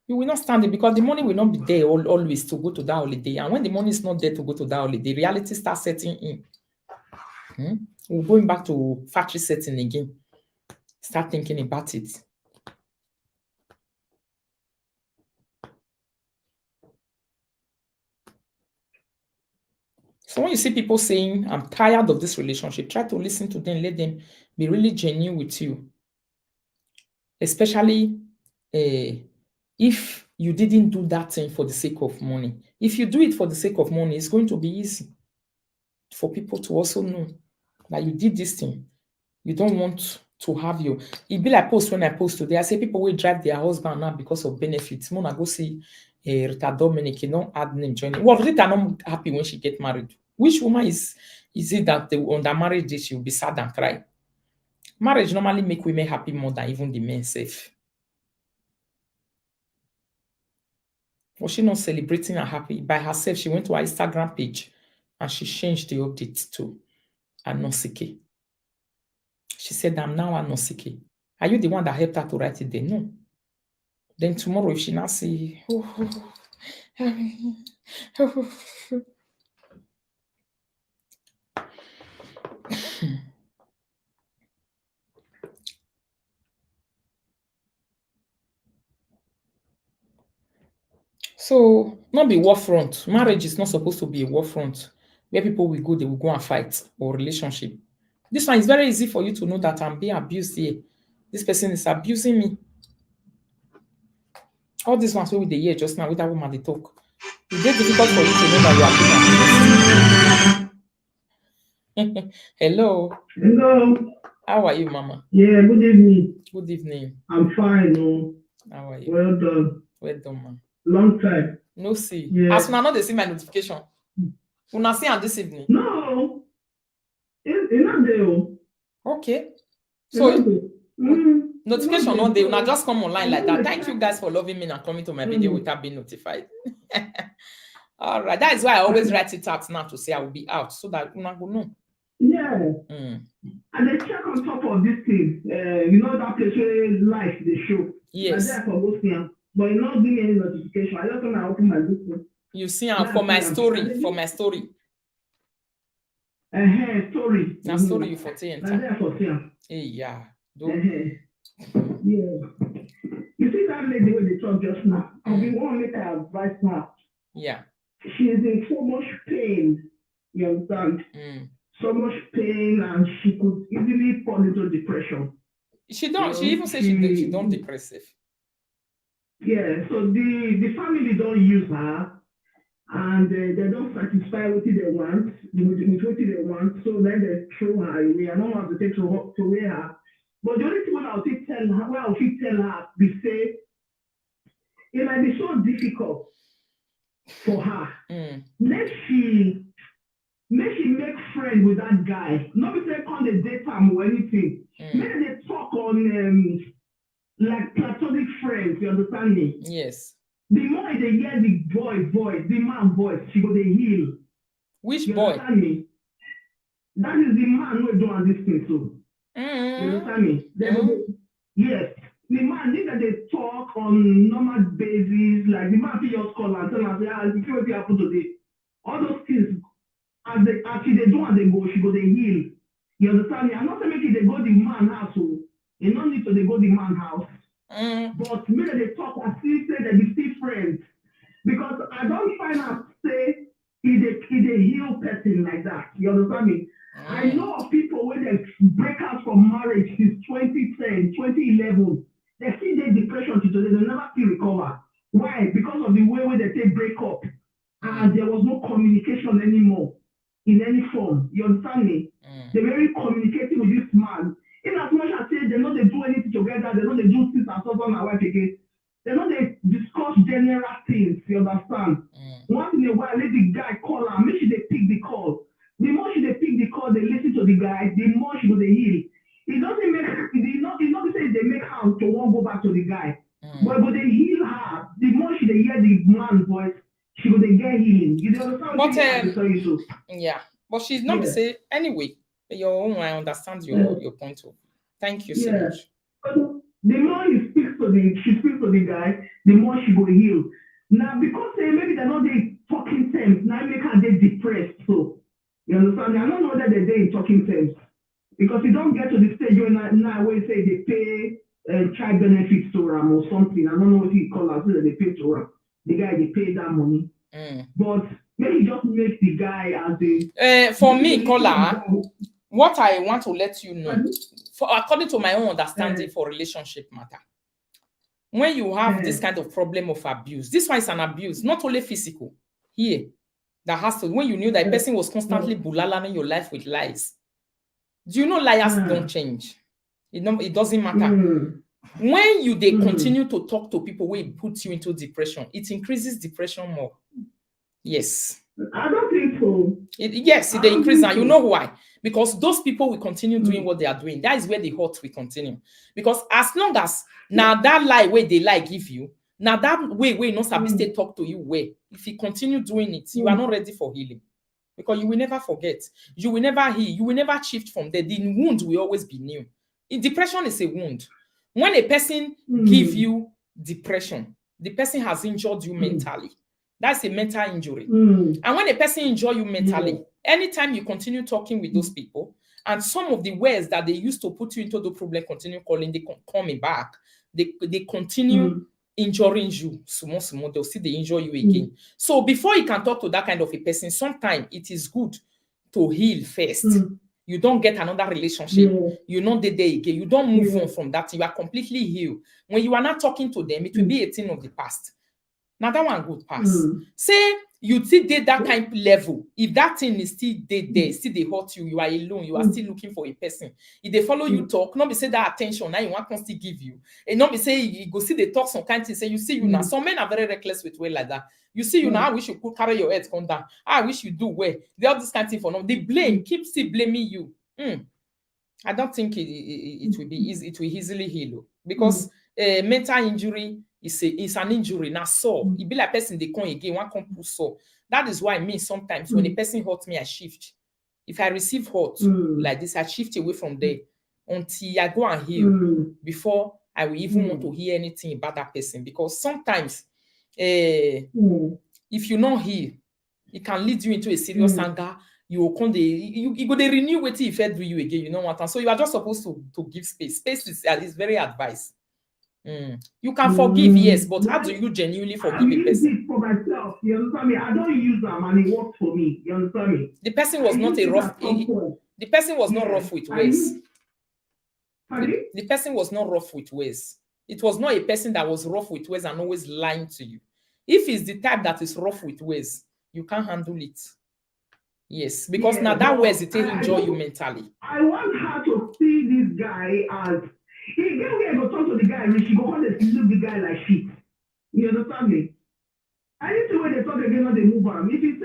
Speaker 1: You will not stand it because the money will not be there always to go to that holiday. And when the money is not there to go to that holiday, reality starts setting in. We're going back to factory setting again. Start thinking about it. So when you see people saying, I'm tired of this relationship, try to listen to them, let them be really genuine with you. Especially if you didn't do that thing for the sake of money. If you do it for the sake of money, it's going to be easy for people to also know that you did this thing. You don't want to have you. It be like post when I post today. I say people will drive their husband now because of benefits. Mona go see Rita Dominic, don't add name joining. Well, Rita not happy when she get married. Which woman is it that on the marriage day she will be sad and cry? Marriage normally make women happy more than even the men safe. Was she not celebrating and happy by herself? She went to her Instagram page and she changed the update to Anosike. She said, I'm now Anosike. Are you the one that helped her to write it there? No. Then tomorrow, if she now say, so, not be war front. Marriage is not supposed to be a war front where people will go, they will go and fight or relationship. This one is very easy for you to know that I'm being abused here. This person is abusing me. All these ones with the year just now with that woman they talk. It's very difficult for you to know that you are being abused. Hello.
Speaker 3: Hello.
Speaker 1: How are you, Mama?
Speaker 3: Yeah, good evening.
Speaker 1: Good evening.
Speaker 3: I'm fine. Oh.
Speaker 1: How are you?
Speaker 3: Well done.
Speaker 1: Well done, man.
Speaker 3: Long time.
Speaker 1: No see.
Speaker 3: Yeah.
Speaker 1: As soon as I know they see my notification. Una see am this evening.
Speaker 3: No. It's not there.
Speaker 1: Okay. So notification
Speaker 3: not
Speaker 1: on day. Una just come online like that. Thank you guys for loving me and coming to my video without being notified. All right. That is why I always write it out now to say I will be out so that you will know.
Speaker 3: Yeah. And they check on top of this thing. That place where life they show.
Speaker 1: Yes.
Speaker 3: Like for both me, but you not giving any notification. I just want to open my book.
Speaker 1: You see, for my story, for my story.
Speaker 3: Story.
Speaker 1: Now story you for tea and
Speaker 3: time.
Speaker 1: Yeah.
Speaker 3: Yeah. You see that lady with the talk just now? I be want to make her advice now.
Speaker 1: Yeah.
Speaker 3: She is in so much pain. You understand? So much pain, and she could easily fall into depression.
Speaker 1: She don't. She even said she don't depressive.
Speaker 3: Yeah. So the family don't use her, and they don't satisfy what they want with what they want. So then they throw her away. I don't want to take to away her. But the only thing I'll tell her, be say, it might be so difficult for her. Let she make friends with that guy. Not be say on the daytime or anything. Maybe they talk on like platonic friends. You understand me?
Speaker 1: Yes.
Speaker 3: The more they hear the voice, the man voice, she go dey heal.
Speaker 1: Which
Speaker 3: you
Speaker 1: boy?
Speaker 3: Understand me? That is the man who doing this thing too. You understand me? Yes. The man need that they talk on normal basis, like the man fit just call and tell her, you see what happen today. All those things, as she they do and they go, she go they heal. You understand me? I'm not saying make it they go the man house, so you don't need to they go the man house. But maybe they talk and still say they be still friends. Because I don't find out say he a heal person like that. You understand me? I know of people when they break out from marriage since 2010, 2011. They see their depression to today, they never still recover. Why? Because of the way they take break up. And there was no communication anymore in any form. You understand me? They're very communicating with this man. In as much as say they know they do anything together, they know they do things as husband and wife again. They know they discuss general things, you understand? Once in a while, let the guy call her, make sure they pick the call. The more she they pick the call, they listen to the guy, the more she go they heal. It doesn't make it not say they make her to won't go back to the guy. But they heal her. The more she they hear the man's voice, she go they get healing. You understand what I'm saying? So
Speaker 1: yeah. But she's not say anyway. Your own, I understand your point of. Thank you so much.
Speaker 3: The more she speaks to the guy, the more she go heal. Now, because maybe they're not they talking terms, now make her they depressed. So you understand? I don't know that they're in talking terms. Because you don't get to the stage where now where say they pay child benefits to them or something. I don't know what he call it, so they pay to them. The guy they pay that money. But maybe just make the guy as a
Speaker 1: for me, Kola, what I want to let you know, according to my own understanding for relationship matter, when you have this kind of problem of abuse, this one is an abuse, not only physical. Here, that has to, when you knew that person was constantly bullalaning your life with lies. Do you know liars don't change? It doesn't matter. When you continue to talk to people where it puts you into depression, it increases depression more. Yes.
Speaker 3: I don't think so.
Speaker 1: Yes, they increase, and you know why? Because those people will continue doing what they are doing. That is where the hurt will continue. Because as long as now that lie where they lie give you, now that way not supposed to talk to you where if you continue doing it, you are not ready for healing. Because you will never forget, you will never heal, you will never shift from there. The wound will always be new. Depression is a wound. When a person give you depression, the person has injured you mentally. That's a mental injury. And when a person injure you mentally, anytime you continue talking with those people, and some of the words that they used to put you into the problem continue calling, they coming back, they continue injuring you. Small, they'll see they injure you again. So before you can talk to that kind of a person, sometimes it is good to heal first. You don't get another relationship. You know the day again. You don't move on from that. You are completely healed. When you are not talking to them, it will be a thing of the past. Now that one good pass. Say you still did that kind of level. If that thing is still there, still they hurt you, you are alone, you are still looking for a person. If they follow you talk, not be say that attention now you want to still give you. And not be say you go see they talk some kind of thing, say you see you now. Some men are very reckless with way like that. You see you now, I wish you could carry your head come down. I wish you do well. They all this kind of thing for them. They blame, keep still blaming you. I don't think it will be easy, it will easily heal. Because mental injury it's an injury. Now, so it be like person they come again, one come pull so. That is why me sometimes when a person hurt me, I shift. If I receive hurt like this, I shift away from there until I go and heal before I will even want to hear anything about that person. Because sometimes if you not heal, it can lead you into a serious anger. You go they renew what if I do you again, you know what? And so you are just supposed to give space. Space is very advice. You can forgive, yes, but how do you genuinely forgive a person?
Speaker 3: I use it for myself. You understand me? I don't use them, and it works for me. You understand me?
Speaker 1: The person was not a rough. The person was not rough with words. The person was not rough with words. It was not a person that was rough with words and always lying to you. If it's the type that is rough with words, you can't handle it. Yes, because now that words it enjoy you mentally.
Speaker 3: I want her to see this guy as he go talk to the guy, and she go on to look the guy like shit. You understand me? I need to when they talk again when they move on. If you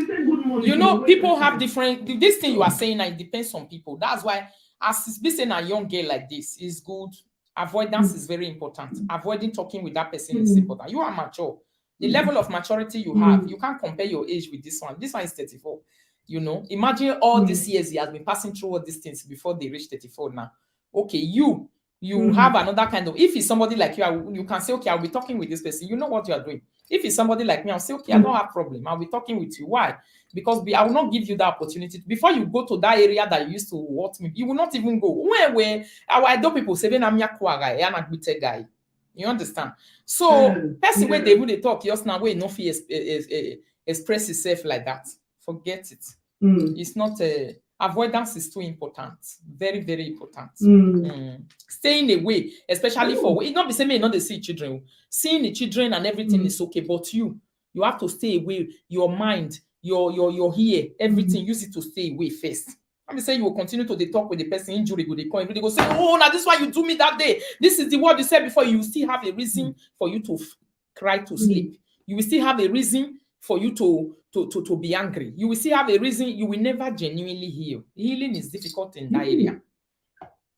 Speaker 3: say good morning,
Speaker 1: you know, people have different. This thing you are saying, it depends on people. That's why, as it's saying a young girl like this is good. Avoidance is very important. Avoiding talking with that person is important. You are mature. The level of maturity you have, you can't compare your age with this one. This one is 34. You know, imagine all these years he has been passing through all these things before they reach 34 now. Okay, you have another kind of, if it's somebody like you can say, okay, I'll be talking with this person. You know what you are doing. If it's somebody like me, I'll say, okay, I don't have problem. I'll be talking with you. Why? Because I will not give you that opportunity. Before you go to that area that you used to watch me, you will not even go. Where our adult people say, guy. You understand? So, person where they talk, just now, where no fear express itself like that. Forget it. It's not avoidance is too important. Very, very important. Staying away, especially for it's not the same way, not the see children. Seeing the children and everything is okay, but you have to stay away. Your mind, your ear, everything, use it to stay away first. I'm saying you will continue to talk with the person, injury will they come, they go say, oh, now this is why you do me that day. This is the word you said before. You still have a reason for you to cry to sleep. You will still have a reason for you to be angry. You will still have a reason. You will never genuinely heal. Healing is difficult in that area.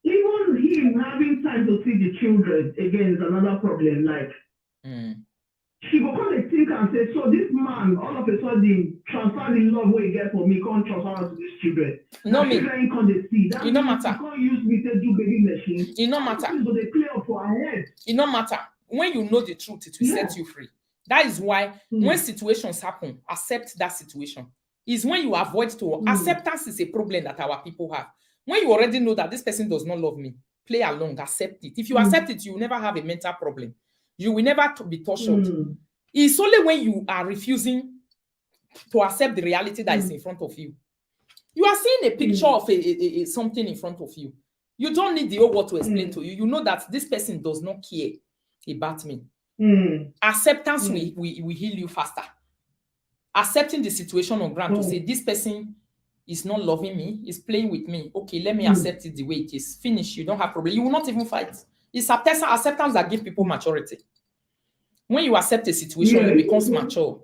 Speaker 3: Even him having time to see the children again is another problem. Like she will come and think and say, so this man all of a sudden transfer the love where he get for me, can't transfer to these children.
Speaker 1: No me.
Speaker 3: Children can't see. That
Speaker 1: it no matter.
Speaker 3: You can't use me to do baby machine.
Speaker 1: It no matter.
Speaker 3: So they play up for her head.
Speaker 1: It no matter. When you know the truth, it will set you free. That is why when situations happen, accept that situation. Is when you avoid to acceptance is a problem that our people have. When you already know that this person does not love me, play along, accept it. If you accept it, you will never have a mental problem. You will never be tortured. It's only when you are refusing to accept the reality that is in front of you. You are seeing a picture of something in front of you. You don't need the whole world to explain to you. You know that this person does not care about me. Acceptance will heal you faster. Accepting the situation on ground to say this person is not loving me, is playing with me. Okay, let me accept it the way it is. Finish. You don't have problem. You will not even fight. It's acceptance that gives people maturity. When you accept a situation, you become mature.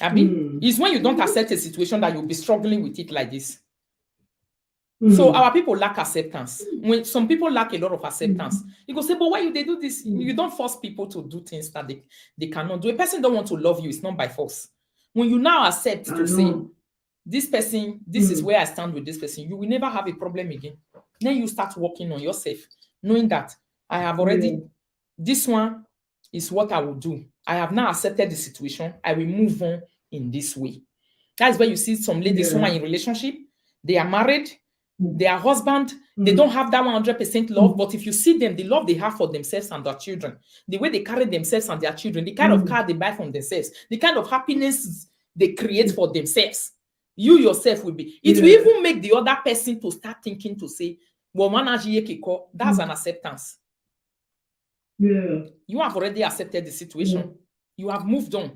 Speaker 1: It's when you don't accept a situation that you'll be struggling with it like this. So our people lack acceptance. When some people lack a lot of acceptance, you go say, but why they do this? You don't force people to do things that they cannot do. A person don't want to love you, it's not by force. When you now accept to say, this person, this is where I stand with this person, you will never have a problem again. Then you start working on yourself, knowing that I have already, this one is what I will do. I have now accepted the situation. I will move on in this way. That's where you see some ladies who are in relationship, they are married, their husband, they don't have that 100% love, but if you see them, the love they have for themselves and their children, the way they carry themselves and their children, the kind of car they buy from themselves, the kind of happiness they create for themselves, you yourself will be. It will even make the other person to start thinking to say, well, that's an acceptance. You have already accepted the situation. You have moved on.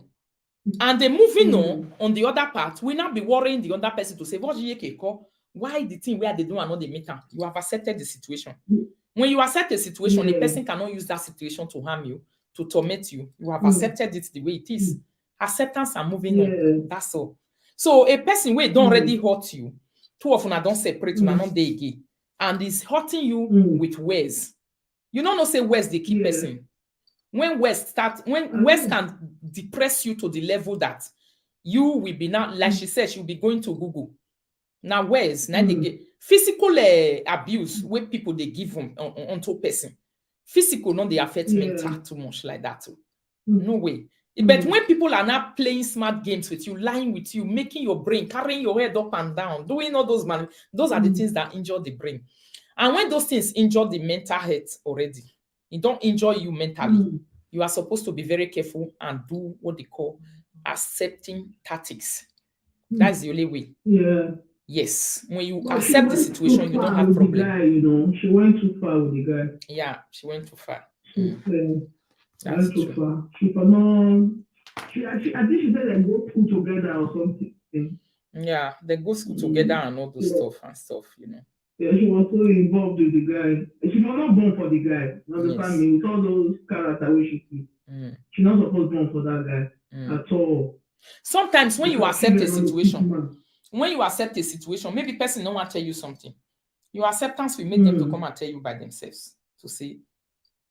Speaker 1: And the moving on the other part will not be worrying the other person to say, why the thing where they do another meter? You have accepted the situation. When you accept the situation, the person cannot use that situation to harm you, to torment you. You have accepted it the way it is. Acceptance and moving on. That's all. So a person where don't already hurt you, two of them don't separate you, not day again, and is hurting you with words. You don't know say words they keep person. When West can depress you to the level that you will be now, like she said, she'll be going to Google. Now, where's now they get physical abuse where people they give on to person. Physical, not they affect mental too much like that too. No way. But when people are not playing smart games with you, lying with you, making your brain, carrying your head up and down, doing all those those are the things that injure the brain. And when those things injure the mental health already, it don't injure you mentally. You are supposed to be very careful and do what they call accepting tactics. That's the only way.
Speaker 3: Yeah.
Speaker 1: Yes. When you accept the situation, you don't have problem.
Speaker 3: Guy, you know, she went too far with the guy.
Speaker 1: Yeah, she went too far.
Speaker 3: That's too far. I think she said they go school together or something.
Speaker 1: Yeah, they go school together and all those stuff, you know.
Speaker 3: Yeah, she was so involved with the guy. She was not born for the guy. You understand me? With all those characters which she see. She's not supposed to born for that guy at all.
Speaker 1: Sometimes when you accept a situation, maybe person don't want to tell you something. Your acceptance will make them to come and tell you by themselves. To say,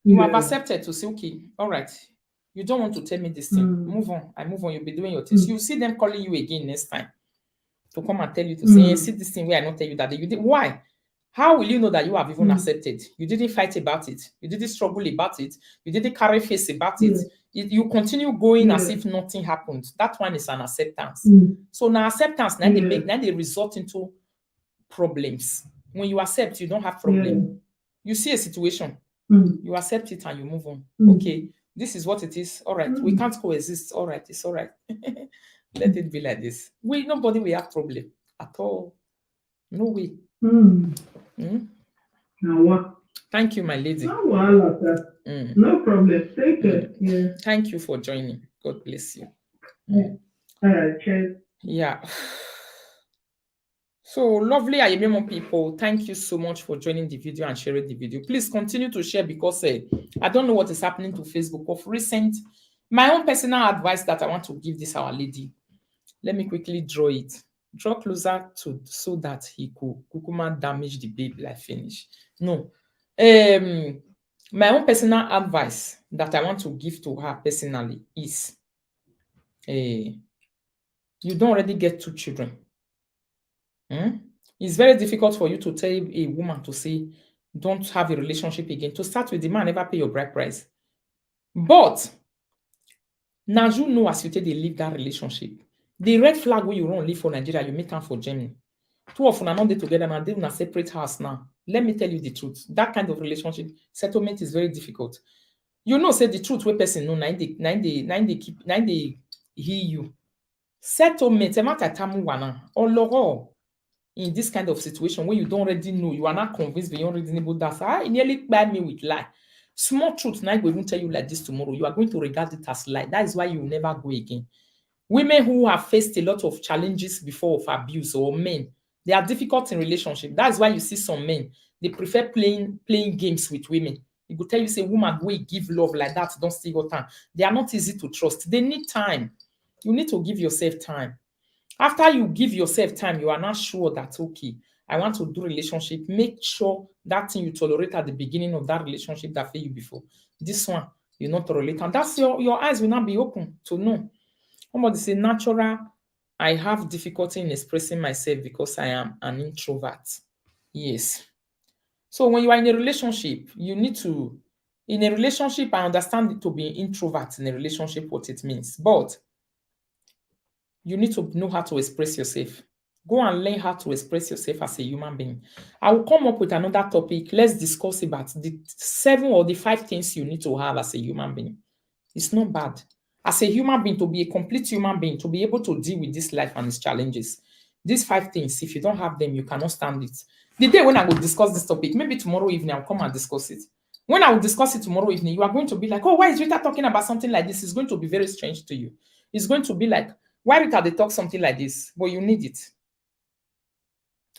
Speaker 1: you have accepted to say, okay, all right, you don't want to tell me this thing. Move on. I move on. You'll be doing your things. You see them calling you again next time to come and tell you to say, hey, see this thing where I not tell you that you did. Why? How will you know that you have even accepted? You didn't fight about it. You didn't struggle about it. You didn't carry face about it. You continue going as if nothing happened. That one is an acceptance. So now acceptance, now they result into problems. When you accept, you don't have problem. You see a situation, you accept it and you move on. Okay, this is what it is. All right, we can't coexist. All right, it's all right. Let it be like this. Nobody will have problem at all. No way.
Speaker 3: Now what?
Speaker 1: Thank you, my lady.
Speaker 3: No problem. Take care. Yeah.
Speaker 1: Thank you for joining. God bless you.
Speaker 3: All right, cheers.
Speaker 1: Yeah. So lovely Ayememo people, thank you so much for joining the video and sharing the video. Please continue to share because I don't know what is happening to Facebook of recent. My own personal advice that I want to give this our lady. Let me quickly draw it. Draw closer to so that he could kukuma damage the baby like finish. No. My own personal advice that I want to give to her personally is you don't already get 2 children. It's very difficult for you to tell a woman to say, don't have a relationship again. To start with, the man never pay your bride price. But now you know as you take they leave that relationship. The red flag when you run leave for Nigeria, you meet them for Germany. 2 of them are not there together now, they in a separate house now. Let me tell you the truth. That kind of relationship settlement is very difficult. You know, say the truth where person know, 90 hear you. Settlement, or in this kind of situation where you don't already know, you are not convinced beyond reasonable doubt. It nearly bad me with lie. Small truth, now we won't tell you like this tomorrow. You are going to regard it as lie. That is why you will never go again. Women who have faced a lot of challenges before of abuse, or men, they are difficult in relationship. That's why you see some men, they prefer playing games with women. You could tell you, say, woman, go give love like that, don't steal your time. They are not easy to trust. They need time. You need to give yourself time. After you give yourself time, you are not sure that, okay, I want to do relationship. Make sure that thing you tolerate at the beginning of that relationship that failed you before. This one, you not tolerate. And that's your eyes will not be open to know. Somebody say, natural, I have difficulty in expressing myself because I am an introvert. Yes. So when you are in a relationship, you need to, in a relationship, I understand it to be introvert in a relationship, what it means. But you need to know how to express yourself. Go and learn how to express yourself as a human being. I will come up with another topic. Let's discuss about the 7 or the 5 things you need to have as a human being. It's not bad. As a human being, to be a complete human being, to be able to deal with this life and its challenges. These 5 things, if you don't have them, you cannot stand it. The day when I will discuss this topic, maybe tomorrow evening, I'll come and discuss it. When I will discuss it tomorrow evening, you are going to be like, oh, why is Rita talking about something like this? It's going to be very strange to you. It's going to be like, why Rita they talk something like this? But you need it.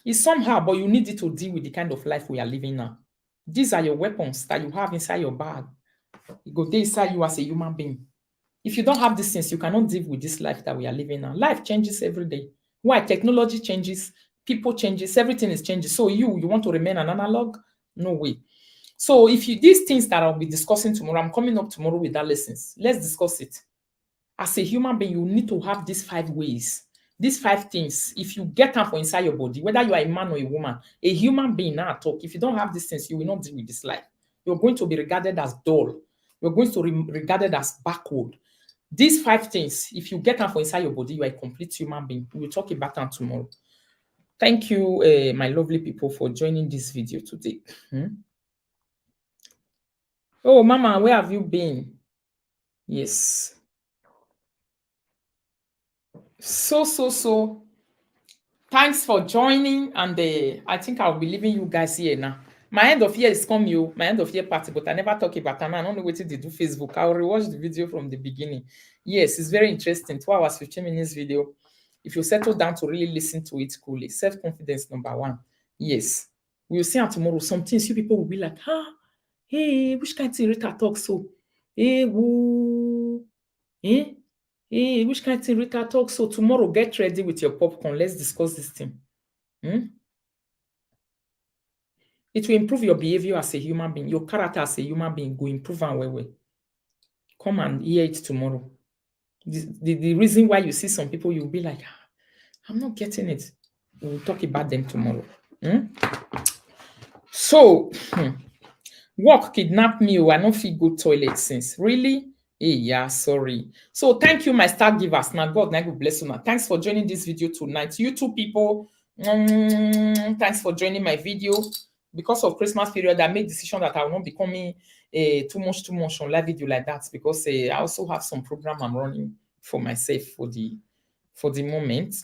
Speaker 1: It's somehow, but you need it to deal with the kind of life we are living now. These are your weapons that you have inside your bag. It go there inside you as a human being. If you don't have these things, you cannot deal with this life that we are living now. Life changes every day. Why? Technology changes, people changes, everything is changing. So you want to remain an analog? No way. So if you these things that I'll be discussing tomorrow, I'm coming up tomorrow with that lessons. Let's discuss it. As a human being, you need to have these 5 ways. These 5 things, if you get them for inside your body, whether you are a man or a woman, a human being now talk, if you don't have these things, you will not deal with this life. You're going to be regarded as dull. You're going to be regarded as backward. These 5 things, if you get them for inside your body, you are a complete human being. We'll talk about them tomorrow. Thank you, my lovely people, for joining this video today. Oh, Mama, where have you been? Yes. So. Thanks for joining, and I think I'll be leaving you guys here now. My end of year is coming, my end of year party, but I never talk about it. I don't know what to do Facebook. I'll rewatch the video from the beginning. Yes, it's very interesting. 2 hours, 15 minutes video. If you settle down to really listen to it coolly, self-confidence number 1. Yes, we'll see how tomorrow. Some things you people will be like, hey, which kind of thing Rita talk so? Hey, woo, Hey, which kind of thing Rita talk? So tomorrow, get ready with your popcorn. Let's discuss this thing. It will improve your behavior as a human being. Your character as a human being will improve and well. Come and hear it tomorrow. The reason why you see some people, you'll be like, I'm not getting it. We'll talk about them tomorrow. So, work kidnapped me. I don't feel good toilet since. Really? Yeah, sorry. So thank you, my star givers. Now God, now God bless you. Now, thanks for joining this video tonight. You two people, thanks for joining my video. Because of Christmas period, I made decision that I will not be coming too much on live video like that, because I also have some program I'm running for myself for the moment.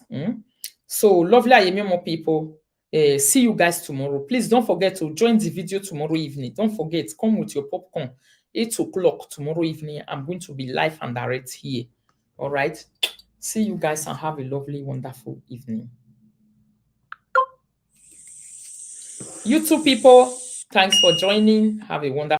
Speaker 1: So lovely Ayemimo people. See you guys tomorrow. Please don't forget to join the video tomorrow evening. Don't forget, come with your popcorn. 8 o'clock tomorrow evening. I'm going to be live and direct here. All right. See you guys and have a lovely, wonderful evening. You two people, thanks for joining. Have a wonderful